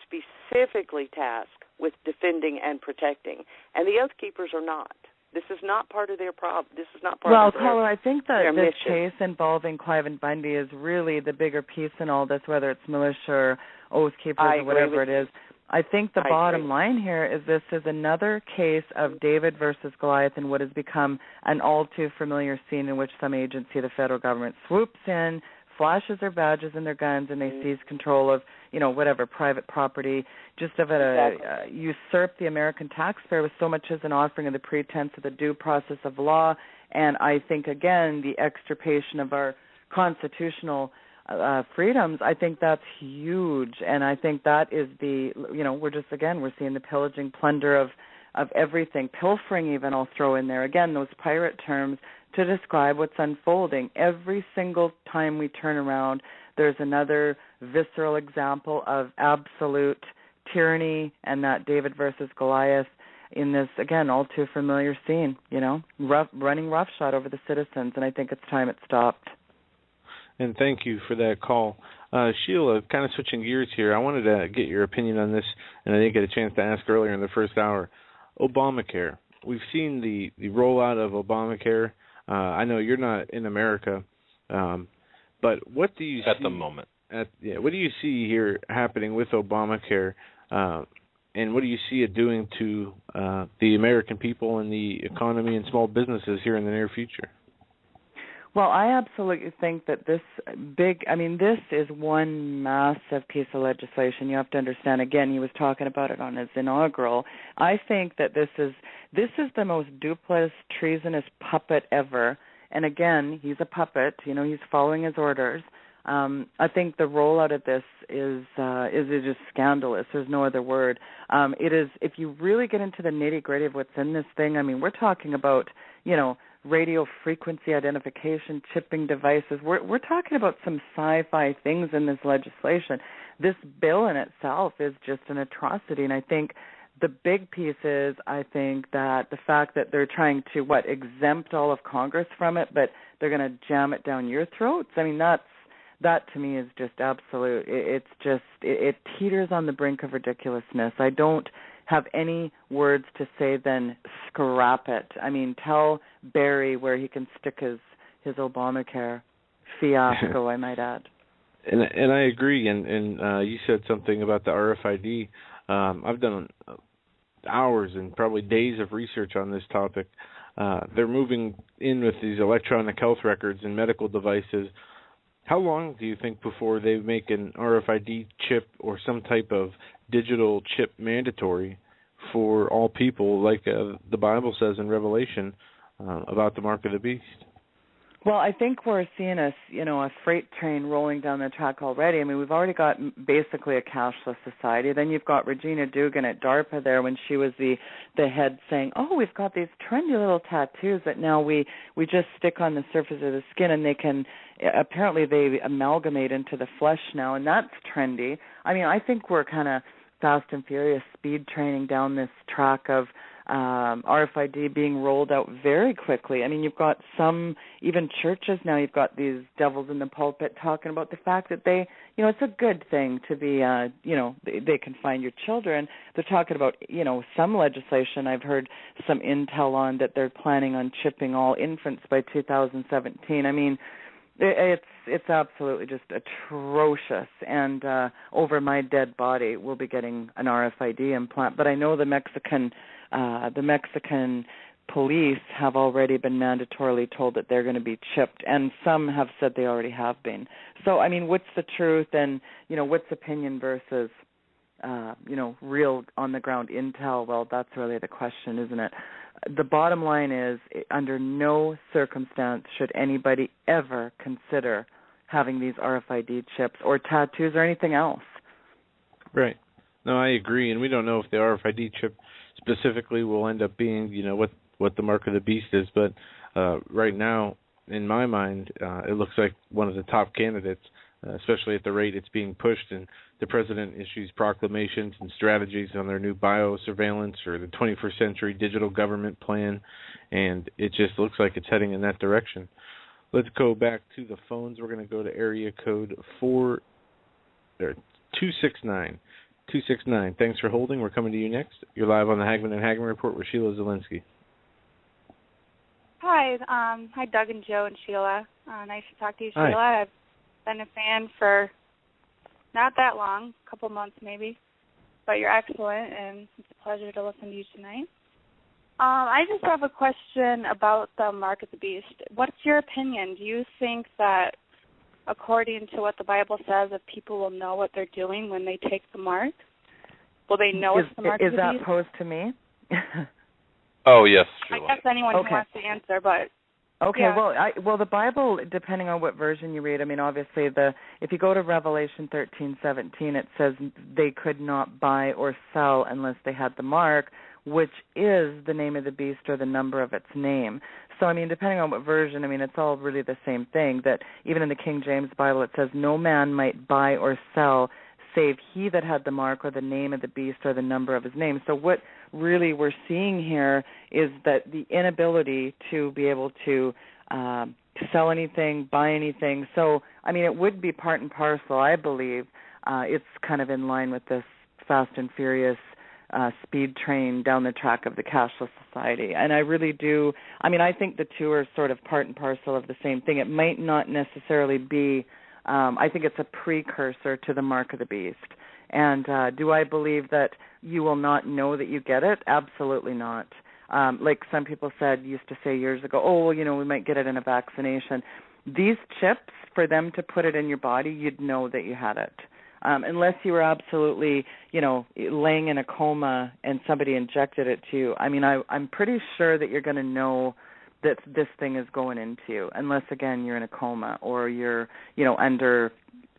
specifically tasked with defending and protecting, and the Oath Keepers are not. This is not part of their problem. This is not part of their Caller, I think that this mission. case involving Clive and Bundy is really the bigger piece in all this, whether it's militia or Oath Keepers or whatever it is. I think the bottom line here is this is another case of David versus Goliath in what has become an all too familiar scene in which some agency of the federal government swoops in, flashes their badges and their guns, and they seize control of, whatever, private property, just of usurp the American taxpayer with so much as an offering of the pretense of the due process of law. And I think, again, the extirpation of our constitutional freedoms, I think that's huge. And I think that is we're seeing the pillaging, plunder of everything, pilfering even, I'll throw in there. Again, those pirate terms to describe what's unfolding. Every single time we turn around, there's another visceral example of absolute tyranny, and that David versus Goliath in this, again, all too familiar scene, running roughshod over the citizens, and I think it's time it stopped. And thank you for that call. Sheila, kind of switching gears here, I wanted to get your opinion on this, and I didn't get a chance to ask earlier in the first hour. Obamacare. We've seen the rollout of Obamacare. I know you're not in America, but what do you see at the moment? What do you see here happening with Obamacare, and what do you see it doing to the American people and the economy and small businesses here in the near future? Well, I absolutely think that this is one massive piece of legislation. You have to understand, again, he was talking about it on his inaugural. I think that this is the most duplicitous, treasonous puppet ever. And again, he's a puppet, he's following his orders. I think the rollout of this is just scandalous. There's no other word. It is, if you really get into the nitty-gritty of what's in this thing, we're talking about, radio frequency identification, chipping devices. We're talking about some sci-fi things in this legislation. This bill in itself is just an atrocity, and I think the big piece is, I think, that the fact that they're trying to, exempt all of Congress from it, but they're going to jam it down your throats. That to me is just absolute. It teeters on the brink of ridiculousness. I don't have any words to say than scrap it. Tell Barry where he can stick his Obamacare fiasco, I might add. And I agree. And you said something about the RFID. I've done hours and probably days of research on this topic. They're moving in with these electronic health records and medical devices. How long do you think before they make an RFID chip or some type of digital chip mandatory for all people, like the Bible says in Revelation about the mark of the beast? Well, I think we're seeing a freight train rolling down the track already. We've already got basically a cashless society. Then you've got Regina Dugan at DARPA there when she was the head saying, we've got these trendy little tattoos that now we just stick on the surface of the skin, and apparently they amalgamate into the flesh now, and that's trendy. I think we're kind of fast and furious speed training down this track of RFID being rolled out very quickly. You've got some, even churches now, you've got these devils in the pulpit talking about the fact that they, it's a good thing to be, they can find your children. They're talking about, some legislation I've heard some intel on that they're planning on chipping all infants by 2017. It's absolutely just atrocious, and over my dead body we'll be getting an RFID implant. But I know the Mexican police have already been mandatorily told that they're going to be chipped, and some have said they already have been. So, what's the truth, and, what's opinion versus, real on-the-ground intel? Well, that's really the question, isn't it? The bottom line is, under no circumstance should anybody ever consider having these RFID chips or tattoos or anything else. Right. No, I agree, and we don't know if the RFID chip specifically will end up being, what the mark of the beast is. But right now, in my mind, it looks like one of the top candidates, especially at the rate it's being pushed, and the president issues proclamations and strategies on their new biosurveillance or the 21st century digital government plan, and it just looks like it's heading in that direction. Let's go back to the phones. We're going to go to area code 4. There, 269. 269. Thanks for holding. We're coming to you next. You're live on the Hagmann and Hagmann Report with Sheila Zielinski. Hi. Hi, Doug and Joe and Sheila. Nice to talk to you, Sheila. Hi. I've been a fan for not that long, a couple months maybe, but you're excellent, and it's a pleasure to listen to you tonight. I just have a question about the mark of the beast. What's your opinion? Do you think that, according to what the Bible says, if people will know what they're doing when they take the mark? Will they know it's the mark of the beast? Is that posed to me? Oh, yes, Sheila. I guess anyone who wants to answer, but... Okay, yeah. well, the Bible, depending on what version you read, I mean, obviously, if you go to Revelation 13:17, it says they could not buy or sell unless they had the mark, which is the name of the beast or the number of its name. So, I mean, depending on what version, I mean, it's all really the same thing, that even in the King James Bible, it says no man might buy or sell save he that had the mark or the name of the beast or the number of his name. So what really we're seeing here is that the inability to be able to sell anything, buy anything. So, I mean, it would be part and parcel, I believe. It's kind of in line with this Fast and Furious speed train down the track of the cashless society. And I really do, I mean, I think the two are sort of part and parcel of the same thing. It might not necessarily be, I think it's a precursor to the mark of the beast. And do I believe that you will not know that you get it? Absolutely not. Like some people used to say years ago, oh, well, you know, we might get it in a vaccination. These chips, for them to put it in your body, you'd know that you had it. Unless you were absolutely, you know, laying in a coma and somebody injected it to you. I mean, I'm pretty sure that you're going to know that this thing is going into you, unless, again, you're in a coma or you're, you know, under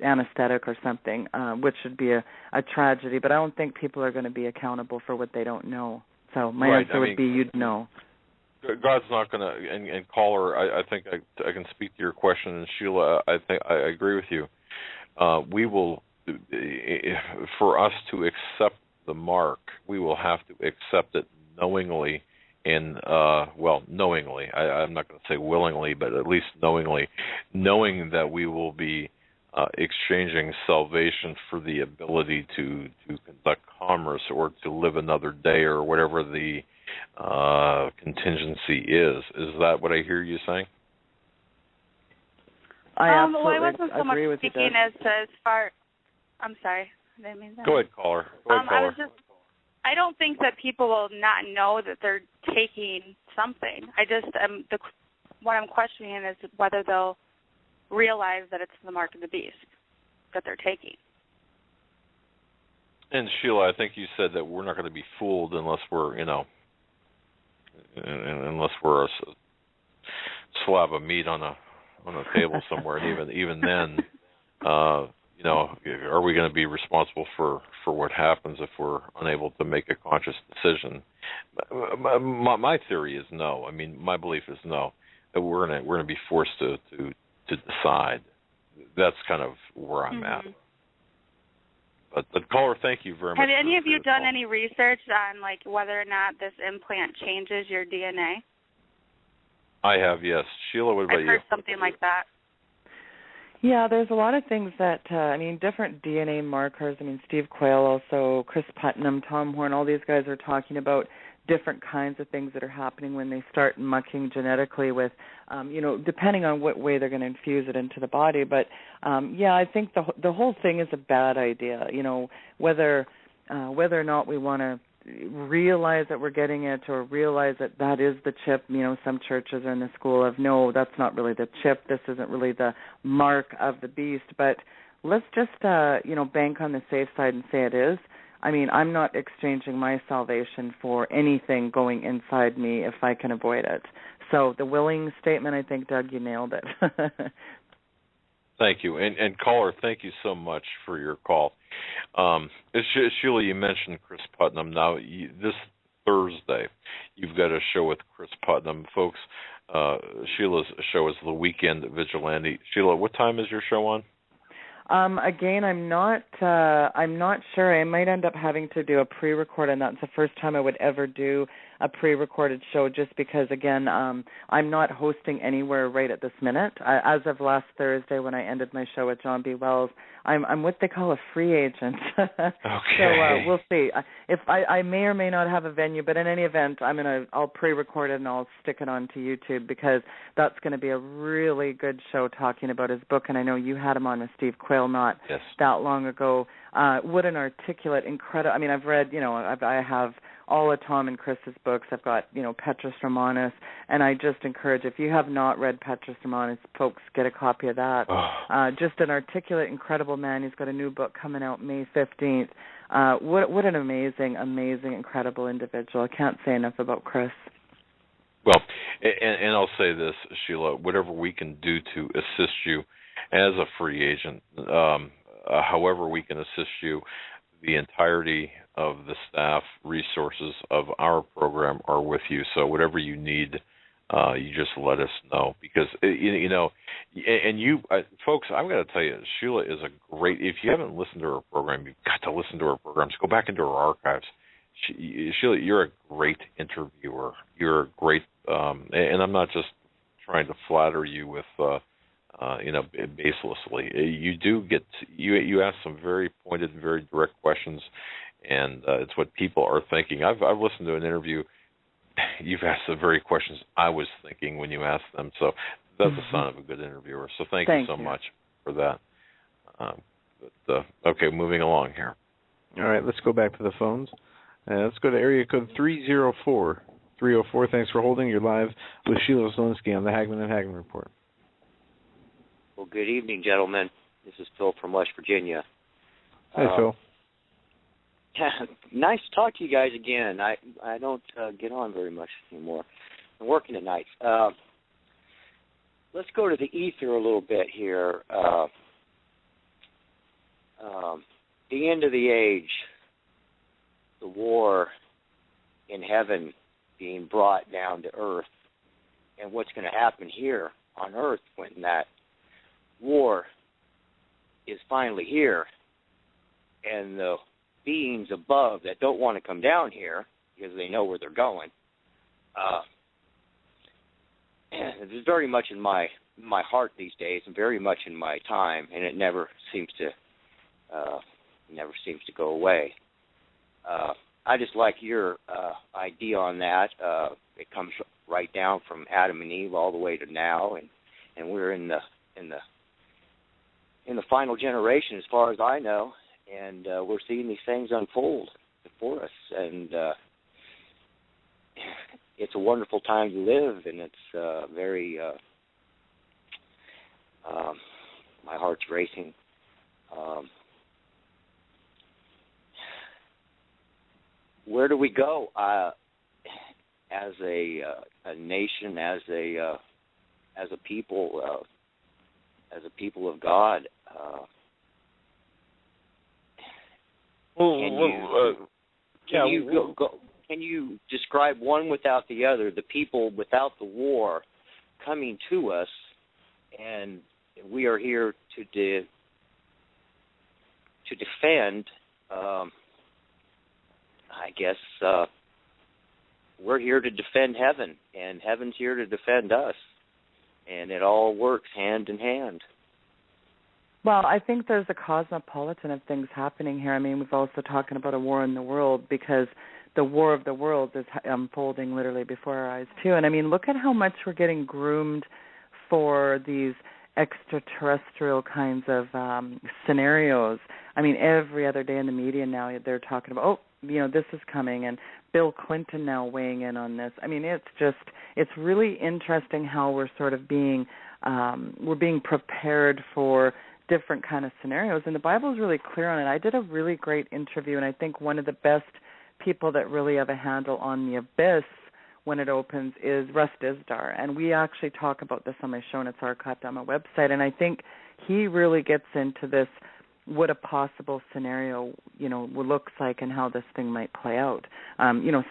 anesthetic or something, which would be a tragedy. But I don't think people are going to be accountable for what they don't know. So my answer would be you'd know. God's not going to, and caller, I think I can speak to your question, and Sheila, I think I agree with you. We will, for us to accept the mark, we will have to accept it knowingly, and knowingly. I'm not going to say willingly, but at least knowingly, knowing that we will be exchanging salvation for the ability to conduct commerce or to live another day or whatever the contingency is. Is that what I hear you saying? I absolutely I wasn't so much agree with speaking you, as far. I'm sorry, I didn't mean that. Go ahead, caller. I don't think that people will not know that they're taking something. I just what I'm questioning is whether they'll realize that it's the mark of the beast that they're taking. And Sheila, I think you said that we're not going to be fooled unless we're, you know, unless we're a slab of meat on a table somewhere, and even then, you know, are we going to be responsible for what happens if we're unable to make a conscious decision? My theory is no. I mean, my belief is no. That we're going to be forced to decide. That's kind of where I'm at. But the caller, thank you very much. Have any of you done any research on like whether or not this implant changes your DNA? I have, yes. Sheila, what about you? I've heard something like that. Yeah, there's a lot of things that, different DNA markers. I mean, Steve Quayle also, Chris Putnam, Tom Horn, all these guys are talking about different kinds of things that are happening when they start mucking genetically with, depending on what way they're going to infuse it into the body. But, I think the whole thing is a bad idea, you know, whether or not we want to realize that we're getting it or realize that is the chip. You know, some churches are in the school of, no, that's not really the chip. This isn't really the mark of the beast. But let's just, bank on the safe side and say it is. I mean, I'm not exchanging my salvation for anything going inside me if I can avoid it. So the willing statement, I think, Doug, you nailed it. Thank you. And caller, thank you so much for your call. Sheila, you mentioned Chris Putnam. Now, this Thursday, you've got a show with Chris Putnam. Folks, Sheila's show is The Weekend Vigilante. Sheila, what time is your show on? Again, I'm not sure. I might end up having to do a pre-record on that. It's the first time I would ever do a pre-recorded show just because, again, I'm not hosting anywhere right at this minute. As of last Thursday when I ended my show with John B. Wells, I'm what they call a free agent. Okay. So we'll see. If I may or may not have a venue, but in any event, I'll pre-record it and I'll stick it onto YouTube because that's going to be a really good show talking about his book. And I know you had him on with Steve Quayle not that long ago. What an articulate, incredible. I mean, I've read, I have all of Tom and Chris's books. I've got, Petrus Romanus, and I just encourage, if you have not read Petrus Romanus, folks, get a copy of that. Just an articulate, incredible man. He's got a new book coming out May 15th. What an amazing, incredible individual. I can't say enough about Chris. Well, and I'll say this, Sheila, whatever we can do to assist you as a free agent, however we can assist you, the entirety of the staff resources of our program are with you. So whatever you need, you just let us know. Because, and you, folks, I'm going to tell you, Sheila is a great, if you haven't listened to her program, you've got to listen to her programs. Go back into her archives. Sheila, you're a great interviewer. You're a great, and I'm not just trying to flatter you with, baselessly. You do get, you ask some very pointed, very direct questions, and it's what people are thinking. I've listened to an interview. You've asked the very questions I was thinking when you asked them. So that's a sign of a good interviewer. So thank you so much for that. Okay, moving along here. All right, let's go back to the phones. Let's go to area code 304. 304, thanks for holding. You're live with Sheila Zielinski on the Hagmann and Hagmann Report. Well, good evening, gentlemen. This is Phil from West Virginia. Hey, Phil. Nice to talk to you guys again. I don't get on very much anymore. I'm working at night. Let's go to the ether a little bit here. The end of the age, the war in heaven being brought down to earth, and what's going to happen here on earth when that war is finally here, and the beings above that don't want to come down here because they know where they're going. It's very much in my heart these days, and very much in my time, and it never seems to go away. I just like your idea on that. It comes right down from Adam and Eve all the way to now, and we're in the final generation, as far as I know, and we're seeing these things unfold before us, and it's a wonderful time to live, and it's very. My heart's racing. Where do we go as a nation, as a people of God? Can you describe one without the other? The people without the war coming to us, and we are here to defend. I guess we're here to defend heaven, and heaven's here to defend us, and it all works hand in hand. Well, I think there's a cosmopolitan of things happening here. I mean, we've also talking about a war in the world, because the war of the worlds is unfolding literally before our eyes, too. And, I mean, look at how much we're getting groomed for these extraterrestrial kinds of scenarios. I mean, every other day in the media now they're talking about, this is coming, and Bill Clinton now weighing in on this. I mean, it's really interesting how we're sort of being prepared for different kind of scenarios, and the Bible is really clear on it. I did a really great interview, and I think one of the best people that really have a handle on the abyss when it opens is Russ Dizdar, and we actually talk about this on my show, and it's archived on my website, and I think he really gets into this, what a possible scenario, looks like, and how this thing might play out.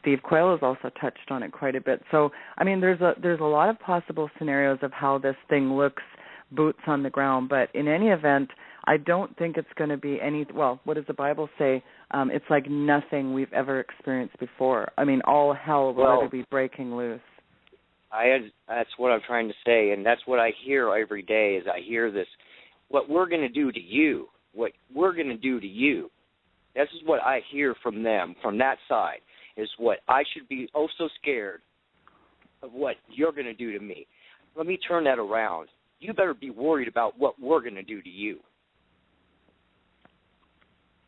Steve Quayle has also touched on it quite a bit. So, I mean, there's a lot of possible scenarios of how this thing looks, boots on the ground. But in any event, I don't think it's going to be any, well, what does the Bible say? It's like nothing we've ever experienced before. I mean, all hell will really be breaking loose. That's what I'm trying to say, and that's what I hear every day is I hear this, what we're going to do to you, what we're going to do to you. This is what I hear from them, from that side, is what I should be so scared of what you're going to do to me. Let me turn that around. You better be worried about what we're going to do to you.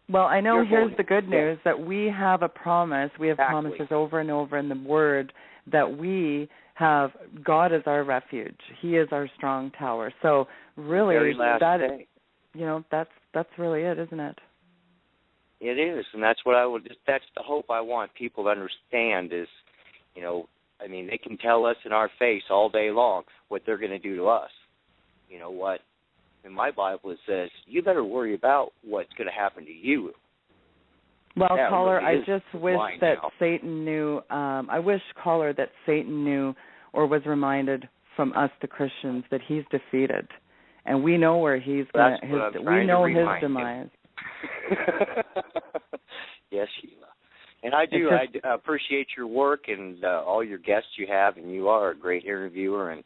Well, I know here's the good news, that we have a promise. We have promises over and over in the Word that we have God is our refuge. He is our strong tower. So really, that's really it, isn't it? It is, and that's what that's the hope I want people to understand is, I mean, they can tell us in our face all day long what they're going to do to us. You know what? In my Bible it says, you better worry about what's going to happen to you. Well, caller, I just wish that Satan knew, caller, that Satan knew or was reminded from us, the Christians, that he's defeated. And we know where he's going to, we know his demise. Yes, Sheila. And I do. I appreciate your work and all your guests you have, and you are a great interviewer, and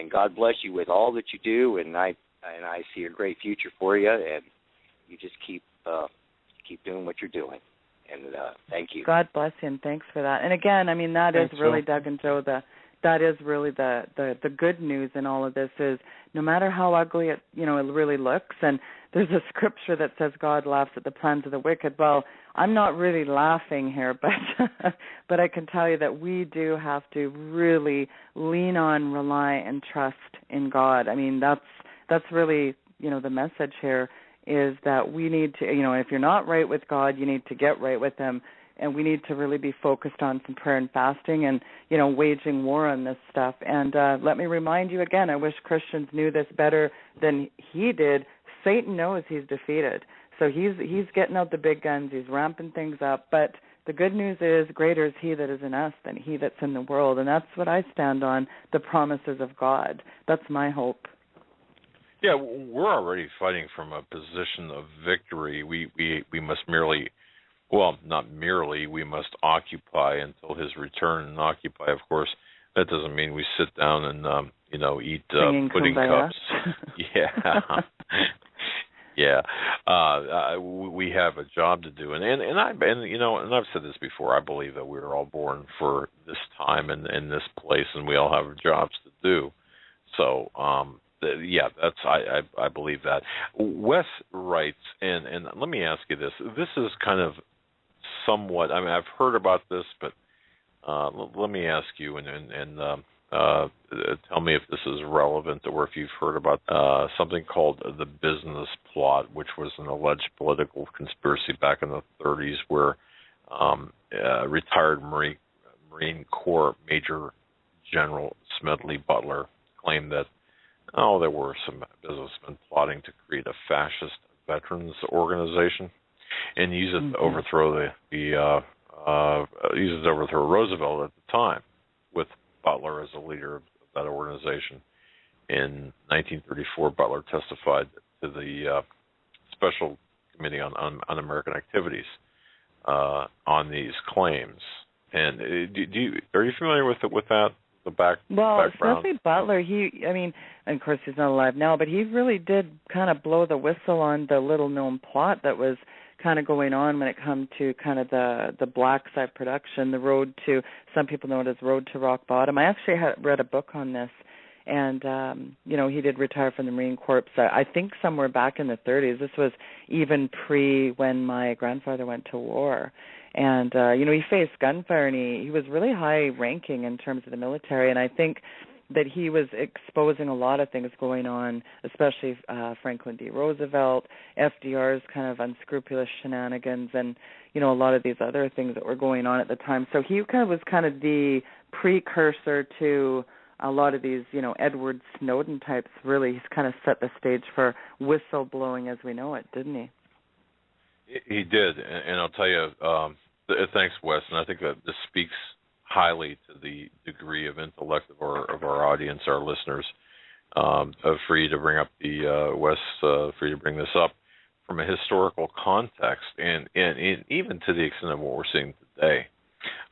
God bless you with all that you do, and I see a great future for you, and you just keep doing what you're doing, and thank you. God bless you, and thanks for that. And again, I mean, that is really, Doug and Joe, that is really the good news in all of this is no matter how ugly it really looks, and there's a scripture that says God laughs at the plans of the wicked. Well, I'm not really laughing here, but I can tell you that we do have to really lean on, rely, and trust in God. I mean, that's really, the message here is that we need to, if you're not right with God, you need to get right with Him. And we need to really be focused on some prayer and fasting and, waging war on this stuff. And let me remind you again, I wish Christians knew this better than he did. Satan knows he's defeated. So he's getting out the big guns. He's ramping things up. But the good news is greater is he that is in us than he that's in the world. And that's what I stand on, the promises of God. That's my hope. Yeah, we're already fighting from a position of victory. We must merely... Well, not merely, we must occupy until his return. And occupy, of course, that doesn't mean we sit down and, eat pudding cups. Yeah. Yeah. We have a job to do. And I've said this before, I believe that we were all born for this time and this place, and we all have jobs to do. So, I believe that. Wes writes, and let me ask you this. This is kind of somewhat, I mean, I've heard about this, but let me ask you and tell me if this is relevant or if you've heard about something called the business plot, which was an alleged political conspiracy back in the 30s where retired Marine Corps Major General Smedley Butler claimed that there were some businessmen plotting to create a fascist veterans organization and use it to overthrow overthrow Roosevelt at the time, with Butler as the leader of that organization. In 1934, Butler testified to the Special Committee on American Activities on these claims. And are you familiar with that? Well, background? Smedley Butler, and of course he's not alive now, but he really did kind of blow the whistle on the little-known plot that was kind of going on when it comes to kind of the black side production, the road to, some people know it as Road to Rock Bottom. I actually read a book on this, and, he did retire from the Marine Corps, I think somewhere back in the 30s. This was even when my grandfather went to war. And, he faced gunfire, and he was really high-ranking in terms of the military, and I think that he was exposing a lot of things going on, especially Franklin D. Roosevelt, FDR's kind of unscrupulous shenanigans, and, a lot of these other things that were going on at the time. So he was kind of the precursor to a lot of these, Edward Snowden types. Really, he's kind of set the stage for whistleblowing as we know it, didn't he? He did, and I'll tell you, thanks, Wes, and I think that this speaks highly to the degree of intellect of our audience, our listeners. for you to bring up the Wes, for you to bring this up from a historical context, and even to the extent of what we're seeing today.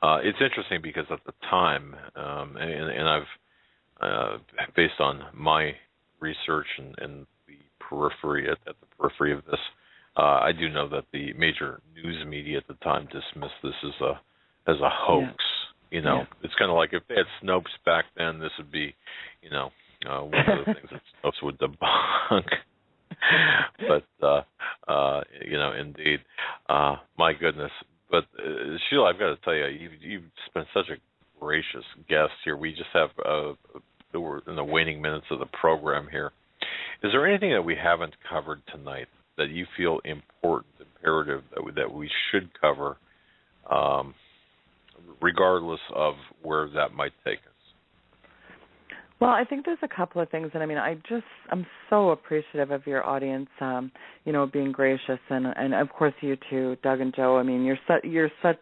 It's interesting because at the time, and I've based on my research and the periphery at the periphery of this, I do know that the major news media at the time dismissed this as a hoax. You know, it's kind of like if they had Snopes back then, this would be, one of the things that Snopes would debunk. But indeed, my goodness. But Sheila, I've got to tell you, you've been such a gracious guest here. We just have we're in the waning minutes of the program here. Is there anything that we haven't covered tonight that you feel important, imperative that we should cover, regardless of where that might take us? Well, I think there's a couple of things, and I mean, I'm so appreciative of your audience, being gracious, and of course you too, Doug and Joe. I mean, you're such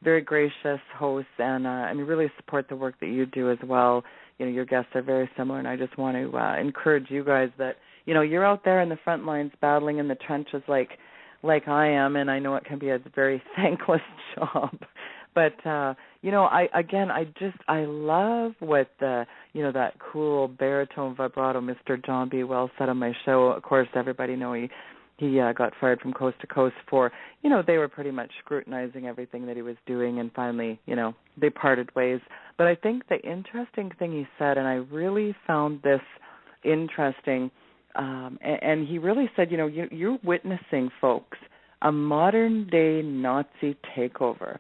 very gracious hosts, and really support the work that you do as well. Your guests are very similar, and I just want to encourage you guys that you're out there in the front lines, battling in the trenches like I am, and I know it can be a very thankless job. But I love what that cool baritone vibrato Mr. John B. Wells said on my show. Of course, everybody know he got fired from Coast to Coast for they were pretty much scrutinizing everything that he was doing, and finally they parted ways. But I think the interesting thing he said, and I really found this interesting, and he really said, you're witnessing, folks, a modern day Nazi takeover.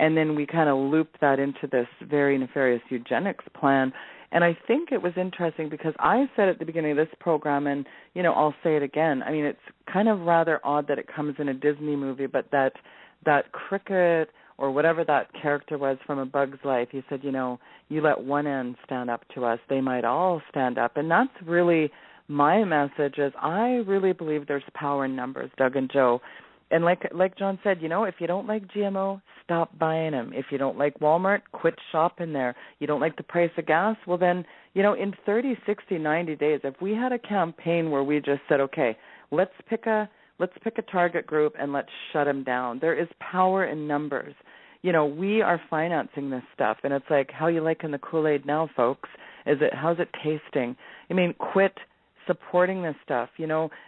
And then we kind of looped that into this very nefarious eugenics plan. And I think it was interesting because I said at the beginning of this program, and, I'll say it again, I mean, it's kind of rather odd that it comes in a Disney movie, but that cricket or whatever that character was from A Bug's Life, he said, you let one end stand up to us, they might all stand up. And that's really my message is I really believe there's power in numbers, Doug and Joe. And like John said, if you don't like GMO, stop buying them. If you don't like Walmart, quit shopping there. You don't like the price of gas, well then, in 30, 60, 90 days, if we had a campaign where we just said, okay, let's pick a target group and let's shut them down. There is power in numbers. We are financing this stuff, and it's like, how you liking the Kool-Aid now, folks? How's it tasting? I mean, quit supporting this stuff,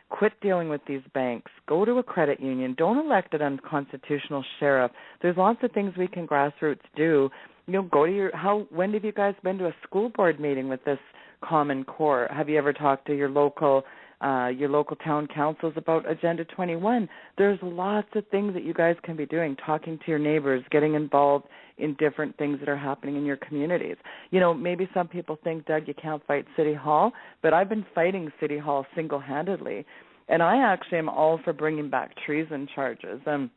quit dealing with these banks, go to a credit union, don't elect an unconstitutional sheriff. There's lots of things we can grassroots do. Go to when have you guys been to a school board meeting with this Common Core? Have you ever talked to your local town councils about Agenda 21? There's lots of things that you guys can be doing, talking to your neighbors, getting involved in different things that are happening in your communities. Maybe some people think, Doug, you can't fight City Hall, but I've been fighting City Hall single-handedly, and I actually am all for bringing back treason charges. I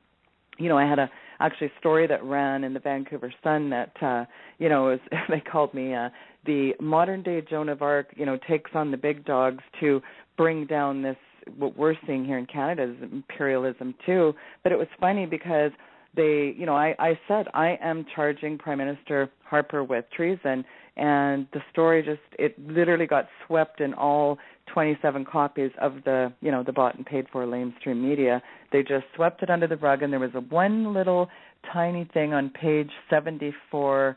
had a story that ran in the Vancouver Sun that, they called me the modern-day Joan of Arc, takes on the big dogs to bring down this, what we're seeing here in Canada is imperialism too. But it was funny because I said, I am charging Prime Minister Harper with treason, and the story it literally got swept in all 27 copies of the bought and paid for lamestream media. They just swept it under the rug, and there was one little tiny thing on page 74,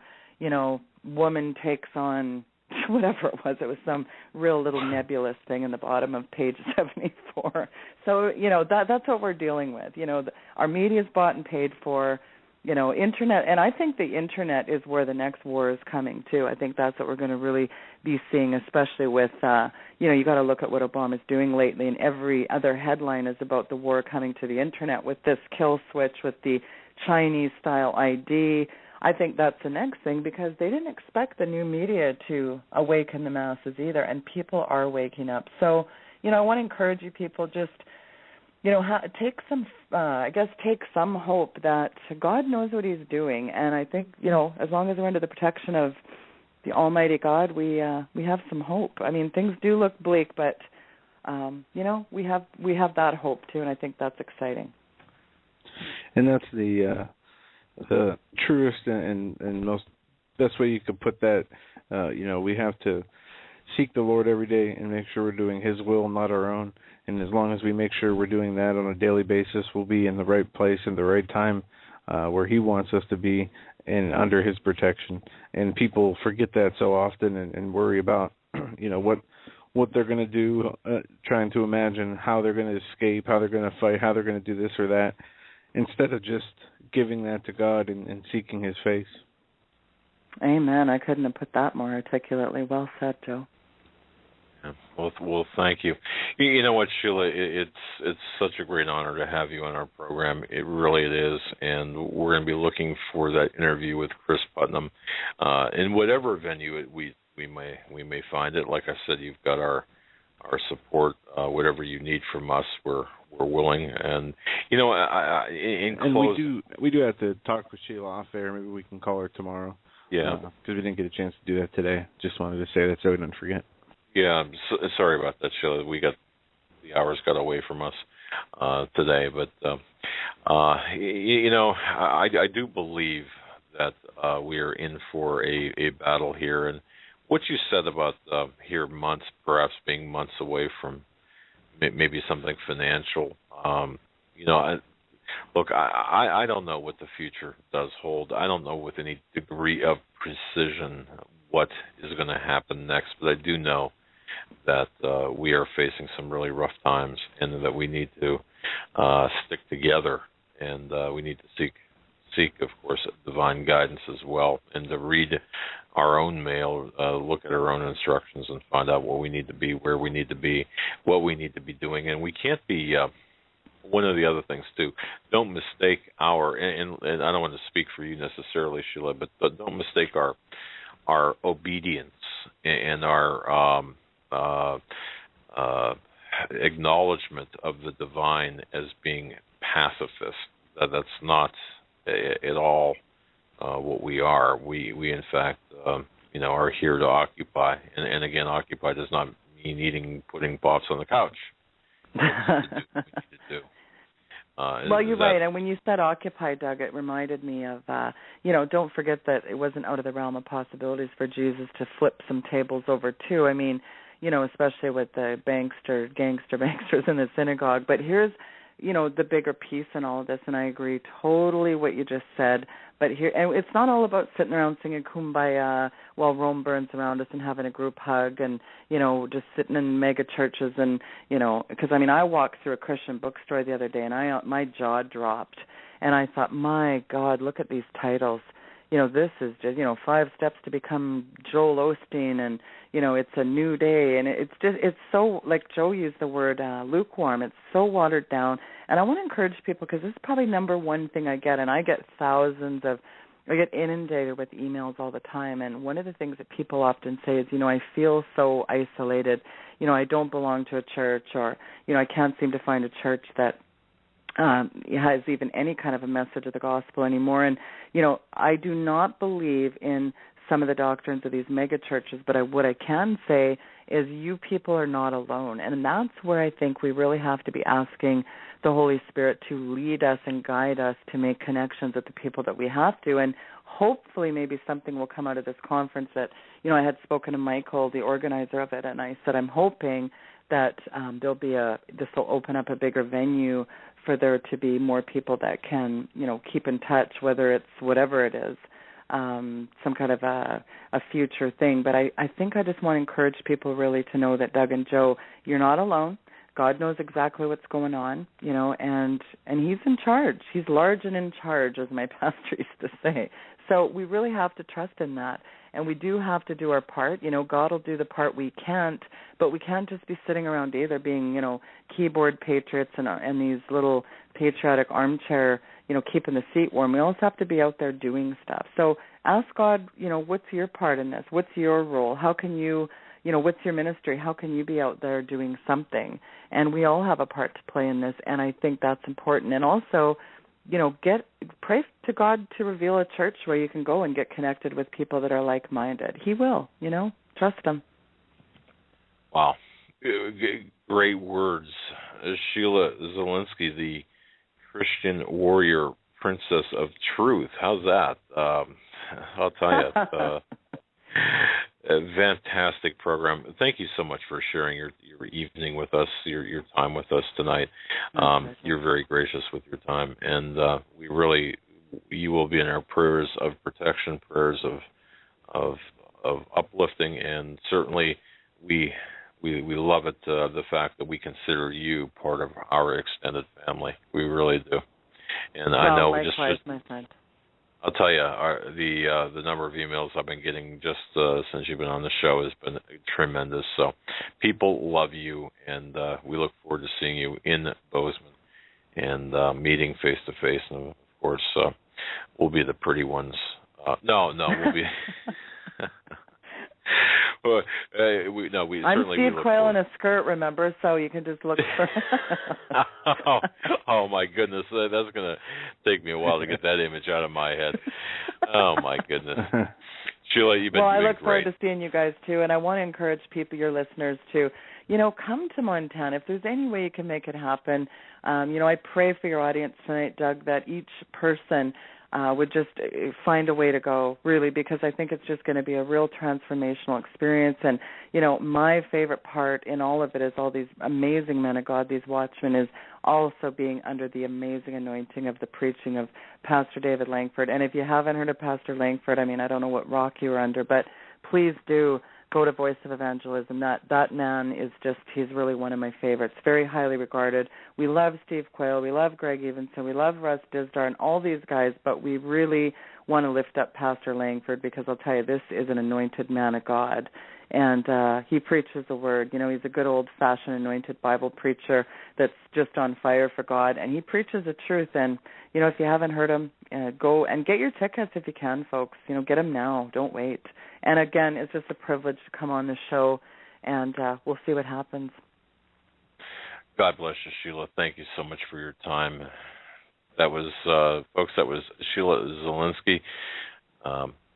woman takes on whatever it was. It was some real little nebulous thing in the bottom of page 74. So, that's what we're dealing with. Our media is bought and paid for, internet. And I think the internet is where the next war is coming, too. I think that's what we're going to really be seeing, especially with, you got to look at what Obama's doing lately. And every other headline is about the war coming to the internet with this kill switch, with the Chinese-style ID. I think that's the next thing because they didn't expect the new media to awaken the masses either, and people are waking up. So, I want to encourage you people just, take some hope that God knows what he's doing. And I think, as long as we're under the protection of the Almighty God, we have some hope. I mean, things do look bleak, but, we have that hope too, and I think that's exciting. And that's the truest and most best way you could put that. We have to seek the Lord every day and make sure we're doing His will, not our own. And as long as we make sure we're doing that on a daily basis, we'll be in the right place at the right time where He wants us to be and under His protection. And people forget that so often and worry about, what they're going to do, trying to imagine how they're going to escape, how they're going to fight, how they're going to do this or that, instead of just giving that to God and seeking His face. Amen. I couldn't have put that more articulately. Well said, Joe. Yeah. Well, thank you. You know what, Sheila? It's such a great honor to have you on our program. It really is, and we're going to be looking for that interview with Chris Putnam in whatever venue we may find it. Like I said, you've got our support. Whatever you need from us, we're willing. And in close, we do have to talk with Sheila off air. Maybe we can call her tomorrow. Yeah, because we didn't get a chance to do that today. Just wanted to say that so we didn't forget. Yeah, I'm sorry about that, Sheila. The hours got away from us today, but I do believe that we are in for a battle here, and what you said about here perhaps being months away from maybe something financial. Look, I don't know what the future does hold. I don't know with any degree of precision what is going to happen next, but I do know that we are facing some really rough times, and that we need to stick together, and we need to seek, of course, divine guidance as well, and to read our own mail, look at our own instructions, and find out what we need to be, where we need to be, what we need to be doing. And we can't be one of the other things too. Don't mistake and I don't want to speak for you necessarily, Sheila, but don't mistake our obedience and our acknowledgement of the divine as being pacifist. That's not at all what we are. We in fact are here to occupy, and again, occupy does not mean putting pots on the couch. We need to do. Well, you're right. And when you said occupy, Doug, it reminded me of, don't forget that it wasn't out of the realm of possibilities for Jesus to flip some tables over too. I mean, especially with the gangsters in the synagogue. But here's, the bigger piece in all of this, and I agree totally what you just said. But here, and it's not all about sitting around singing Kumbaya while Rome burns around us and having a group hug and, just sitting in mega churches and, because, I walked through a Christian bookstore the other day and my jaw dropped. And I thought, my God, look at these titles. This is just, 5 steps to become Joel Osteen, and, it's a new day. And it's so, like Joe used the word lukewarm. It's so watered down. And I want to encourage people, because this is probably number one thing I get, and I get inundated with emails all the time. And one of the things that people often say is, I feel so isolated. I don't belong to a church, or, I can't seem to find a church that has even any kind of a message of the gospel anymore. And, I do not believe in some of the doctrines of these mega churches, but what I can say is you people are not alone. And that's where I think we really have to be asking the Holy Spirit to lead us and guide us to make connections with the people that we have to. And hopefully maybe something will come out of this conference that, I had spoken to Michael, the organizer of it, and I said I'm hoping that this will open up a bigger venue for there to be more people that can, keep in touch, whether it's whatever it is, some kind of a future thing. But I think I just want to encourage people really to know that, Doug and Joe, you're not alone. God knows exactly what's going on, and He's in charge. He's large and in charge, as my pastor used to say. So we really have to trust in that. And we do have to do our part. God will do the part we can't, but we can't just be sitting around either being, keyboard patriots and these little patriotic armchair, keeping the seat warm. We also have to be out there doing stuff. So ask God, what's your part in this? What's your role? How can you, what's your ministry? How can you be out there doing something? And we all have a part to play in this, and I think that's important. And also, pray to God to reveal a church where you can go and get connected with people that are like-minded. He will, trust Him. Wow. Great words. Sheila Zielinski, the Christian warrior princess of truth. How's that? I'll tell you. a fantastic program. Thank you so much for sharing your evening with us, your time with us tonight. You're very gracious with your time, and you will be in our prayers of protection, prayers of uplifting, and certainly we love it, the fact that we consider you part of our extended family. We really do. And I know likewise, my friend. I'll tell you, the number of emails I've been getting just since you've been on the show has been tremendous. So people love you, and we look forward to seeing you in Bozeman and meeting face to face. And of course, we'll be the pretty ones. No, we'll be. Well, I'm Steve Quayle in a skirt, remember? So you can just look for. Oh my goodness, that's going to take me a while to get that image out of my head. Oh my goodness, Sheila, you've been I doing look great. forward to seeing you guys too, and I want to encourage people, your listeners, to come to Montana if there's any way you can make it happen. I pray for your audience tonight, Doug, that each person would just find a way to go, really, because I think it's just going to be a real transformational experience. And, my favorite part in all of it is all these amazing men of God, these watchmen, is also being under the amazing anointing of the preaching of Pastor David Langford. And if you haven't heard of Pastor Langford, I don't know what rock you were under, but please do go to Voice of Evangelism. That man is he's really one of my favorites, very highly regarded. We love Steve Quayle, we love Greg Evenson, we love Russ Dizdar and all these guys, but we really want to lift up Pastor Langford, because I'll tell you, this is an anointed man of God. And he preaches the word. He's a good old-fashioned anointed Bible preacher that's just on fire for God, and he preaches the truth. And, if you haven't heard him, go and get your tickets if you can, folks. Get them now. Don't wait. And, again, it's just a privilege to come on the show, and we'll see what happens. God bless you, Sheila. Thank you so much for your time. That was, folks, that was Sheila Zielinski,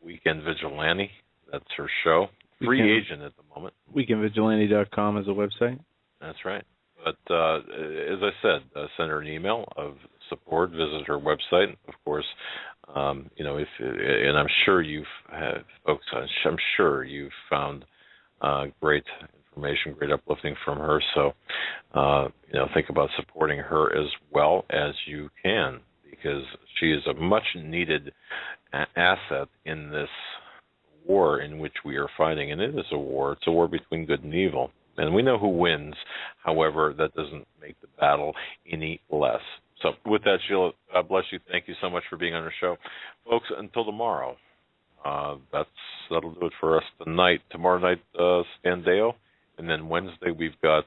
Weekend Vigilante. That's her show. Free agent at the moment. WeekendVigilante.com is a website. That's right. But as I said, send her an email of support. Visit her website. Of course, and I'm sure folks. I'm sure you've found great information, great uplifting from her. So, think about supporting her as well as you can, because she is a much-needed asset in this war in which we are fighting, and it is a war. It's a war between good and evil, and we know who wins. However, that doesn't make the battle any less. So with that, Sheila, God bless you. Thank you so much for being on our show. Folks, until tomorrow, that'll do it for us tonight. Tomorrow night, Standeo, and then Wednesday we've got,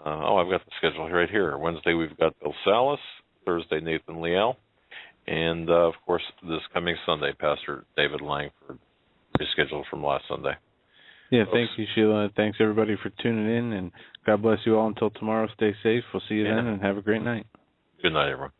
I've got the schedule right here. Wednesday we've got Bill Salas, Thursday Nathan Leal, and of course this coming Sunday, Pastor David Langford, rescheduled from last Sunday. Yeah, thank you, Sheila. Thanks, everybody, for tuning in, and God bless you all until tomorrow. Stay safe. We'll see you then, and have a great night. Good night, everyone.